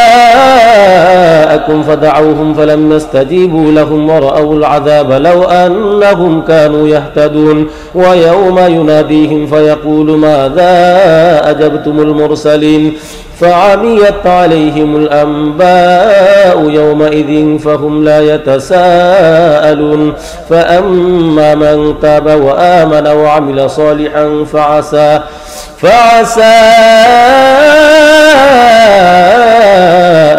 فدعوهم فلم يستجيبوا لهم ورأوا العذاب لو أنهم كانوا يهتدون ويوم يناديهم فيقول ماذا أجبتم المرسلين فعميت عليهم الأنباء يومئذ فهم لا يتساءلون فأما من تاب وآمن وعمل صالحا فعسى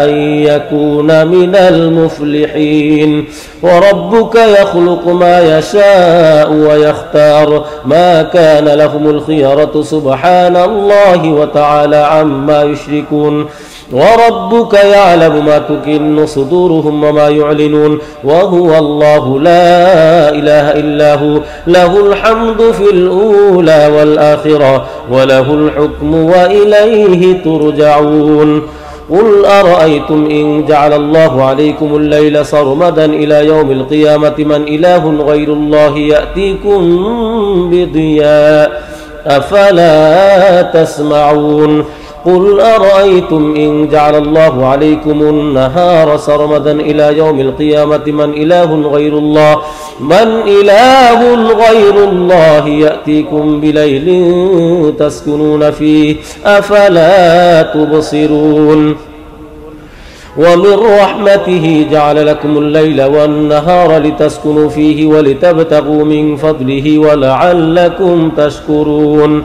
أن يكون من المفلحين وربك يخلق ما يشاء ويختار ما كان لهم الخيرة سبحان الله وتعالى عما يشركون وربك يعلم ما تكن صدورهم وما يعلنون وهو الله لا إله إلا هو له الحمد في الأولى والآخرة وله الحكم وإليه ترجعون قل أرأيتم إن جعل الله عليكم الليل سرمدا إلى يوم القيامة من إله غير الله يأتيكم بضياء أفلا تسمعون قل أرأيتم إن جعل الله عليكم النهار سرمدا إلى يوم القيامة من إله غير الله يأتيكم بليل تسكنون فيه أفلا تبصرون ومن رحمته جعل لكم الليل والنهار لتسكنوا فيه ولتبتغوا من فضله ولعلكم تشكرون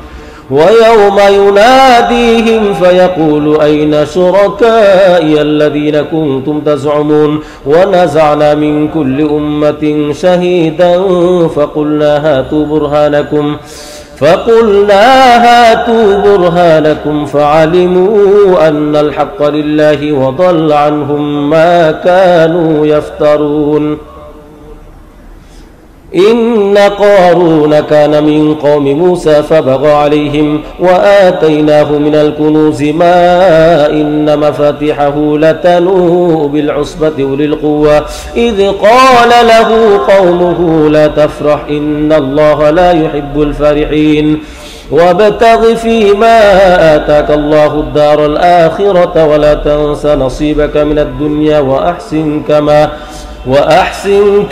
ويوم يناديهم فيقول أين شركائي الذين كنتم تزعمون ونزعنا من كل أمة شهيدا فقلنا هاتوا برهانكم فعلموا أن الحق لله وضل عنهم ما كانوا يفترون. إن قارون كان من قوم موسى فبغى عليهم وآتيناه من الكنوز ما إن مفاتحه لتنوء بالعصبة أولي القوة إذ قال له قومه لا تفرح إن الله لا يحب الفرحين وابتغ فيما آتاك الله الدار الآخرة ولا تنس نصيبك من الدنيا وأحسن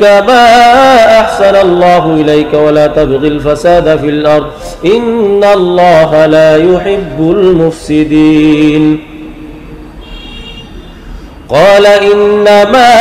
كما أحسن الله إليك ولا تبغ الفساد في الأرض إن الله لا يحب المفسدين. قال إنما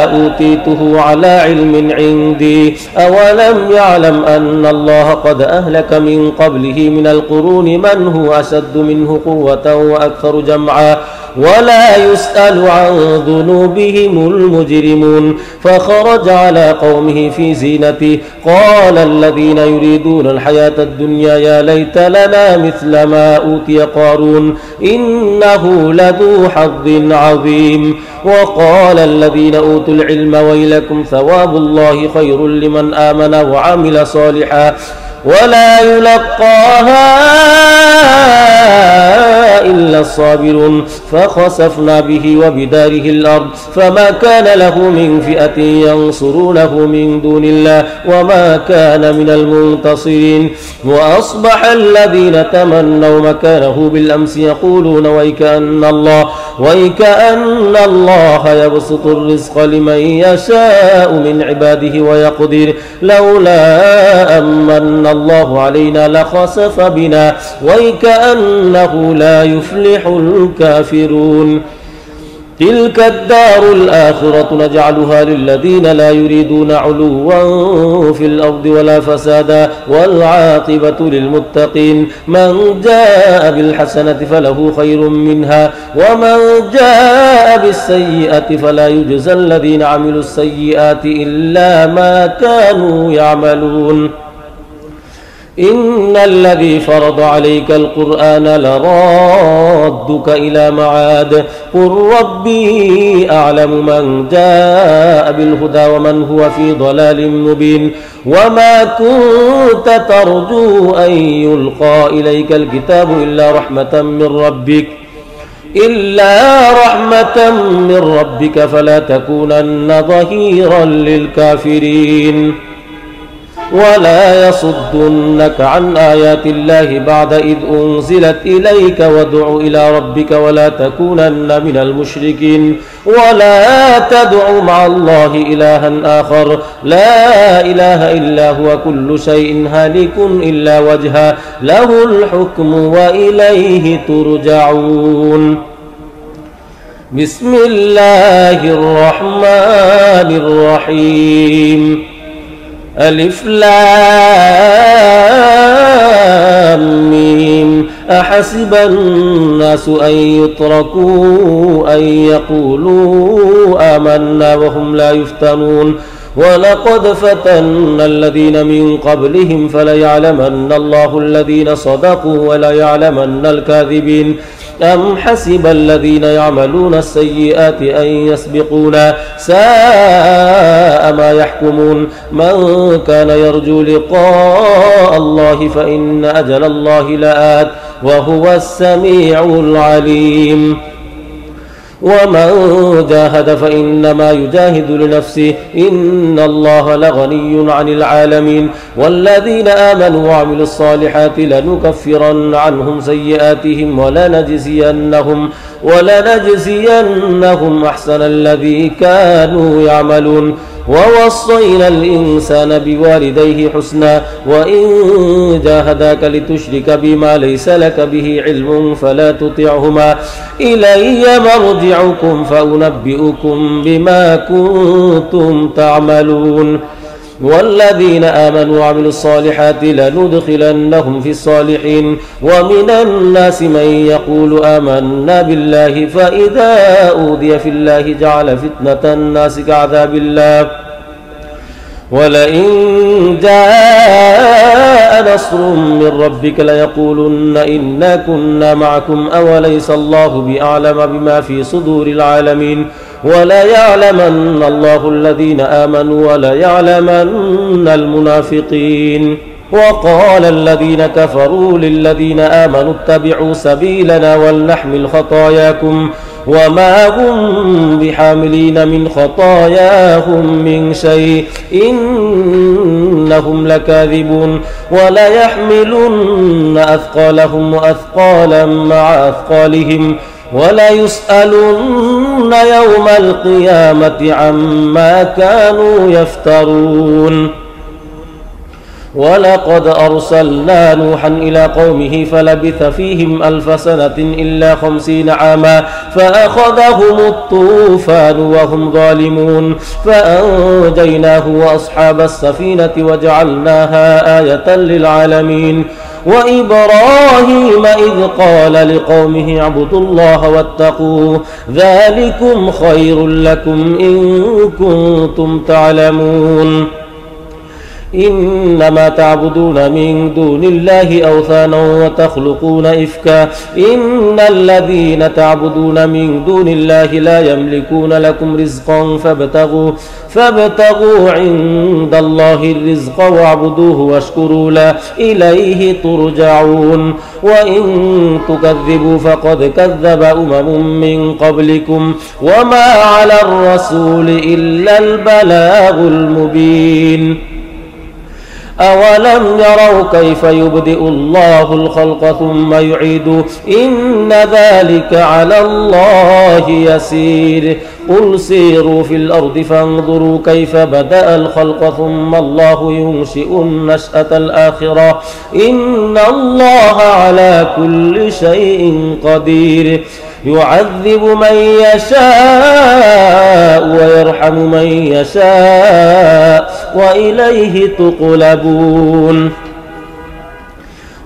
أوتيته على علم عندي أولم يعلم أن الله قد أهلك من قبله من القرون من هو أشد منه قوة وأكثر جمعا ولا يسأل عن ذنوبهم المجرمون. فخرج على قومه في زينته قال الذين يريدون الحياة الدنيا يا ليت لنا مثل ما أوتي قارون إنه لذو حظ عظيم. وقال الذين أوتوا العلم ويلكم ثواب الله خير لمن آمن وعمل صالحا ولا يلقاها إلا الصابرون. فخسفنا به وبداره الأرض فما كان له من فئة ينصرونه من دون الله وما كان من المنتصرين. وأصبح الذين تمنوا مكانه بالأمس يقولون ويكأن الله يبسط الرزق لمن يشاء من عباده ويقدر لولا أمن الله علينا لخسف بنا ويكأنه لا يفلح الكافرون. تلك الدار الآخرة نجعلها للذين لا يريدون علوا في الأرض ولا فسادا والعاقبة للمتقين. من جاء بالحسنة فله خير منها ومن جاء بالسيئة فلا يجزى الذين عملوا السيئات إلا ما كانوا يعملون. إن الذي فرض عليك القرآن لرادك إلى معاد قل ربي أعلم من جاء بالهدى ومن هو في ضلال مبين. وما كنت ترجو أن يلقى إليك الكتاب إلا رحمة من ربك فلا تكونن ظهيرا للكافرين. ولا يصدنك عن آيات الله بعد إذ أنزلت إليك وادع إلى ربك ولا تكونن من المشركين. ولا تدع مع الله إلها آخر لا إله إلا هو كل شيء هالك إلا وجهه له الحكم وإليه ترجعون. بسم الله الرحمن الرحيم. ألف لام ميم أحسب الناس أن يتركوا أن يقولوا آمنا وهم لا يفتنون. ولقد فتنا الذين من قبلهم فليعلمن الله الذين صدقوا وليعلمن الكاذبين. أم حسب الذين يعملون السيئات أن يسبقونا ساء ما يحكمون. من كان يرجو لقاء الله فإن أجل الله لآت وهو السميع العليم. ومن جاهد فإنما يجاهد لنفسه إن الله لغني عن العالمين. والذين آمنوا وعملوا الصالحات لنكفرن عنهم سيئاتهم ولنجزينهم أحسن الذي كانوا يعملون. ووصينا الإنسان بوالديه حسنا وإن جاهداك لتشرك بما ليس لك به علم فلا تطعهما إلي مرجعكم فأنبئكم بما كنتم تعملون. والذين آمنوا وعملوا الصالحات لندخلنهم في الصالحين ومن الناس من يقول آمنا بالله فإذا أوذي في الله جعل فتنة الناس كعذاب الله ولئن جاء نصر من ربك ليقولن إنا كنا معكم أوليس الله بأعلم بما في صدور العالمين ولا يعلمن الله الذين آمنوا ولا يعلمن المنافقين وقال الذين كفروا للذين آمنوا اتبعوا سبيلنا ولنحمل خطاياكم وما هم بحاملين من خطاياهم من شيء إنهم لكاذبون ولا يحملن أثقالهم وأثقالا مع أثقالهم ولا يسألن يوم القيامة عما كانوا يفترون ولقد أرسلنا نوحا إلى قومه فلبث فيهم 1000 سنة إلا 50 عاما فأخذهم الطوفان وهم ظالمون فأنجيناه وأصحاب السفينة وجعلناها آية للعالمين وإبراهيم إذ قال لقومه اعبدوا الله واتقوه ذلكم خير لكم إن كنتم تعلمون إنما تعبدون من دون الله أوثانا وتخلقون إفكا إن الذين تعبدون من دون الله لا يملكون لكم رزقا فابتغوا عند الله الرزق واعبدوه واشكروا له إليه ترجعون وإن تكذبوا فقد كذب من قبلكم وما على الرسول إلا البلاغ المبين أولم يروا كيف يبدئ الله الخلق ثم يعيده إن ذلك على الله يسير قل سيروا في الأرض فانظروا كيف بدأ الخلق ثم الله ينشئ النشأة الآخرة إن الله على كل شيء قدير يعذب من يشاء ويرحم من يشاء وإليه تقلبون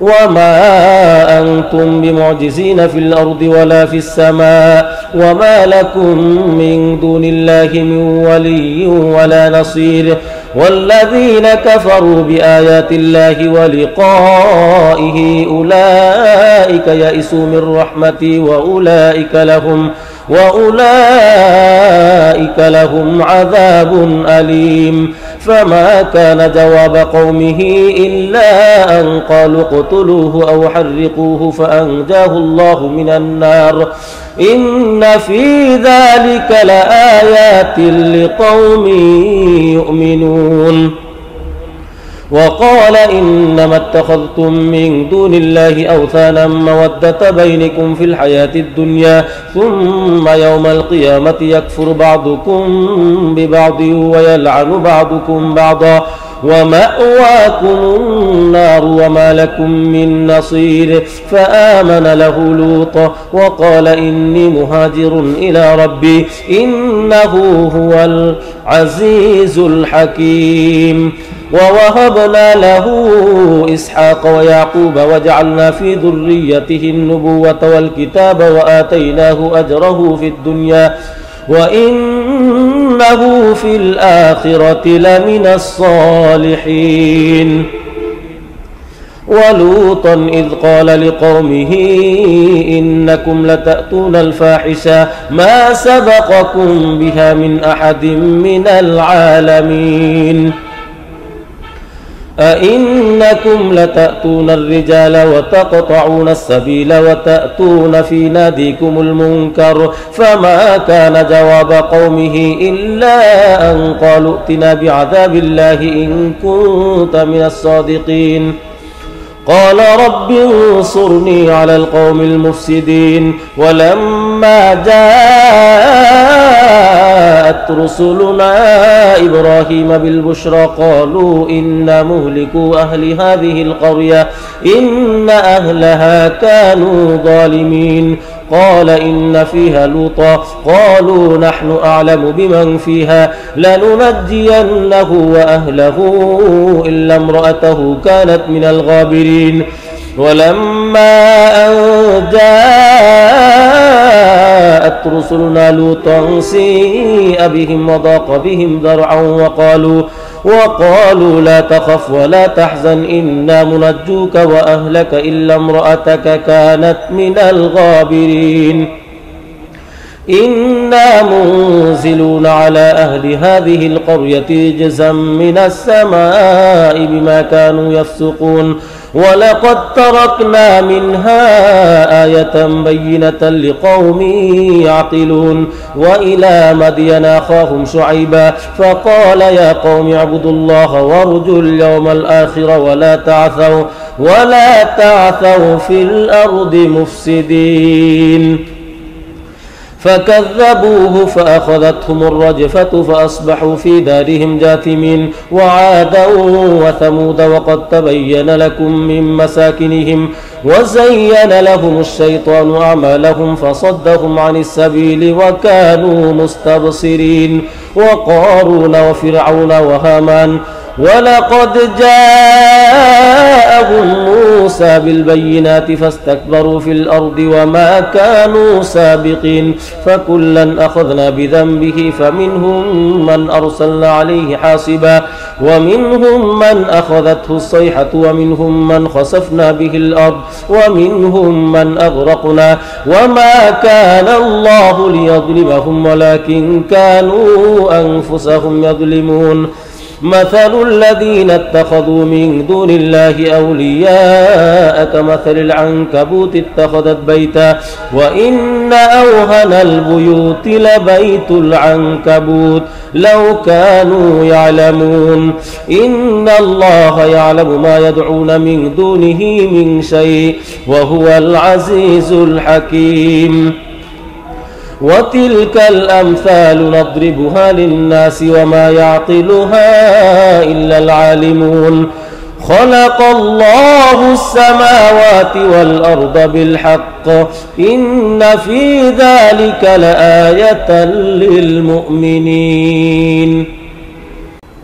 وما أنتم بمعجزين في الأرض ولا في السماء وما لكم من دون الله من ولي ولا نصير والذين كفروا بآيات الله ولقائه أولئك يئسوا من رحمتي وأولئك لهم عذاب أليم فما كان جواب قومه إلا أن قالوا اقتلوه أو حرقوه فأنجاه الله من النار إن في ذلك لآيات لقوم يؤمنون وقال إنما اتخذتم من دون الله أوثانا مودة بينكم في الحياة الدنيا ثم يوم القيامة يكفر بعضكم ببعض ويلعن بعضكم بعضا ومأواكم النار وما لكم من نصير فآمن له لوط وقال إني مهاجر إلى ربي إنه هو العزيز الحكيم ووهبنا له إسحاق ويعقوب وجعلنا في ذريته النبوة والكتاب وآتيناه أجره في الدنيا وإنه في الآخرة لمن الصالحين ولوطا إذ قال لقومه إنكم لتأتون الفاحشة ما سبقكم بها من أحد من العالمين أئنكم لتأتون الرجال وتقطعون السبيل وتأتون في ناديكم المنكر فما كان جواب قومه إلا أن قالوا ائتنا بعذاب الله إن كنت من الصادقين قال رب انصرني على القوم المفسدين ولما جاءت رسلنا إبراهيم بالبشرى قالوا إنا مهلكو أهل هذه القرية إن أهلها كانوا ظالمين قال إن فيها لوطا قالوا نحن أعلم بمن فيها لننجينه وأهله إلا امرأته كانت من الغابرين ولما أن جاءت رسلنا لوطا سيء بهم وضاق بهم ذرعا وقالوا لا تخف ولا تحزن إنا منجوك وأهلك إلا امرأتك كانت من الغابرين إنا منزلون على أهل هذه القرية جزءا من السماء بما كانوا يفسقون ولقد تركنا منها آية بينة لقوم يعقلون وإلى مدين أخاهم شعيبا فقال يا قوم اعبدوا الله وارجوا اليوم الآخر ولا تعثوا في الأرض مفسدين فكذبوه فأخذتهم الرجفة فأصبحوا في دارهم جاثمين وعادا وثمود وقد تبين لكم من مساكنهم وزين لهم الشيطان أعمالهم فصدهم عن السبيل وكانوا مستبصرين وقارون وفرعون وهامان ولقد جاءهم موسى بالبينات فاستكبروا في الأرض وما كانوا سابقين فكلا أخذنا بذنبه فمنهم من أرسلنا عليه حاصبا ومنهم من أخذته الصيحة ومنهم من خسفنا به الأرض ومنهم من أغرقنا وما كان الله ليظلمهم ولكن كانوا أنفسهم يظلمون مثل الذين اتخذوا من دون الله أولياء كمثل العنكبوت اتخذت بيتا وإن أوهن البيوت لبيت العنكبوت لو كانوا يعلمون إن الله يعلم ما يدعون من دونه من شيء وهو العزيز الحكيم وتلك الأمثال نضربها للناس وما يعقلها إلا العالمون خلق الله السماوات والأرض بالحق إن في ذلك لآية للمؤمنين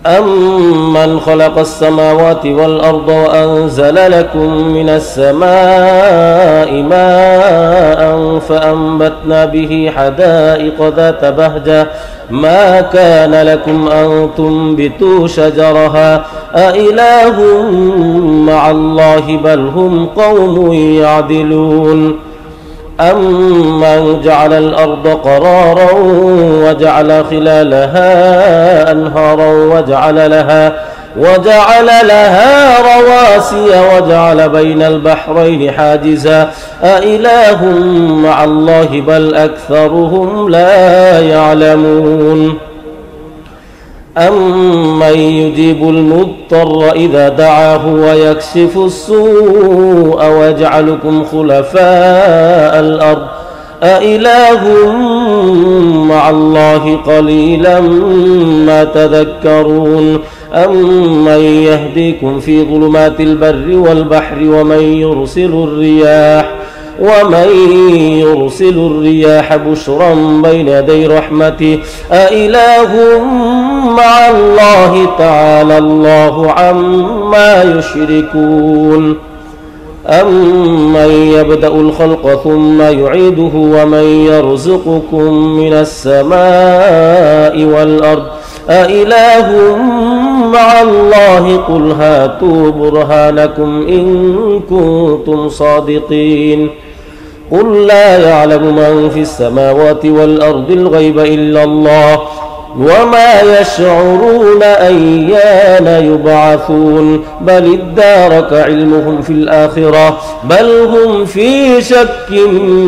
أمن خلق السماوات والأرض وأنزل لكم من السماء ماء فأنبتنا به حدائق ذات بهجة ما كان لكم أن تنبتوا شجرها أإله مع الله بل هم قوم يعدلون أمن جعل الأرض قرارا وجعل خلالها أنهارا وجعل لها رواسي وجعل بين البحرين حاجزا أإله مع الله بل أكثرهم لا يعلمون أمن يجيب المضطر إذا دعاه ويكشف السوء ويجعلكم خلفاء الأرض أإله مع الله قليلا ما تذكرون أمن يهديكم في ظلمات البر والبحر ومن يرسل الرياح بشرا بين يدي رحمته أإله مع الله تعالى الله عما يشركون أمن يبدأ الخلق ثم يعيده ومن يرزقكم من السماء والأرض أإله مع الله قل هاتوا برهانكم إن كنتم صادقين قل لا يعلم من في السماوات والأرض الغيب إلا الله وما يشعرون أيان يبعثون بل ادارك علمهم في الآخرة بل هم في شك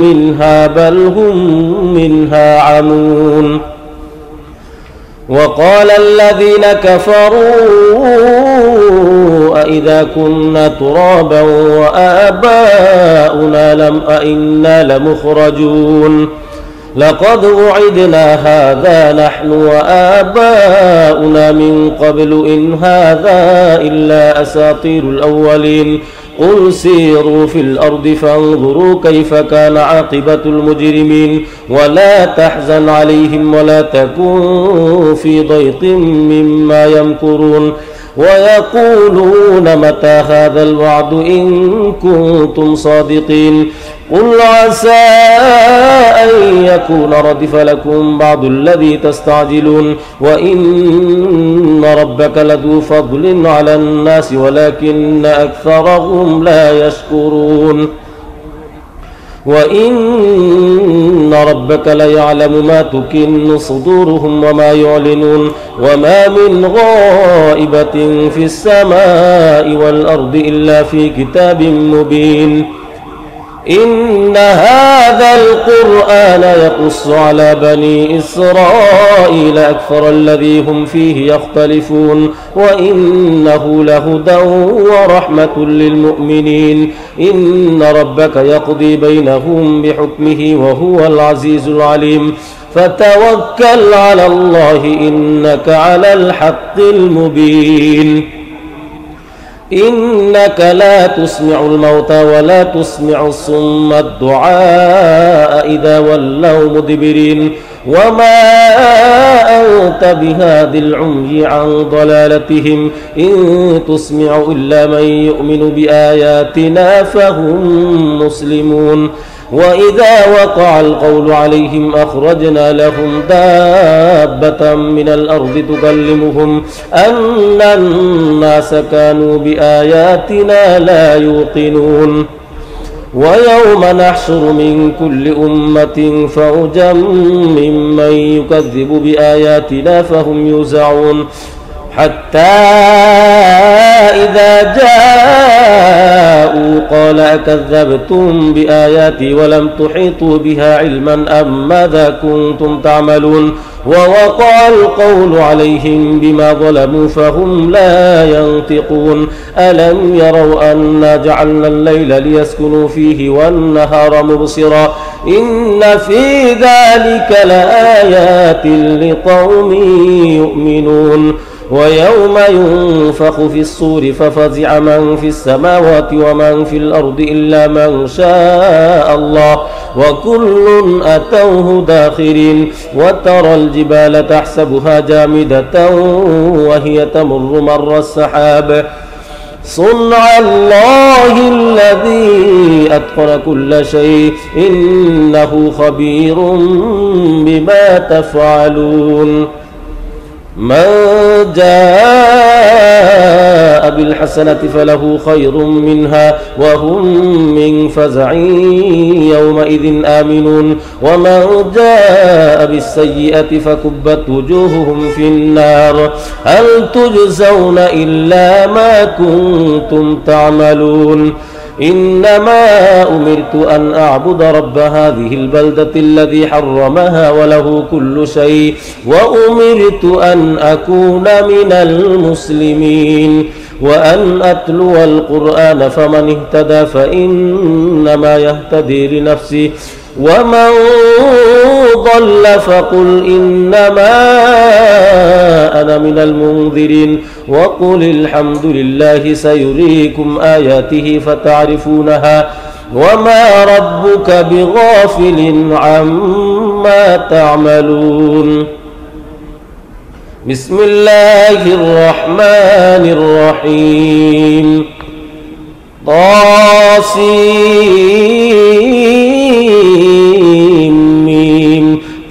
منها بل هم منها عمون وقال الذين كفروا أئذا كنا ترابا وآباؤنا أئنا لمخرجون لقد وعدنا هذا نحن وآباؤنا من قبل إن هذا إلا أساطير الأولين قل سيروا في الأرض فانظروا كيف كان عاقبة المجرمين ولا تحزن عليهم ولا تكن في ضيق مما يمكرون ويقولون متى هذا الوعد إن كنتم صادقين قل عسى أن يكون ردف لكم بعض الذي تستعجلون وإن ربك لذو فضل على الناس ولكن أكثرهم لا يشكرون وإن ربك ليعلم ما تكن صدورهم وما يعلنون وما من غائبة في السماء والأرض إلا في كتاب مبين إن هذا القرآن يقص على بني إسرائيل أكثر الذي هم فيه يختلفون وإنه لهدى ورحمة للمؤمنين إن ربك يقضي بينهم بحكمه وهو العزيز العليم فتوكل على الله إنك على الحق المبين إنك لا تسمع الموتى ولا تسمع الصم الدعاء إذا ولوا مدبرين وما أنت بهاد العمي عن ضلالتهم إن تسمع إلا من يؤمن بآياتنا فهم مسلمون وإذا وقع القول عليهم أخرجنا لهم دابة من الأرض تكلمهم أن الناس كانوا بآياتنا لا يوقنون ويوم نحشر من كل أمة فوجا ممن يكذب بآياتنا فهم يوزعون حتى إذا جاءوا قال أكذبتم بآياتي ولم تحيطوا بها علما أم ماذا كنتم تعملون ووقع القول عليهم بما ظلموا فهم لا ينطقون ألم يروا أنا جعلنا الليل ليسكنوا فيه والنهار مبصرا إن في ذلك لآيات لقوم يؤمنون ويوم ينفخ في الصور ففزع من في السماوات ومن في الأرض إلا من شاء الله وكل أتوه داخرين وترى الجبال تحسبها جامدة وهي تمر مر السحاب صنع الله الذي أتقن كل شيء إنه خبير بما تفعلون من جاء بالحسنة فله خير منها وهم من فزع يومئذ آمنون ومن جاء بالسيئة فكبت وجوههم في النار هل تجزون إلا ما كنتم تعملون إنما أمرت أن أعبد رب هذه البلدة الذي حرمها وله كل شيء وأمرت أن أكون من المسلمين وأن أتلو القرآن فمن اهتدى فإنما يهتدي لنفسه ومن ضل فقل إنما أنا من المنذرين وقل الحمد لله سيريكم آياته فتعرفونها وما ربك بغافل عما تعملون بسم الله الرحمن الرحيم طاسيم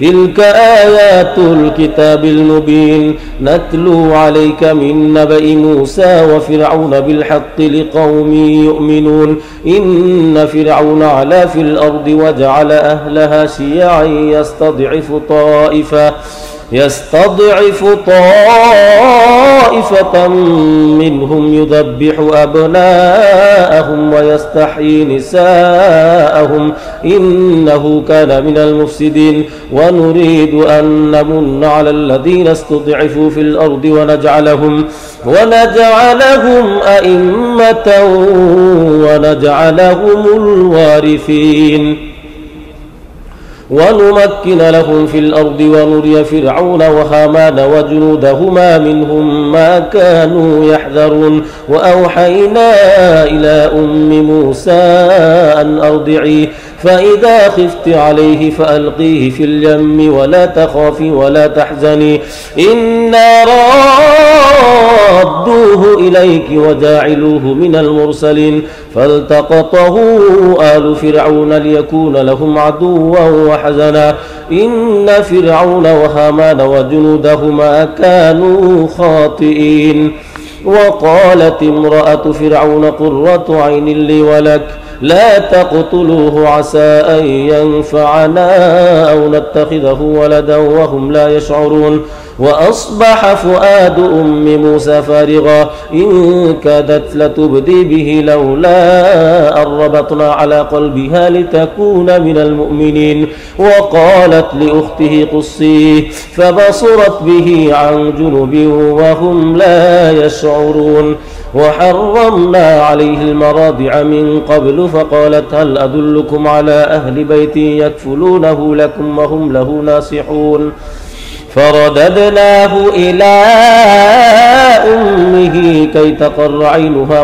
تلك آيات الكتاب المبين نتلو عليك من نبأ موسى وفرعون بالحق لقوم يؤمنون إن فرعون علا في الأرض وجعل أهلها شيعا يستضعف طائفة منهم يذبح أبناءهم ويستحيي نساءهم إنه كان من المفسدين ونريد أن نمن على الذين استضعفوا في الأرض ونجعلهم أئمة ونجعلهم الوارثين ونمكن لهم في الأرض ونري فرعون وهامان وجنودهما منهم ما كانوا يحذرون وأوحينا إلى أم موسى أن أرضعيه فإذا خفت عليه فألقيه في اليم ولا تخافي ولا تحزني إنا رادوه إليك وجاعلوه من المرسلين فالتقطه آل فرعون ليكون لهم عدوا وحزنا إن فرعون وهامان وجنودهما كانوا خاطئين. وقالت امرأة فرعون قرة عين لي ولك لا تقتلوه عسى أن ينفعنا أو نتخذه ولدا وهم لا يشعرون. وأصبح فؤاد أم موسى فارغا إن كادت لتبدي به لولا أن ربطنا على قلبها لتكون من المؤمنين. وقالت لأخته قصيه فبصرت به عن جنب وهم لا يشعرون. وحرمنا عليه المراضع من قبل فقالت هل أدلكم على أهل بيت يكفلونه لكم وهم له ناصحون. فرددناه إلى أمه كي تقر عينها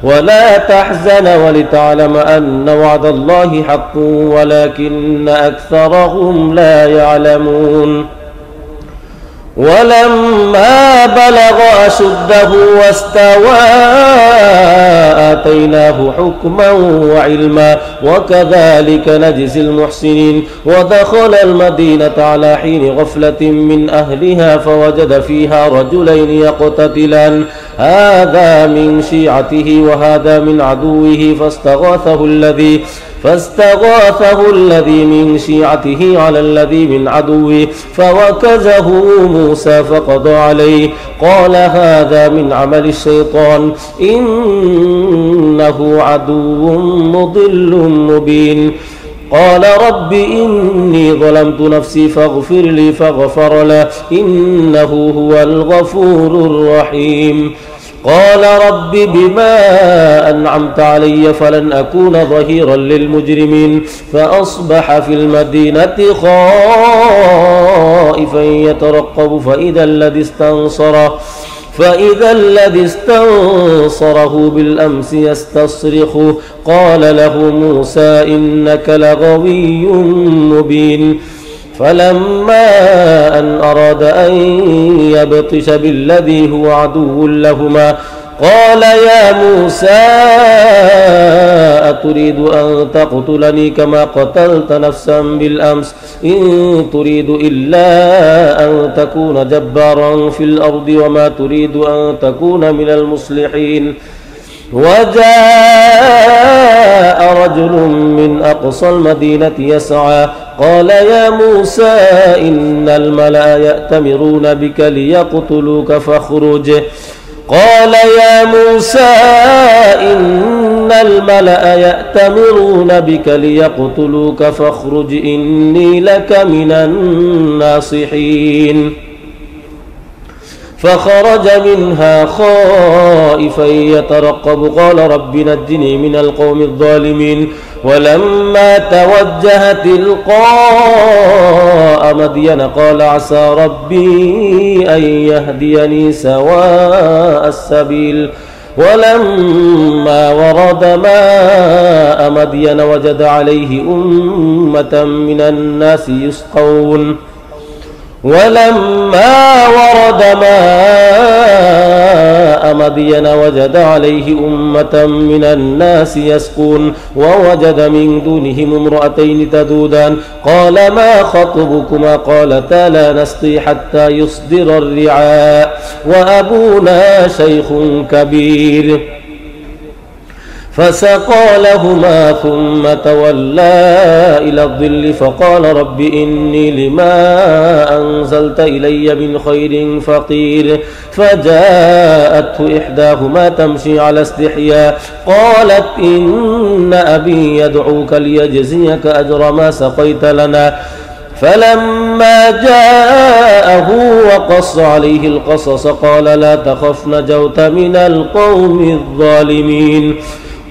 ولا تحزن ولتعلم أن وعد الله حق ولكن أكثرهم لا يعلمون. ولما بلغ أشده واستوى آتيناه حكما وعلما وكذلك نجزي المحسنين. ودخل المدينة على حين غفلة من أهلها فوجد فيها رجلين يقتتلان هذا من شيعته وهذا من عدوه فاستغاثه الذي من شيعته على الذي من عدوه فوكزه موسى فقضى عليه قال هذا من عمل الشيطان إنه عدو مضل مبين. قال رب إني ظلمت نفسي فاغفر لي فغفر له إنه هو الغفور الرحيم. قال رب بما أنعمت علي فلن أكون ظهيرا للمجرمين. فأصبح في المدينة خائفا يترقب فإذا الذي استنصره بالأمس يستصرخه قال له موسى إنك لغوي مبين. فلما أن أراد أن يبطش بالذي هو عدو لهما قال يا موسى أتريد أن تقتلني كما قتلت نفسا بالأمس إن تريد إلا أن تكون جبارا في الأرض وما تريد أن تكون من المصلحين. وجاء رجل من أقصى المدينة يسعى قال يا موسى إن الملأ يأتمرون بك ليقتلوك فاخرج. قال يا موسى إن الملأ يأتمرون بك ليقتلوك فاخرج إني لك من الناصحين. فخرج منها خائفا يترقب قال رب نجني من القوم الظالمين. ولما توجه تلقاء مدين قال عسى ربي أن يهديني سواء السبيل. ولما ورد ماء مدين وجد عليه أمة من الناس يسقون. ولما ورد ماء مدين وجد عليه أمة من الناس يسقون ووجد من دونهم امرأتين تذودان قال ما خطبكما قالتا لا نسقي حتى يصدر الرعاء وأبونا شيخ كبير. فسقى لهما ثم تولى إلى الظل فقال رب إني لما أنزلت إلي من خير فقير. فجاءته إحداهما تمشي على استحياء قالت إن أبي يدعوك ليجزيك أجر ما سقيت لنا. فلما جاءه وقص عليه القصص قال لا تخف نجوت من القوم الظالمين.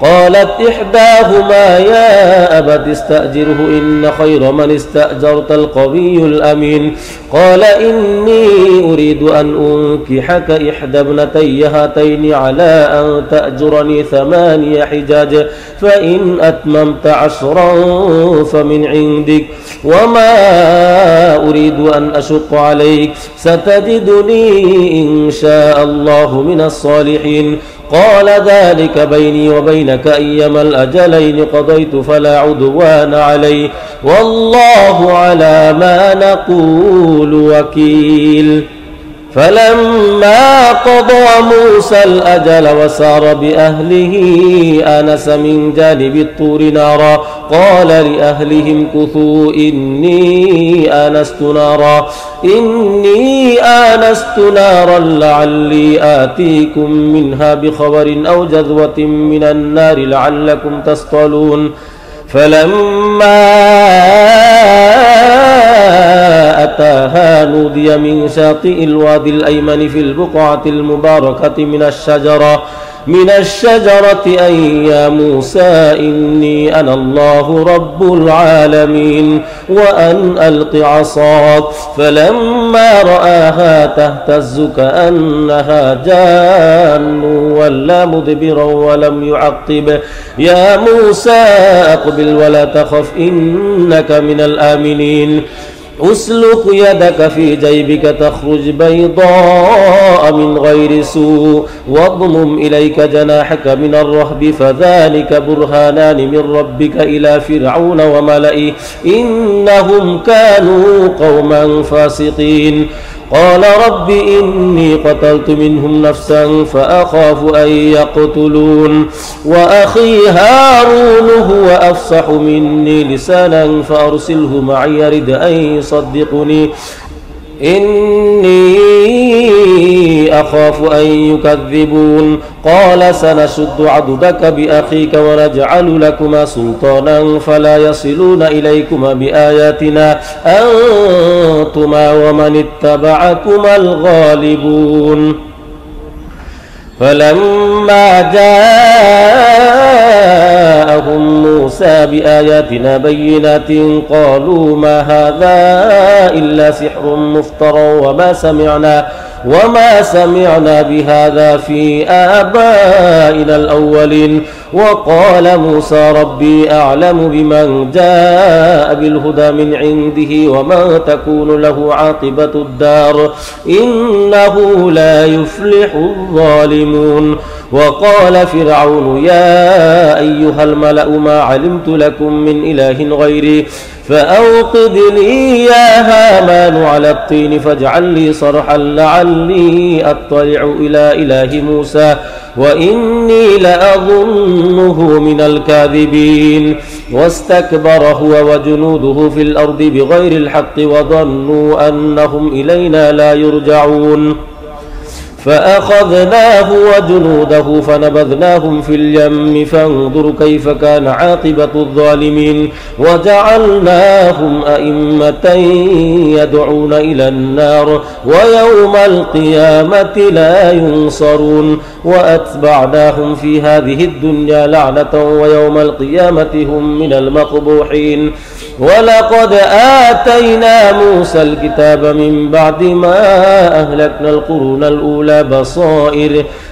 قالت إحداهما يا أبت استأجره إن خير من استأجرت القوي الأمين. قال إني أريد أن أنكحك إحدى ابنتي هاتين على أن تأجرني 8 حجاج فإن أتممت 10 فمن عندك وما أريد أن أشق عليك ستجدني إن شاء الله من الصالحين. قال ذلك بيني وبينك أيما الأجلين قضيت فلا عدوان علي والله على ما نقول وكيل. فلما قضى موسى الأجل وسار بأهله آنس من جانب الطور نارا قال لأهلهم كثوا إني آنست نارا لعلي آتيكم منها بخبر أو جذوة من النار لعلكم تصطلون. فلما أتاها نودي من شاطئ الوادي الأيمن في البقعة المباركة من الشجرة أي يا موسى إني أنا الله رب العالمين وأن ألق عصاك. فلما رآها تهتز كأنها جان ولا مدبرا ولم يعقب يا موسى أقبل ولا تخف إنك من الآمنين. أسلك يدك في جيبك تخرج بيضاء من غير سوء واضمم إليك جناحك من الرهب فذلك برهانان من ربك إلى فرعون وملئه إنهم كانوا قوما فاسقين. قال رب إني قتلت منهم نفسا فأخاف أن يقتلون وأخي هارون هو أفصح مني لسانا فأرسله معي يرد أن يصدقني إني أخاف أن يكذبون. قال سنشد عضدك بأخيك ونجعل لكما سلطانا فلا يصلون إليكما بآياتنا أنتما ومن اتبعكما الغالبون. فلما جاءهم موسى بآياتنا بينات قالوا ما هذا إلا سحر مفترى وما سمعنا بهذا في آبائنا الأولين. وقال موسى ربي أعلم بمن جاء بالهدى من عنده وما تكون له عاقبة الدار إنه لا يفلح الظالمون. وقال فرعون يا أيها الملأ ما علمت لكم من إله غيري فأوقد لي يا هامان على الطين فاجعل لي صرحا لعلي أطلع إلى إله موسى وإني لأظنه من الكاذبين. واستكبر هو وجنوده في الأرض بغير الحق وظنوا أنهم إلينا لا يرجعون. فأخذناه وجنوده فنبذناهم في اليم فانظر كيف كان عاقبة الظالمين. وجعلناهم أئمة يدعون إلى النار ويوم القيامة لا ينصرون. وأتبعناهم في هذه الدنيا لعنة ويوم القيامة هم من المقبوحين. ولقد آتينا موسى الكتاب من بعد ما أهلكنا القرون الأولى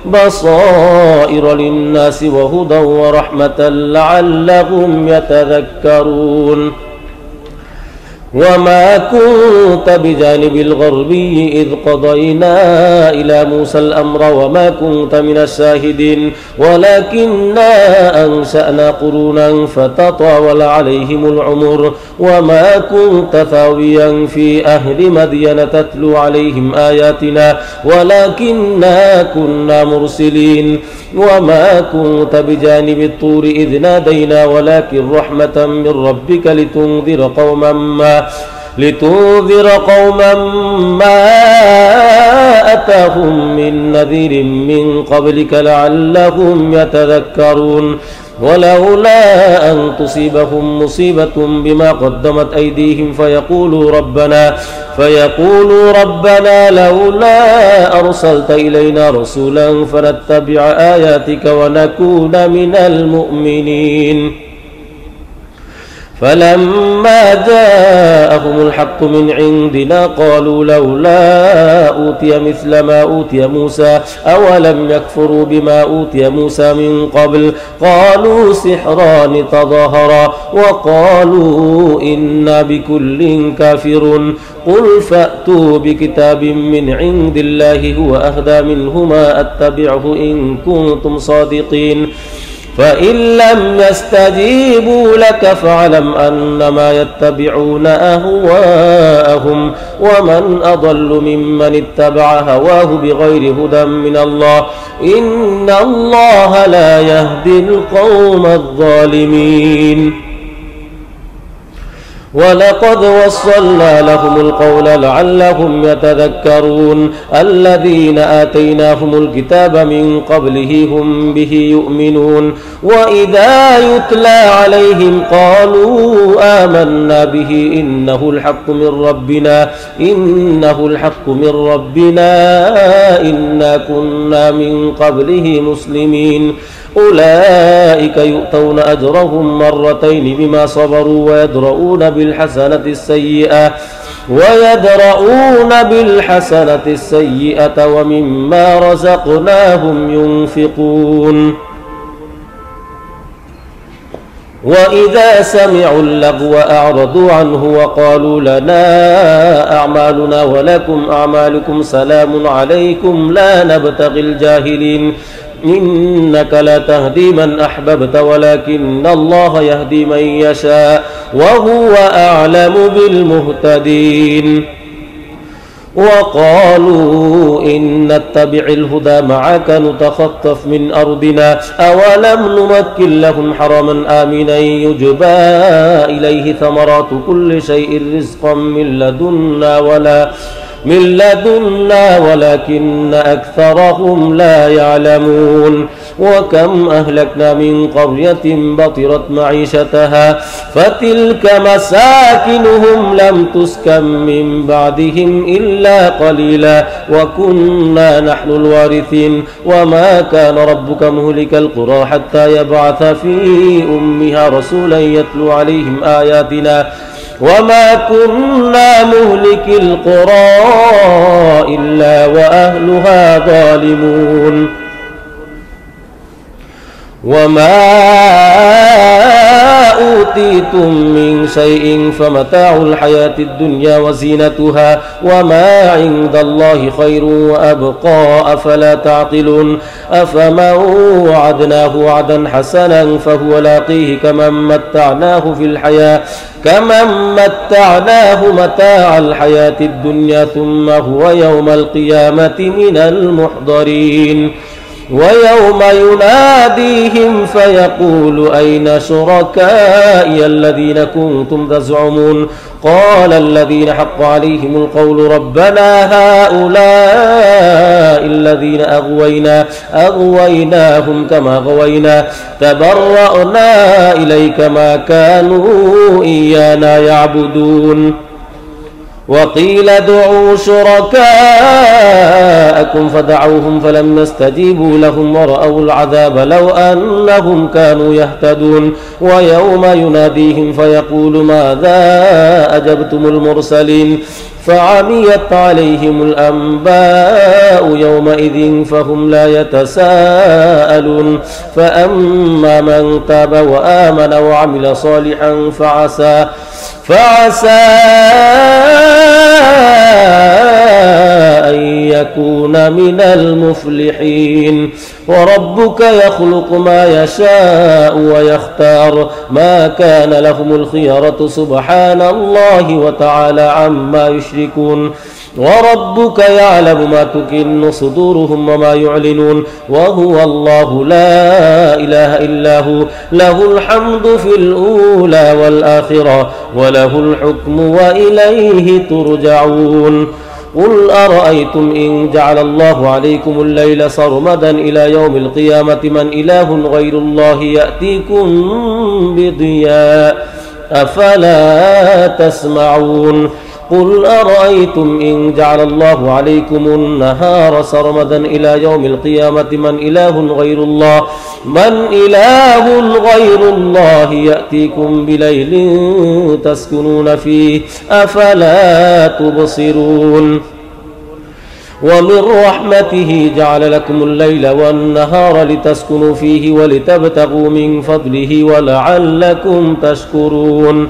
بصائر للناس وهدى ورحمة لعلهم يتذكرون. وما كنت بجانب الغربي إذ قضينا إلى موسى الأمر وما كنت من الشاهدين ولكننا أنشأنا قرونا فتطاول عليهم العمر وما كنت ثاويا في أهل مدين تتلو عليهم آياتنا ولكننا كنا مرسلين. وما كنت بجانب الطور إذ نادينا ولكن رحمة من ربك لتنذر قوما ما أتاهم من نذير من قبلك لعلهم يتذكرون. ولولا أن تصيبهم مصيبة بما قدمت أيديهم فيقولوا ربنا لولا أرسلت إلينا رسولا فنتبع آياتك ونكون من المؤمنين. فلما جاءهم الحق من عندنا قالوا لولا أوتي مثل ما أوتي موسى أولم يكفروا بما أوتي موسى من قبل قالوا سحران تظاهرا وقالوا إنا بكل كافرون قل فأتوا بكتاب من عند الله هو أهدى منهما أتبعه إن كنتم صادقين فإن لم يستجيبوا لك فاعلم أنما يتبعون أهواءهم ومن أضل ممن اتبع هواه بغير هدى من الله إن الله لا يهدي القوم الظالمين. ولقد وصلنا لهم القول لعلهم يتذكرون الذين آتيناهم الكتاب من قبله هم به يؤمنون وإذا يتلى عليهم قالوا آمنا به إنه الحق من ربنا إنا كنا من قبله مسلمين. أولئك يؤتون أجرهم مرتين بما صبروا ويدرؤون بالحسنة السيئة ومما رزقناهم ينفقون. وإذا سمعوا اللغو أعرضوا عنه وقالوا لنا أعمالنا ولكم أعمالكم سلام عليكم لا نبتغي الجاهلين إنك لا تهدي من أحببت ولكن الله يهدي من يشاء وهو أعلم بالمهتدين. وقالوا إن نتبع الهدى معك نتخطف من أرضنا أولم نمكن لهم حرما آمنا يجبى إليه ثمرات كل شيء رزقا من لدنا ولكن أكثرهم لا يعلمون. وكم أهلكنا من قرية بطرت معيشتها فتلك مساكنهم لم تسكن من بعدهم إلا قليلا وكنا نحن الوارثين. وما كان ربك مهلك القرى حتى يبعث في أمها رسولا يتلو عليهم آياتنا وما كنا مهلك القرى إلا وأهلها ظالمون. وما أوتيتم من شيء فمتاع الحياة الدنيا وزينتها وما عند الله خير وأبقى أفلا تعقلون. أفمن وعدناه وعدا حسنا فهو لاقيه كمن متعناه متاع الحياة الدنيا ثم هو يوم القيامة من المحضرين. ويوم يناديهم فيقول أين شركائي الذين كنتم تزعمون قال الذين حق عليهم القول ربنا هؤلاء الذين أغويناهم كما غوينا تبرأنا إليك ما كانوا إيانا يعبدون. وقيل ادعوا شركاءكم فدعوهم فلم يستجيبوا لهم ورأوا العذاب لو أنهم كانوا يهتدون. ويوم يناديهم فيقول ماذا أجبتم المرسلين فعميت عليهم الأنباء يومئذ فهم لا يتساءلون. فأما من تاب وآمن وعمل صالحا فعسى أن يكون من المفلحين. وربك يخلق ما يشاء ويختار ما كان لهم الخيرة سبحان الله وتعالى عما يشركون. وربك يعلم ما تكن صدورهم وما يعلنون وهو الله لا إله إلا هو له الحمد في الأولى والآخرة وله الحكم وإليه ترجعون. قل أرأيتم إن جعل الله عليكم الليل سرمدا إلى يوم القيامة من إله غير الله يأتيكم بضياء أفلا تسمعون. قل أرأيتم إن جعل الله عليكم النهار سرمدا إلى يوم القيامة من إله غير الله يأتيكم بليل تسكنون فيه أفلا تبصرون ومن رحمته جعل لكم الليل والنهار لتسكنوا فيه ولتبتغوا من فضله ولعلكم تشكرون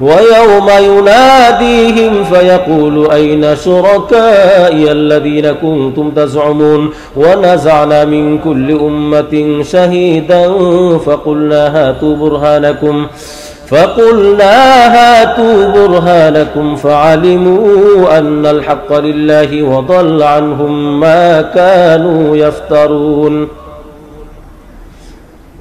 ويوم يناديهم فيقول أين شركائي الذين كنتم تزعمون ونزعنا من كل أمة شهيدا فقلنا هاتوا برهانكم فعلموا أن الحق لله وضل عنهم ما كانوا يفترون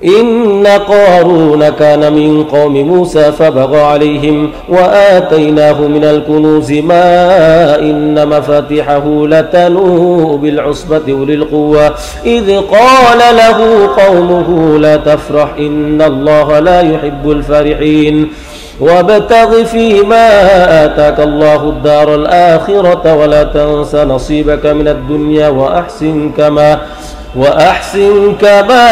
إن قارون كان من قوم موسى فبغى عليهم وآتيناه من الكنوز ما إن مفاتحه لتنوء بالعصبة أولي القوة إذ قال له قومه لا تفرح إن الله لا يحب الفرحين وابتغ فيما آتاك الله الدار الآخرة ولا تنس نصيبك من الدنيا وأحسن كما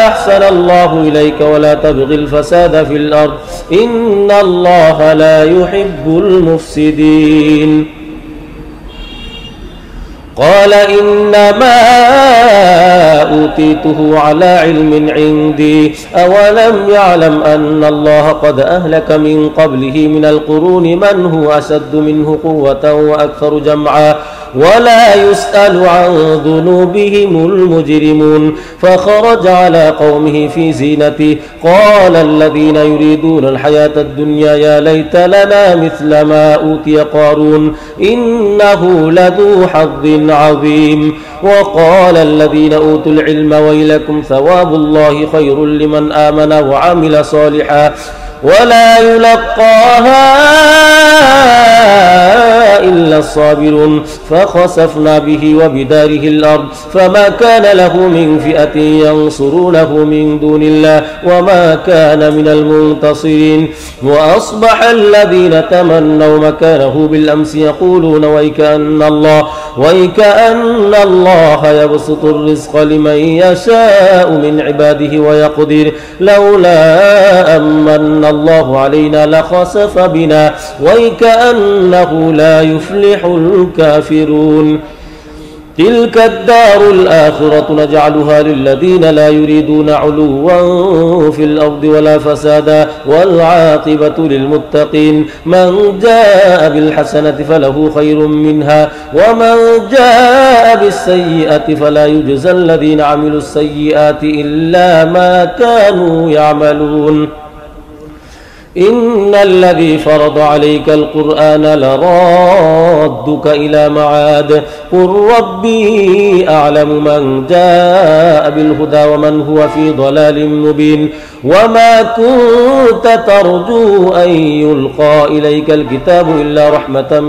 أحسن الله إليك ولا تبغ الفساد في الأرض إن الله لا يحب المفسدين قال إنما أوتيته على علم عندي أولم يعلم أن الله قد أهلك من قبله من القرون من هو أشد منه قوة وأكثر جمعا ولا يسأل عن ذنوبهم المجرمون فخرج على قومه في زينته قال الذين يريدون الحياة الدنيا يا ليت لنا مثل ما أوتي قارون إنه لذو حظ عظيم وقال الذين أوتوا العلم ويلكم ثواب الله خير لمن آمن وعمل صالحا ولا يلقاها إلا الصابرون فخسفنا به وبداره الأرض فما كان له من فئة ينصرونه من دون الله وما كان من المنتصرين وأصبح الذين تمنوا مكانه بالأمس يقولون ويكأن الله يبسط الرزق لمن يشاء من عباده ويقدر لولا أمن الله علينا لخسف بنا ويكأنه لا يفلح الكافرون تلك الدار الآخرة نجعلها للذين لا يريدون علوا في الأرض ولا فسادا والعاقبة للمتقين من جاء بالحسنة فله خير منها ومن جاء بالسيئة فلا يجزى الذين عملوا السيئات إلا ما كانوا يعملون إن الذي فرض عليك القرآن لرادك إلى معاد قل ربي أعلم من جاء بالهدى ومن هو في ضلال مبين وما كنت ترجو أن يلقى إليك الكتاب إلا رحمة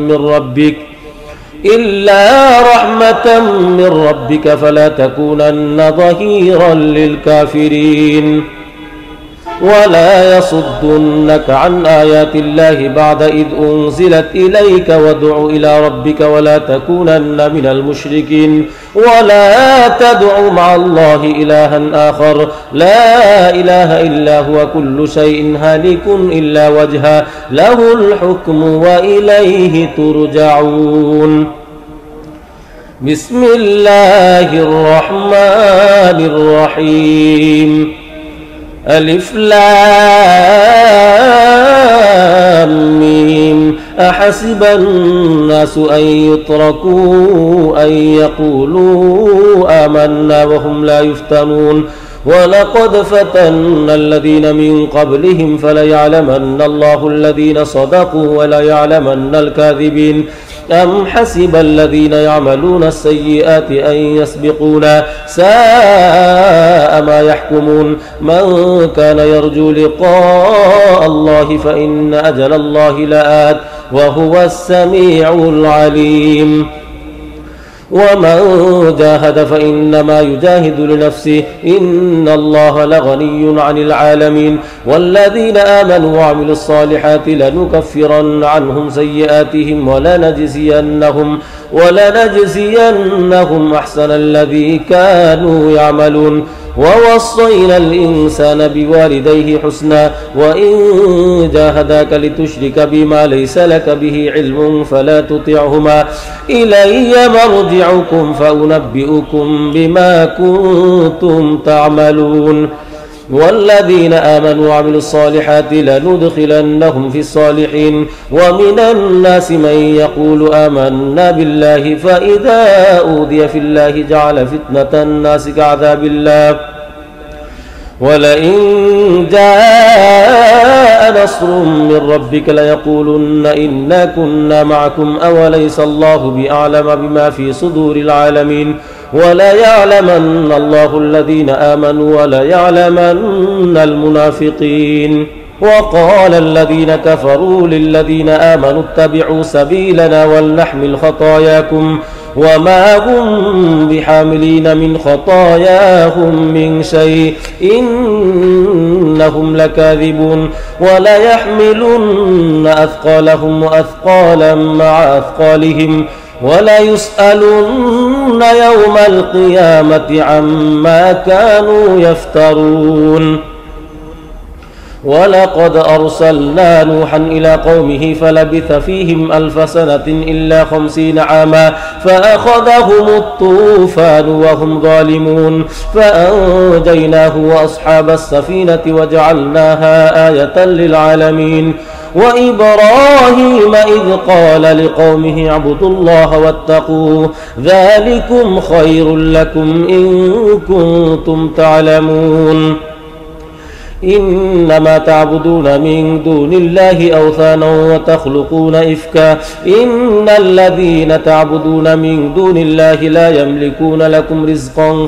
من ربك فلا تكونن ظهيرا للكافرين ولا يصدنك عن آيات الله بعد إذ أنزلت إليك وادع إلى ربك ولا تكونن من المشركين ولا تدع مع الله إلها آخر لا إله إلا هو كل شيء هالك إلا وجهه له الحكم وإليه ترجعون بسم الله الرحمن الرحيم ألف لام ميم أحسب الناس أن يتركوا أن يقولوا آمنا وهم لا يفتنون ولقد فتنا الذين من قبلهم فليعلمن الله الذين صدقوا وليعلمن الكاذبين أم حسب الذين يعملون السيئات أن يسبقونا ساء ما يحكمون من كان يرجو لقاء الله فإن أجل الله لآت وهو السميع العليم ومن جاهد فإنما يجاهد لنفسه إن الله لغني عن العالمين. والذين آمنوا وعملوا الصالحات لنكفرن عنهم سيئاتهم ولنجزينهم أحسن الذي كانوا يعملون. ووصينا الإنسان بوالديه حسنا وإن جاهداك لتشرك بما ليس لك به علم فلا تطعهما إلي مرجعكم فأنبئكم بما كنتم تعملون. والذين آمنوا وعملوا الصالحات لندخلنهم في الصالحين. ومن الناس من يقول آمنا بالله فإذا أوذي في الله جعل فتنة الناس كعذاب الله ولئن جاء نصر من ربك ليقولن إنا كنا معكم أوليس الله بأعلم بما في صدور العالمين. وليعلمن الله الذين آمنوا وليعلمن المنافقين. وقال الذين كفروا للذين آمنوا اتبعوا سبيلنا ولنحمل خطاياكم وما هم بحاملين من خطاياهم من شيء إنهم لكاذبون. وليحملن أثقالهم وأثقالا مع أثقالهم وليسألن يوم القيامة عما كانوا يفترون. ولقد أرسلنا نوحا إلى قومه فلبث فيهم 1000 سنة إلا 50 عاما فأخذهم الطوفان وهم ظالمون فأنجيناه وأصحاب السفينة وجعلناها آية للعالمين. وإبراهيم إذ قال لقومه اعبدوا الله واتقوه ذلكم خير لكم إن كنتم تعلمون. إنما تعبدون من دون الله أوثانا وتخلقون إفكا إن الذين تعبدون من دون الله لا يملكون لكم رزقا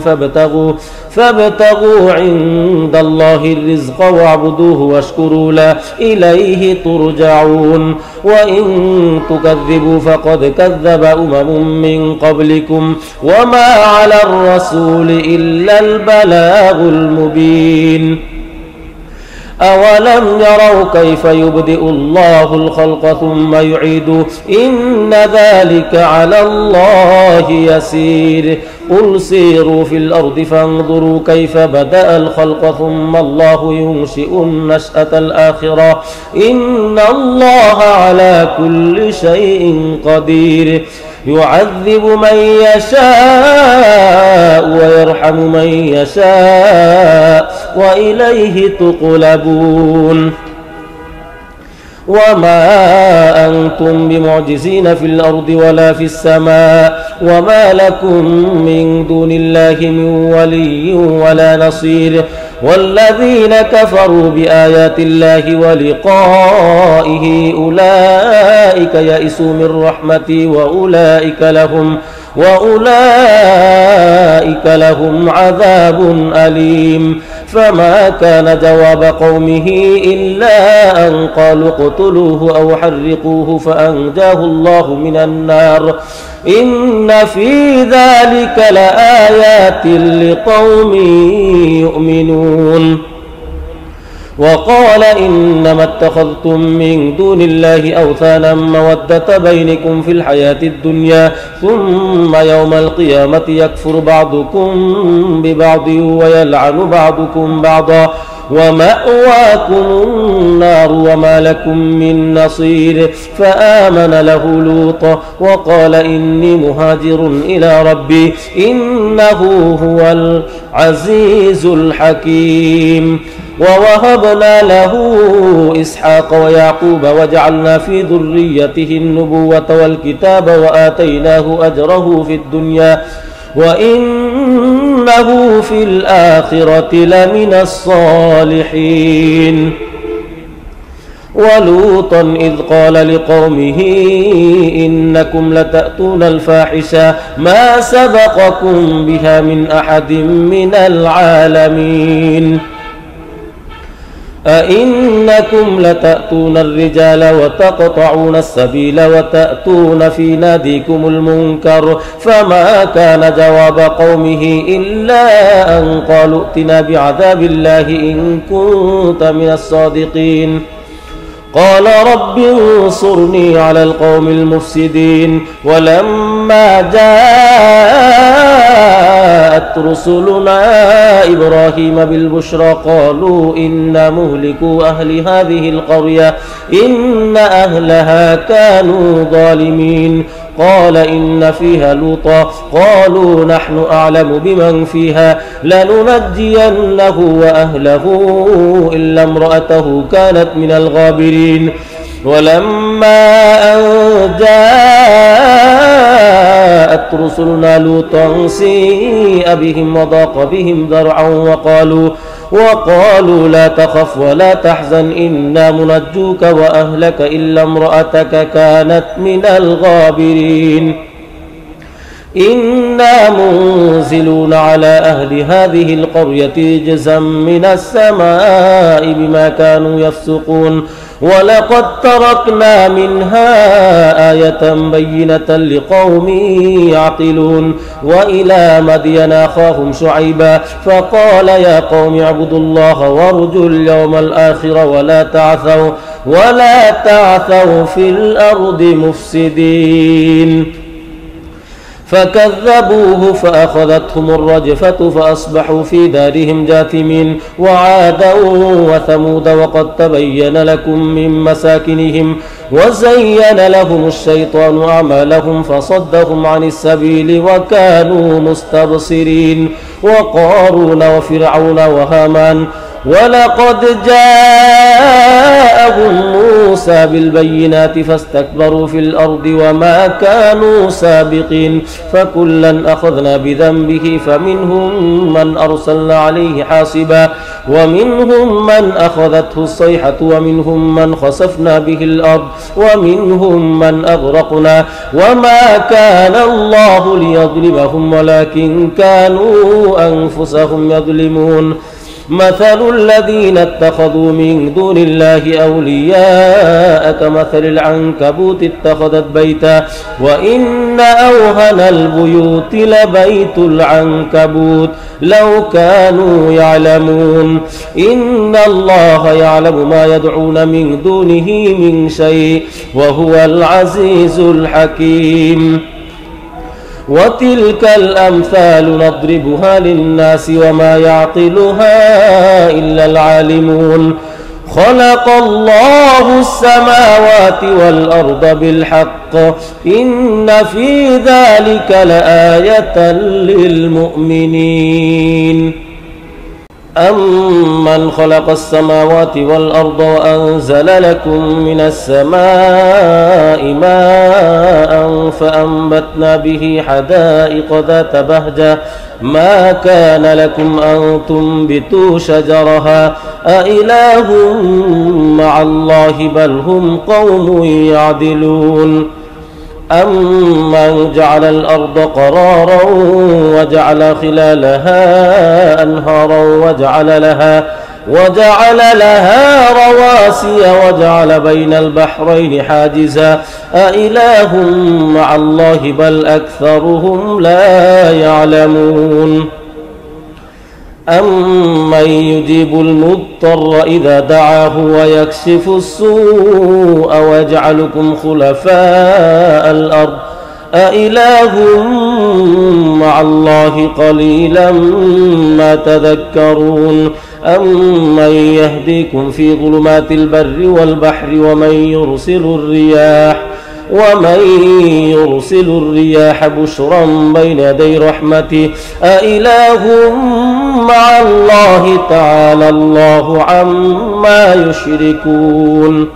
فابتغوا عند الله الرزق واعبدوه واشكروا له إليه ترجعون. وإن تكذبوا فقد كذب أمم من قبلكم وما على الرسول إلا البلاغ المبين. أولم يروا كيف يبدئ الله الخلق ثم يعيده إن ذلك على الله يسير. قل سيروا في الأرض فانظروا كيف بدأ الخلق ثم الله ينشئ النشأة الآخرة إن الله على كل شيء قدير. يعذب من يشاء ويرحم من يشاء وإليه تقلبون. وما أنتم بمعجزين في الأرض ولا في السماء وما لكم من دون الله من ولي ولا نصير. والذين كفروا بآيات الله ولقائه أولئك يئسوا من رحمتي وأولئك لهم عذاب أليم. فما كان جواب قومه إلا أن قالوا اقتلوه أو حرقوه فأنجاه الله من النار إن في ذلك لآيات لقوم يؤمنون. وقال إنما اتخذتم من دون الله أوثانا مودة بينكم في الحياة الدنيا ثم يوم القيامة يكفر بعضكم ببعض ويلعن بعضكم بعضا ومأواكم النار وما لكم من نصير. فآمن له لوط وقال إني مهاجر إلى ربي إنه هو العزيز الحكيم. ووهبنا له إسحاق ويعقوب وجعلنا في ذريته النبوة والكتاب وآتيناه أجره في الدنيا وإنه في الآخرة لمن الصالحين. ولوطا إذ قال لقومه إنكم لتأتون الفاحشة ما سبقكم بها من أحد من العالمين. أئنكم لتأتون الرجال وتقطعون السبيل وتأتون في ناديكم المنكر فما كان جواب قومه إلا أن قالوا ائتنا بعذاب الله إن كنت من الصادقين قال رب انصرني على القوم المفسدين ولما جاءت رسلنا إبراهيم بالبشرى قالوا إنا مهلكو أهل هذه القرية إن أهلها كانوا ظالمين قال إن فيها لوطا قالوا نحن أعلم بمن فيها لننجينه وأهله إلا امرأته كانت من الغابرين ولما أن جاءت رسلنا لوطا سيء بهم وضاق بهم ذرعا وقالوا لا تخف ولا تحزن إنا منجوك وأهلك إلا امرأتك كانت من الغابرين إنا منزلون على أهل هذه القرية رجزا من السماء بما كانوا يفسقون ولقد تركنا منها آية بينة لقوم يعقلون وإلى مدين أخاهم شعيبا فقال يا قوم اعبدوا الله وارجوا اليوم الآخر ولا تعثوا في الأرض مفسدين فكذبوه فأخذتهم الرجفة فأصبحوا في دارهم جاثمين وعادا وثمود وقد تبين لكم من مساكنهم وزين لهم الشيطان أعمالهم فصدهم عن السبيل وكانوا مستبصرين وقارون وفرعون وهامان ولقد جاءهم موسى بالبينات فاستكبروا في الأرض وما كانوا سابقين فكلا أخذنا بذنبه فمنهم من أرسلنا عليه حاصبا ومنهم من أخذته الصيحة ومنهم من خسفنا به الأرض ومنهم من أغرقنا وما كان الله ليظلمهم ولكن كانوا أنفسهم يظلمون مثل الذين اتخذوا من دون الله أولياء كمثل العنكبوت اتخذت بيتا وإن أوهن البيوت لبيت العنكبوت لو كانوا يعلمون إن الله يعلم ما يدعون من دونه من شيء وهو العزيز الحكيم وتلك الأمثال نضربها للناس وما يعقلها إلا العالمون خلق الله السماوات والأرض بالحق إن في ذلك لآية للمؤمنين أمن خلق السماوات والأرض وأنزل لكم من السماء ماء فأنبتنا به حدائق ذات بهجة ما كان لكم أن تنبتوا شجرها أإله مع الله بل هم قوم يعدلون أمن جعل الأرض قرارا وجعل خلالها أنهارا وجعل لها رواسي وجعل بين البحرين حاجزا أإله مع الله بل أكثرهم لا يعلمون أمن يجيب المضطر إذا دعاه ويكشف السوء ويجعلكم خلفاء الأرض أإله مع الله قليلا ما تذكرون أمن يهديكم في ظلمات البر والبحر ومن يرسل الرياح بشرا بين يدي رحمته أإله مع الله تعالى الله عما يشركون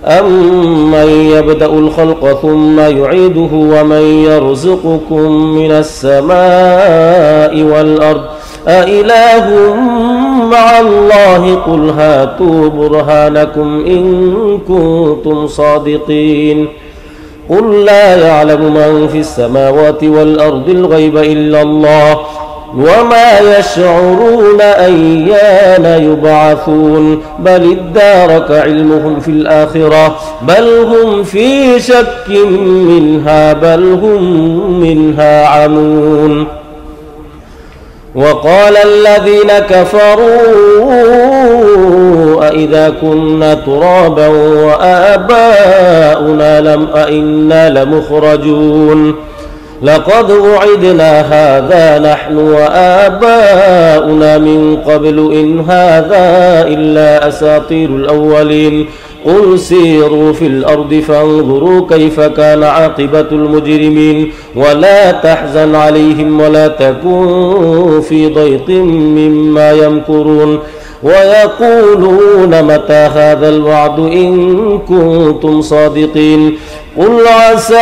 أمن يبدأ الخلق ثم يعيده ومن يرزقكم من السماء والأرض أإله مع الله قل هاتوا برهانكم إن كنتم صادقين قل لا يعلم من في السماوات والأرض الغيب إلا الله وما يشعرون أيان يبعثون بل ادارك علمهم في الآخرة بل هم في شك منها بل هم منها عمون. وقال الذين كفروا أئذا كنا ترابا وآباؤنا أئنا لمخرجون لقد وعدنا هذا نحن وآباؤنا من قبل إن هذا إلا أساطير الأولين قل سيروا في الأرض فانظروا كيف كان عاقبة المجرمين ولا تحزن عليهم ولا تكن في ضيق مما يمكرون ويقولون متى هذا الوعد إن كنتم صادقين قل عسى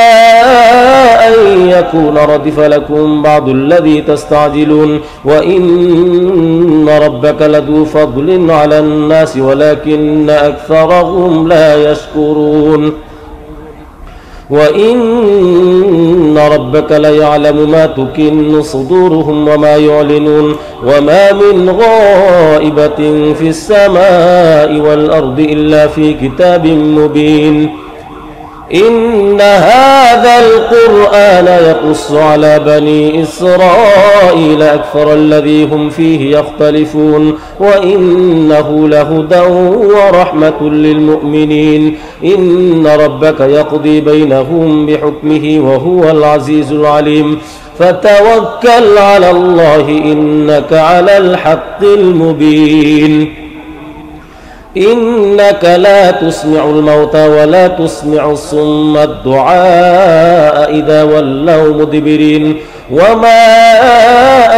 أن يكون ردف لكم بعض الذي تستعجلون وإن ربك لذو فضل على الناس ولكن أكثرهم لا يشكرون وإن ربك ليعلم ما تكن صدورهم وما يعلنون وما من غائبة في السماء والأرض إلا في كتاب مبين. إن هذا القرآن يقص على بني إسرائيل أكثر الذي هم فيه يختلفون وإنه لهدى ورحمة للمؤمنين. إن ربك يقضي بينهم بحكمه وهو العزيز العليم. فتوكل على الله إنك على الحق المبين. إنك لا تسمع الموتى ولا تسمع الصم الدعاء إذا ولوا مدبرين وما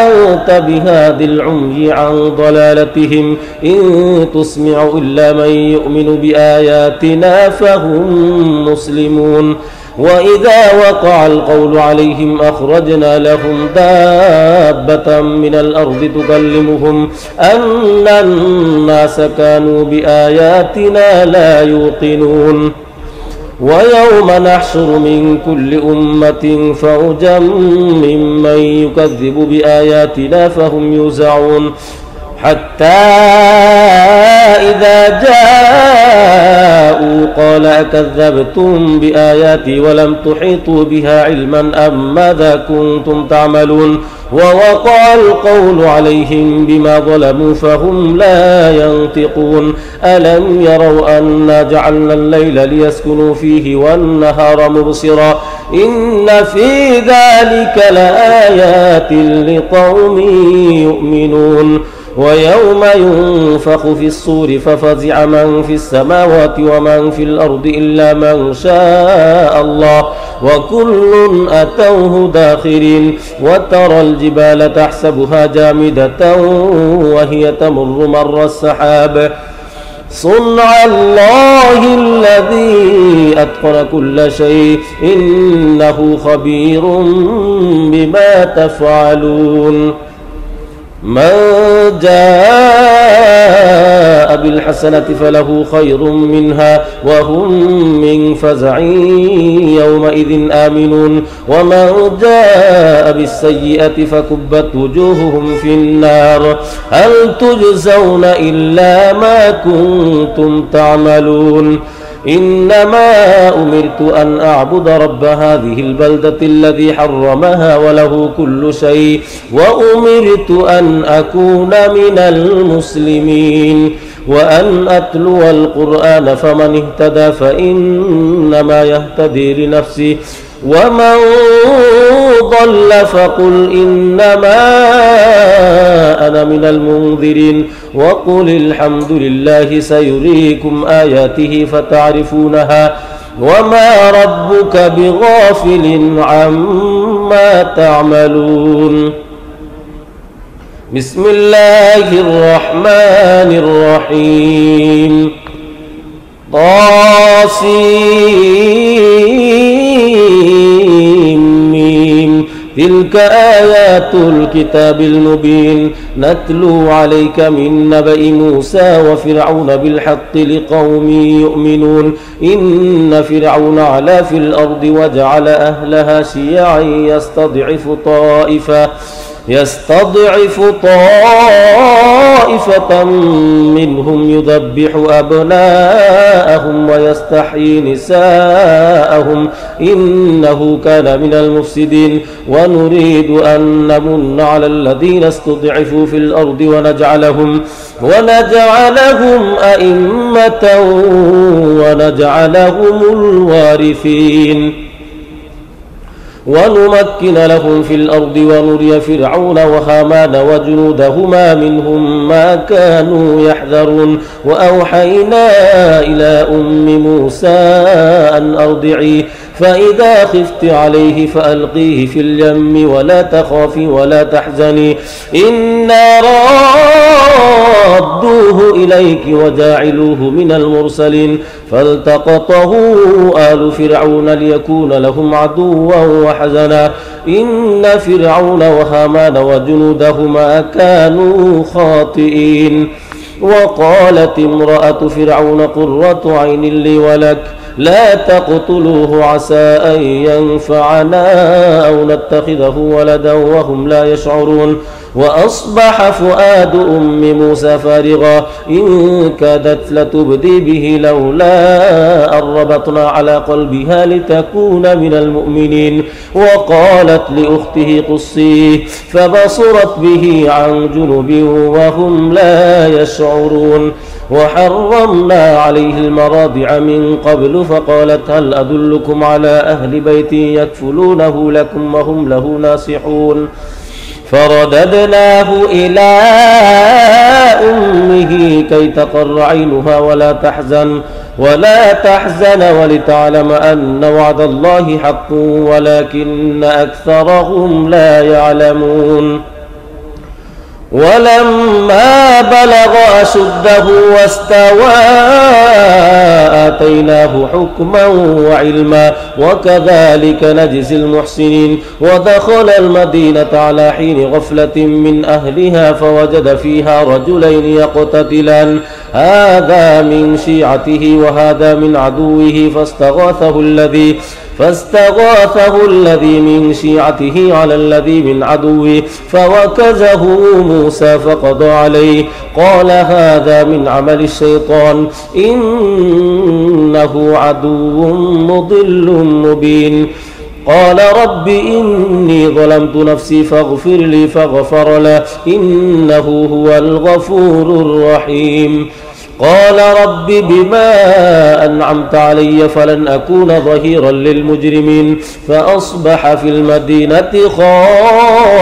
أنت بهاد العمي عن ضلالتهم إن تسمع إلا من يؤمن بآياتنا فهم مسلمون. وإذا وقع القول عليهم أخرجنا لهم دابة من الأرض تكلمهم أن الناس كانوا بآياتنا لا يوقنون. ويوم نحشر من كل أمة فوجا ممن يكذب بآياتنا فهم يوزعون حتى إذا جاءوا قال أكذبتم بآياتي ولم تحيطوا بها علما أم ماذا كنتم تعملون. ووقع القول عليهم بما ظلموا فهم لا ينطقون. ألم يروا أنا جعلنا الليل ليسكنوا فيه والنهار مبصرا إن في ذلك لآيات لقوم يؤمنون. ويوم ينفخ في الصور ففزع من في السماوات ومن في الأرض إلا من شاء الله وكل أتوه داخرين. وترى الجبال تحسبها جامدة وهي تمر مر السحاب صنع الله الذي أتقن كل شيء إنه خبير بما تفعلون. من جاء بالحسنة فله خير منها وهم من فزع يومئذ آمنون ومن جاء بالسيئة فكبت وجوههم في النار هل تجزون إلا ما كنتم تعملون. إنما أمرت أن أعبد رب هذه البلدة الذي حرمها وله كل شيء وأمرت أن أكون من المسلمين وأن أتلو القرآن فمن اهتدى فإنما يهتدي لنفسه ومن ضل فقل إنما أنا من المنذرين وقل الحمد لله سيريكم آياته فتعرفونها وما ربك بغافل عما تعملون. بسم الله الرحمن الرحيم. طاسيم تلك آيات الكتاب المبين نتلو عليك من نبأ موسى وفرعون بالحق لقوم يؤمنون. إن فرعون علا في الأرض وجعل أهلها شيعا يستضعف طائفة يستضعف طائفة منهم يذبح أبناءهم ويستحيي نساءهم إنه كان من المفسدين ونريد أن نمن على الذين استضعفوا في الأرض ونجعلهم أئمة ونجعلهم الوارثين ونمكن لهم في الأرض ونري فرعون وهامان وجنودهما منهم ما كانوا يحذرون وأوحينا إلى أم موسى أن أرضعيه فإذا خفت عليه فألقيه في اليم ولا تخافي ولا تحزني إنا رادوه إليك وجاعلوه من المرسلين فالتقطه آل فرعون ليكون لهم عدوا وحزنا إن فرعون وهامان وجنودهما كانوا خاطئين وقالت امرأة فرعون قرة عين لي ولك لا تقتلوه عسى أن ينفعنا أو نتخذه ولدا وهم لا يشعرون وأصبح فؤاد أم موسى فارغا إن كادت لتبدي به لولا أن ربطنا على قلبها لتكون من المؤمنين وقالت لأخته قصيه فبصرت به عن جنب وهم لا يشعرون وحرمنا عليه المراضع من قبل فقالت هل أدلكم على أهل بيت يكفلونه لكم وهم له ناصحون فرددناه إلى أمه كي تقر عينها ولا تحزن ولتعلم أن وعد الله حق ولكن أكثرهم لا يعلمون ولما بلغ أشده واستوى آتيناه حكما وعلما وكذلك نجزي المحسنين ودخل المدينة على حين غفلة من أهلها فوجد فيها رجلين يقتتلان هذا من شيعته وهذا من عدوه فاستغاثه الذي من شيعته على الذي من عدوه فوكزه موسى فقضى عليه قال هذا من عمل الشيطان إنه عدو مضل مبين قال رب إني ظلمت نفسي فاغفر لي فغفر له إنه هو الغفور الرحيم قال رب بما أنعمت علي فلن أكون ظهيرا للمجرمين فأصبح في المدينة خائفا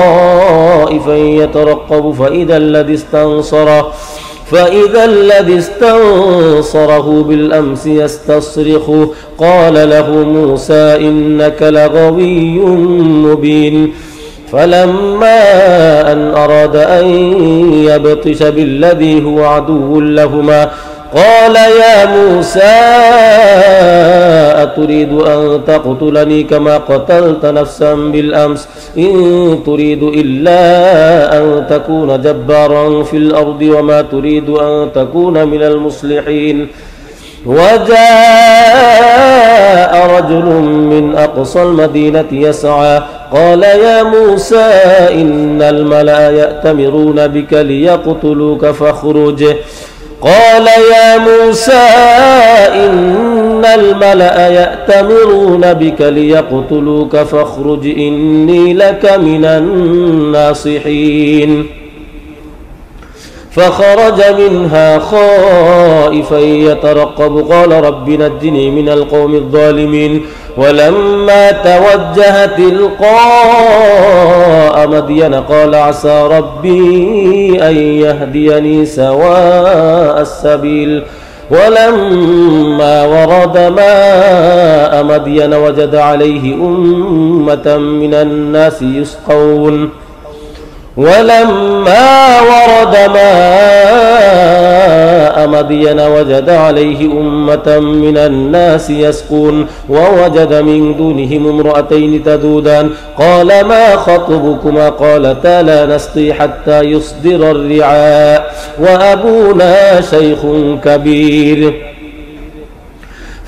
يترقب فإذا الذي استنصره بالأمس يستصرخه قال له موسى إنك لغوي مبين فلما أن أراد أن يبطش بالذي هو عدو لهما قال يا موسى أتريد أن تقتلني كما قتلت نفسا بالأمس إن تريد إلا أن تكون جبارا في الأرض وما تريد أن تكون من المصلحين وجاء رجل من أقصى المدينة يسعى قال يا موسى إن الملأ يأتمرون بك ليقتلوك فاخرج قال يا موسى إن الملأ يأتمرون بك ليقتلوك فاخرج إني لك من الناصحين فخرج منها خائفا يترقب قال رب نجني من القوم الظالمين ولما توجه تلقاء مدين قال عسى ربي أن يهديني سواء السبيل ولما ورد ماء مدين وجد عليه أمة من الناس يسقون ولما ورد ماء مدين وجد عليه أمة من الناس يسقون ووجد من دونهم امرأتين تذودان قال ما خطبكما قالتا لا نسقي حتى يصدر الرعاء وأبونا شيخ كبير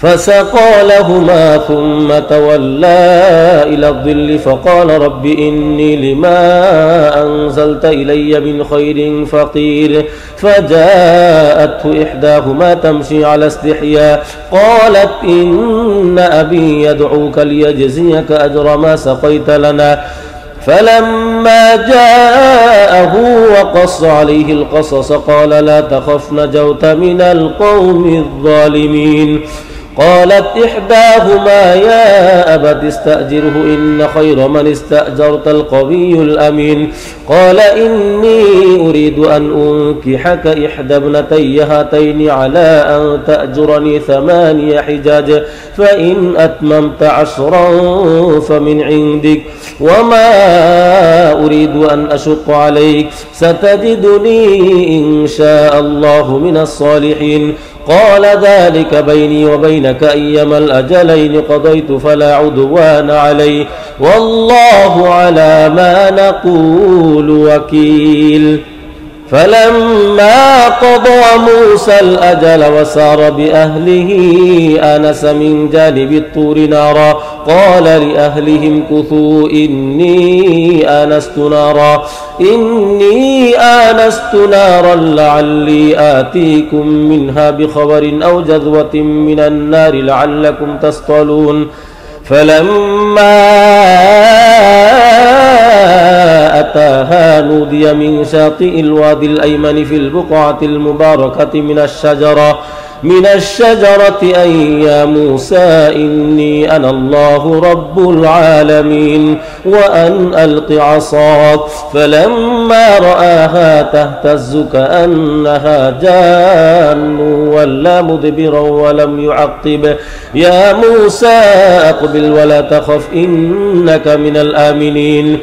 فسقى لهما ثم تولى إلى الظل فقال رب إني لما أنزلت إلي من خير فقير. فجاءته إحداهما تمشي على استحياء قالت إن أبي يدعوك ليجزيك أجر ما سقيت لنا. فلما جاءه وقص عليه القصص قال لا تخف نجوت من القوم الظالمين. قالت إحداهما يا أبت استأجره إن خير من استأجرت القوي الأمين. قال إني أريد أن أنكحك إحدى ابنتي هاتين على أن تأجرني 8 حجاج فإن أتممت 10 فمن عندك وما أريد أن أشق عليك ستجدني إن شاء الله من الصالحين. قال ذلك بيني وبينك أيما الأجلين قضيت فلا عدوان علي والله على ما نقول وكيل. فلما قضى موسى الأجل وسار بأهله آنس من جانب الطور نارا قال لأهلهم كثوا إني آنست نارا لعلي آتيكم منها بخبر أو جذوة من النار لعلكم تصطلون. فلما أتاها نودي من شاطئ الوادي الأيمن في البقعة المباركة من الشجرة أن يا موسى إني أنا الله رب العالمين وأن ألق عصاك. فلما رآها تهتز كأنها جان ولا مدبرا ولم يعقب يا موسى أقبل ولا تخف إنك من الآمنين.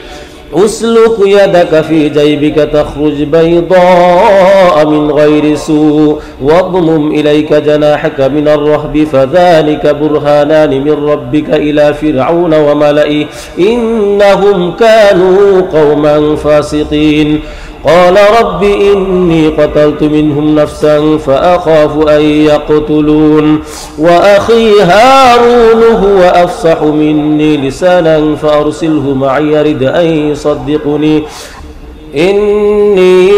أسلك يدك في جيبك تخرج بيضاء من غير سوء واضمم إليك جناحك من الرهب فذلك برهانان من ربك إلى فرعون وملئه إنهم كانوا قوما فاسقين. قال رب إني قتلت منهم نفسا فأخاف أن يقتلون وأخي هارون هو أفصح مني لسانا فأرسله معي يرد أن يصدقني إني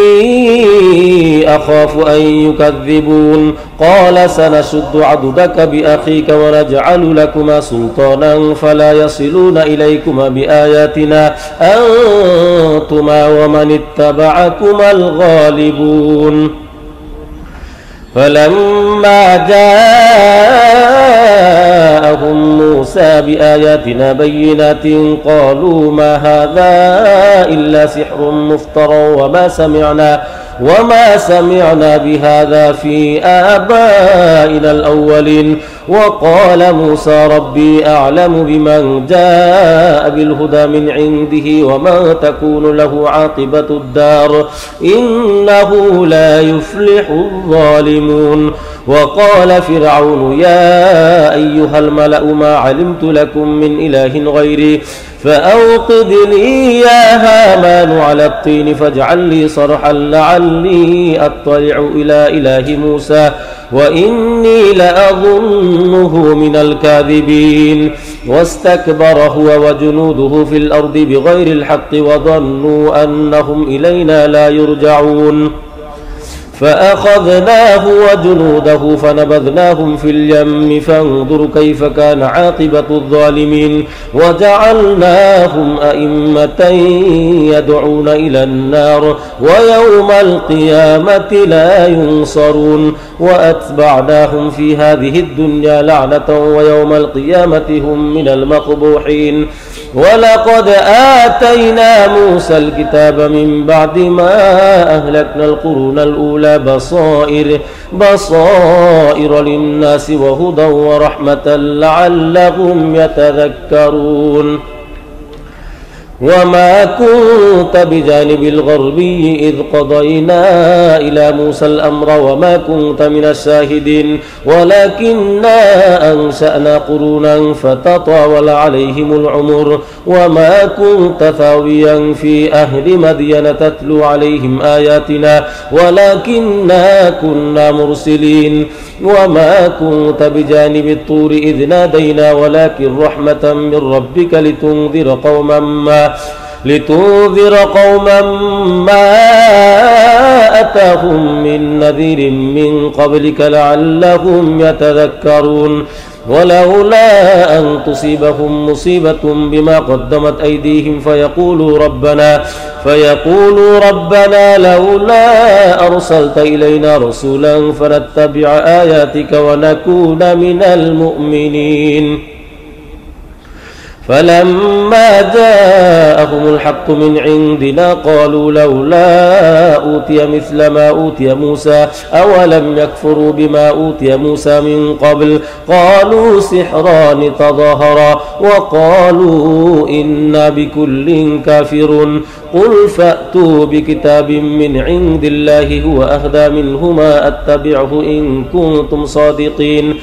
أخاف أن يكذبون. قال سنشد عضدك بأخيك ونجعل لكما سلطانا فلا يصلون إليكما بآياتنا أنتما ومن اتبعكما الغالبون. فلما جاءهم موسى بآياتنا بينات قالوا ما هذا إلا سحر مفترى وما سمعنا بهذا في آبائنا الأولين. وقال موسى ربي أعلم بمن جاء بالهدى من عنده ومن تكون له عاقبة الدار إنه لا يفلح الظالمون. وقال فرعون يا أيها الملأ ما علمت لكم من إله غيري فأوقد لي يا هامان على الطين فاجعل لي صرحا لعلي أطلع إلى إله موسى وإني لأظنه من الكاذبين. واستكبر هو وجنوده في الأرض بغير الحق وظنوا أنهم إلينا لا يرجعون. فأخذناه وجنوده فنبذناهم في اليم فانظر كيف كان عاقبة الظالمين. وجعلناهم أئمة يدعون إلى النار ويوم القيامة لا ينصرون. وأتبعناهم في هذه الدنيا لعنة ويوم القيامة هم من المقبوحين. ولقد آتينا موسى الكتاب من بعد ما أهلكنا القرون الأولى بصائر للناس وهدى ورحمة لعلهم يتذكرون. وما كنت بجانب الغربي إذ قضينا إلى موسى الأمر وما كنت من الشاهدين ولكننا أنشأنا قرونا فتطاول عليهم العمر وما كنت ثاويا في أهل مدين تتلو عليهم آياتنا ولكننا كنا مرسلين وما كنت بجانب الطور إذ نادينا ولكن رحمة من ربك لتنذر قوما ما أتاهم من نذير من قبلك لعلهم يتذكرون ولولا أن تصيبهم مصيبة بما قدمت أيديهم فيقولوا ربنا لولا أرسلت إلينا رسولا فنتبع آياتك ونكون من المؤمنين فلما جاءهم الحق من عندنا قالوا لولا أوتي مثل ما أوتي موسى أولم يكفروا بما أوتي موسى من قبل قالوا سحران تظاهرا وقالوا إنا بكل كافرون قل فأتوا بكتاب من عند الله هو أهدى منهما أتبعه إن كنتم صادقين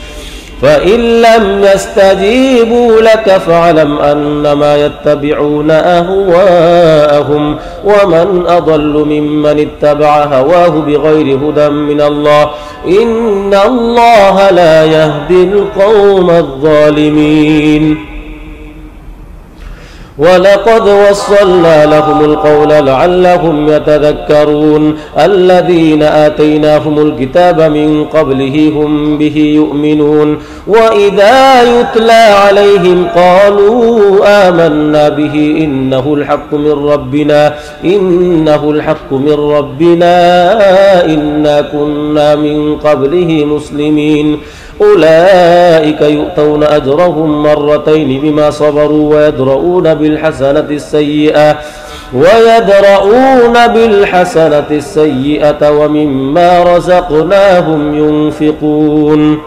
فإن لم يستجيبوا لك فاعلم أنما يتبعون أهواءهم ومن أضل ممن اتبع هواه بغير هدى من الله إن الله لا يهدي القوم الظالمين ولقد وصلنا لهم القول لعلهم يتذكرون الذين آتيناهم الكتاب من قبله هم به يؤمنون وإذا يتلى عليهم قالوا آمنا به إنه الحق من ربنا إنا كنا من قبله مسلمين أولئك يؤتون أجرهم مرتين بما صبروا ويدرؤون بالحسنة السيئة ومما رزقناهم ينفقون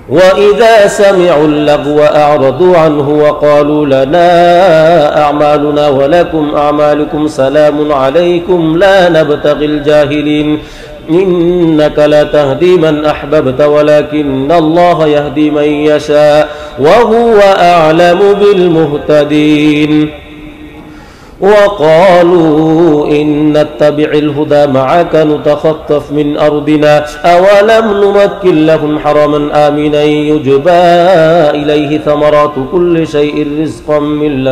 وإذا سمعوا اللغو أعرضوا عنه وقالوا لنا أعمالنا ولكم أعمالكم سلام عليكم لا نبتغي الجاهلين إنك لا تهدي من أحببت ولكن الله يهدي من يشاء وهو أعلم بالمهتدين وقالوا إن نتبع الهدى معك نتخطف من أرضنا أولم نمكن لهم حرما آمنا يجبى إليه ثمرات كل شيء رزقا من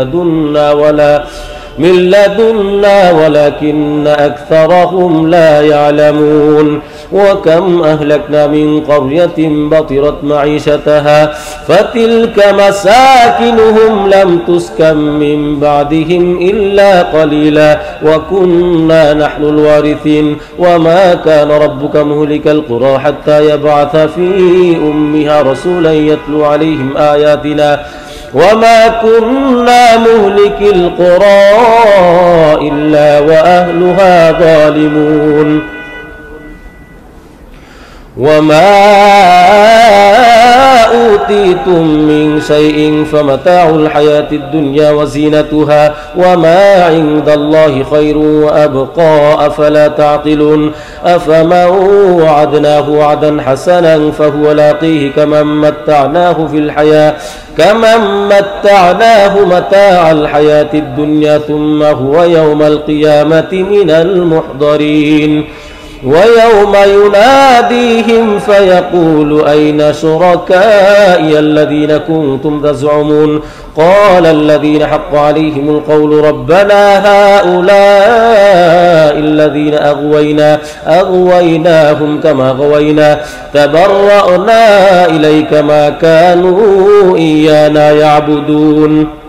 لدنا ولكن أكثرهم لا يعلمون وكم أهلكنا من قرية بطرت معيشتها فتلك مساكنهم لم تسكن من بعدهم إلا قليلا وكنا نحن الوارثين وما كان ربك مهلك القرى حتى يبعث في أمها رسولا يتلو عليهم آياتنا وما كنا مهلك القرى إلا وأهلها ظالمون وما أوتيتم من شيء فمتاع الحياة الدنيا وزينتها وما عند الله خير وأبقى أفلا تعقلون أفمن وعدناه وعدا حسنا فهو لاقيه كمن متعناه متاع الحياة الدنيا ثم هو يوم القيامة من المحضرين ويوم يناديهم فيقول أين شركائي الذين كنتم تزعمون قال الذين حق عليهم القول ربنا هؤلاء الذين أغويناهم كما غوينا تبرأنا إليك ما كانوا إيانا يعبدون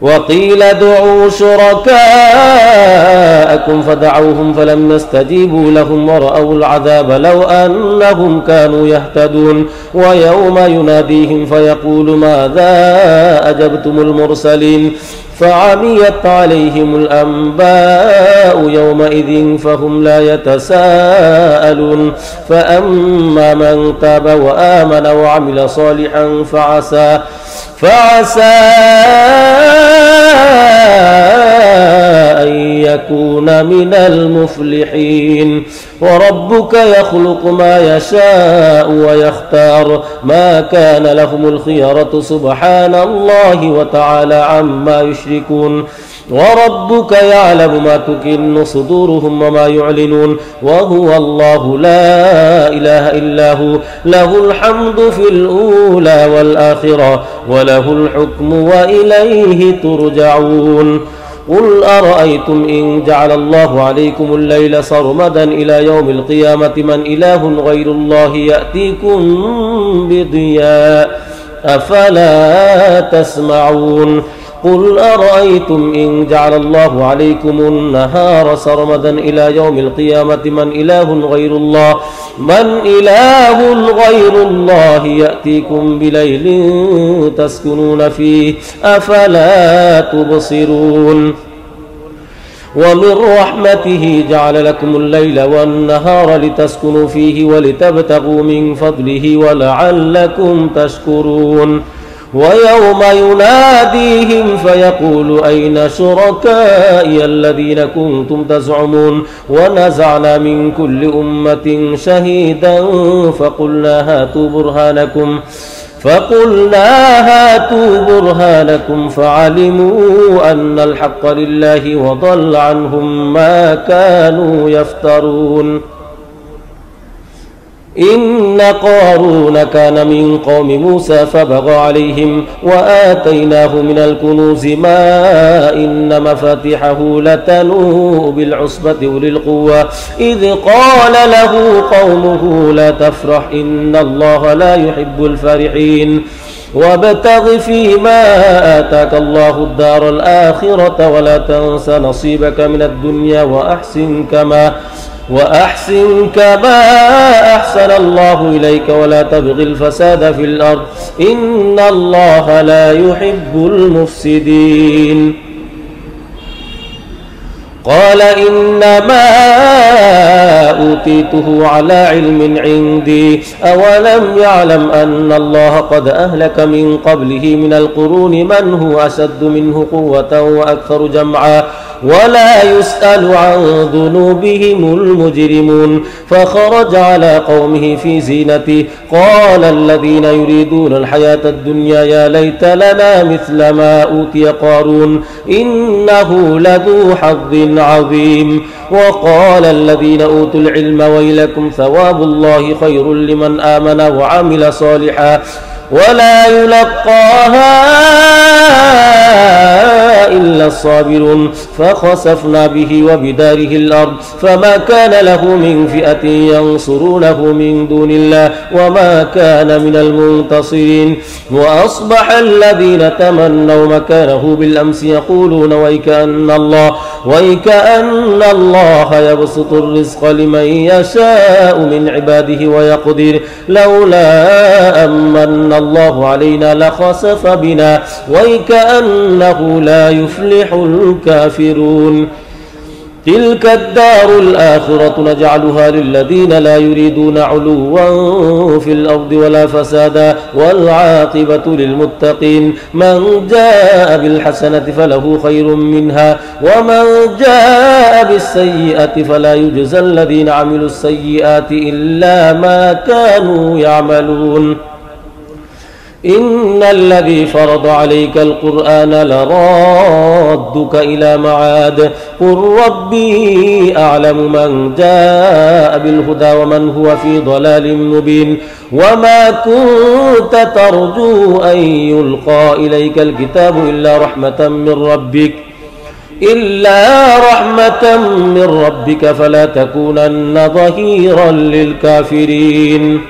وقيل ادعوا شركاءكم فدعوهم فلم يستجيبوا لهم ورأوا العذاب لو أنهم كانوا يهتدون ويوم يناديهم فيقول ماذا أجبتم المرسلين فعميت عليهم الأنباء يومئذ فهم لا يتساءلون فأما من تاب وآمن وعمل صالحا فعسى أن يكون من المفلحين. وربك يخلق ما يشاء ويختار ما كان لهم الخيرة سبحان الله وتعالى عما يشركون. وربك يعلم ما تكن صدورهم وما يعلنون وهو الله لا إله إلا هو له الحمد في الأولى والآخرة وله الحكم وإليه ترجعون. قل أرأيتم إن جعل الله عليكم الليل سرمدا إلى يوم القيامة من إله غير الله يأتيكم بضياء أفلا تسمعون. قل أرأيتم إن جعل الله عليكم النهار سرمدا إلى يوم القيامة من إله غير الله يأتيكم بليل تسكنون فيه أفلا تبصرون. ومن رحمته جعل لكم الليل والنهار لتسكنوا فيه ولتبتغوا من فضله ولعلكم تشكرون. ويوم يناديهم فيقول أين شركائي الذين كنتم تزعمون ونزعنا من كل أمة شهيدا فقلنا هاتوا برهانكم فعلموا أن الحق لله وضل عنهم ما كانوا يفترون. إن قارون كان من قوم موسى فبغى عليهم وآتيناه من الكنوز ما إن مفاتحه لتنوء بالعصبة أولي القوة إذ قال له قومه لا تفرح إن الله لا يحب الفرحين. وابتغ فيما آتاك الله الدار الآخرة ولا تنس نصيبك من الدنيا وأحسن كما أحسن الله إليك ولا تبغ الفساد في الأرض إن الله لا يحب المفسدين. قال إنما أوتيته على علم عندي أولم يعلم أن الله قد أهلك من قبله من القرون من هو أشد منه قوة وأكثر جمعا ولا يسأل عن ذنوبهم المجرمون. فخرج على قومه في زينته قال الذين يريدون الحياة الدنيا يا ليت لنا مثل ما أوتي قارون إنه لذو حظ عظيم. وقال الذين أوتوا العلم ويلكم ثواب الله خير لمن آمن وعمل صالحا ولا يلقاها إلا الصابرون. فخسفنا به وبداره الأرض فما كان له من فئة ينصرونه من دون الله وما كان من المنتصرين. وأصبح الذين تمنوا مكانه بالأمس يقولون ويكأن الله يبسط الرزق لمن يشاء من عباده ويقدر لولا أمن الله علينا لخسف بنا ويكأنه لا يفلح الكافرون. تلك الدار الآخرة نجعلها للذين لا يريدون علوا في الأرض ولا فسادا والعاقبة للمتقين. من جاء بالحسنة فله خير منها ومن جاء بالسيئة فلا يجزى الذين عملوا السيئات إلا ما كانوا يعملون. إن الذي فرض عليك القرآن لرادك إلى معاد قل ربي أعلم من جاء بالهدى ومن هو في ضلال مبين. وما كنت ترجو أن يلقى إليك الكتاب إلا رحمة من ربك فلا تكونن ظهيرا للكافرين.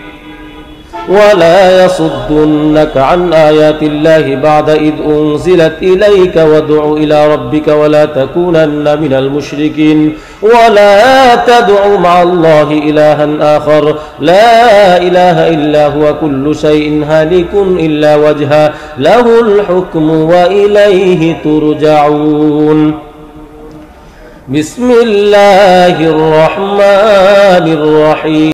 ولا يصدنك عن آيات الله بعد إذ أنزلت إليك وادع إلى ربك ولا تكونن من المشركين. ولا تدع مع الله إلها آخر لا إله إلا هو كل شيء هالك إلا وجهه له الحكم وإليه ترجعون. بسم الله الرحمن الرحيم.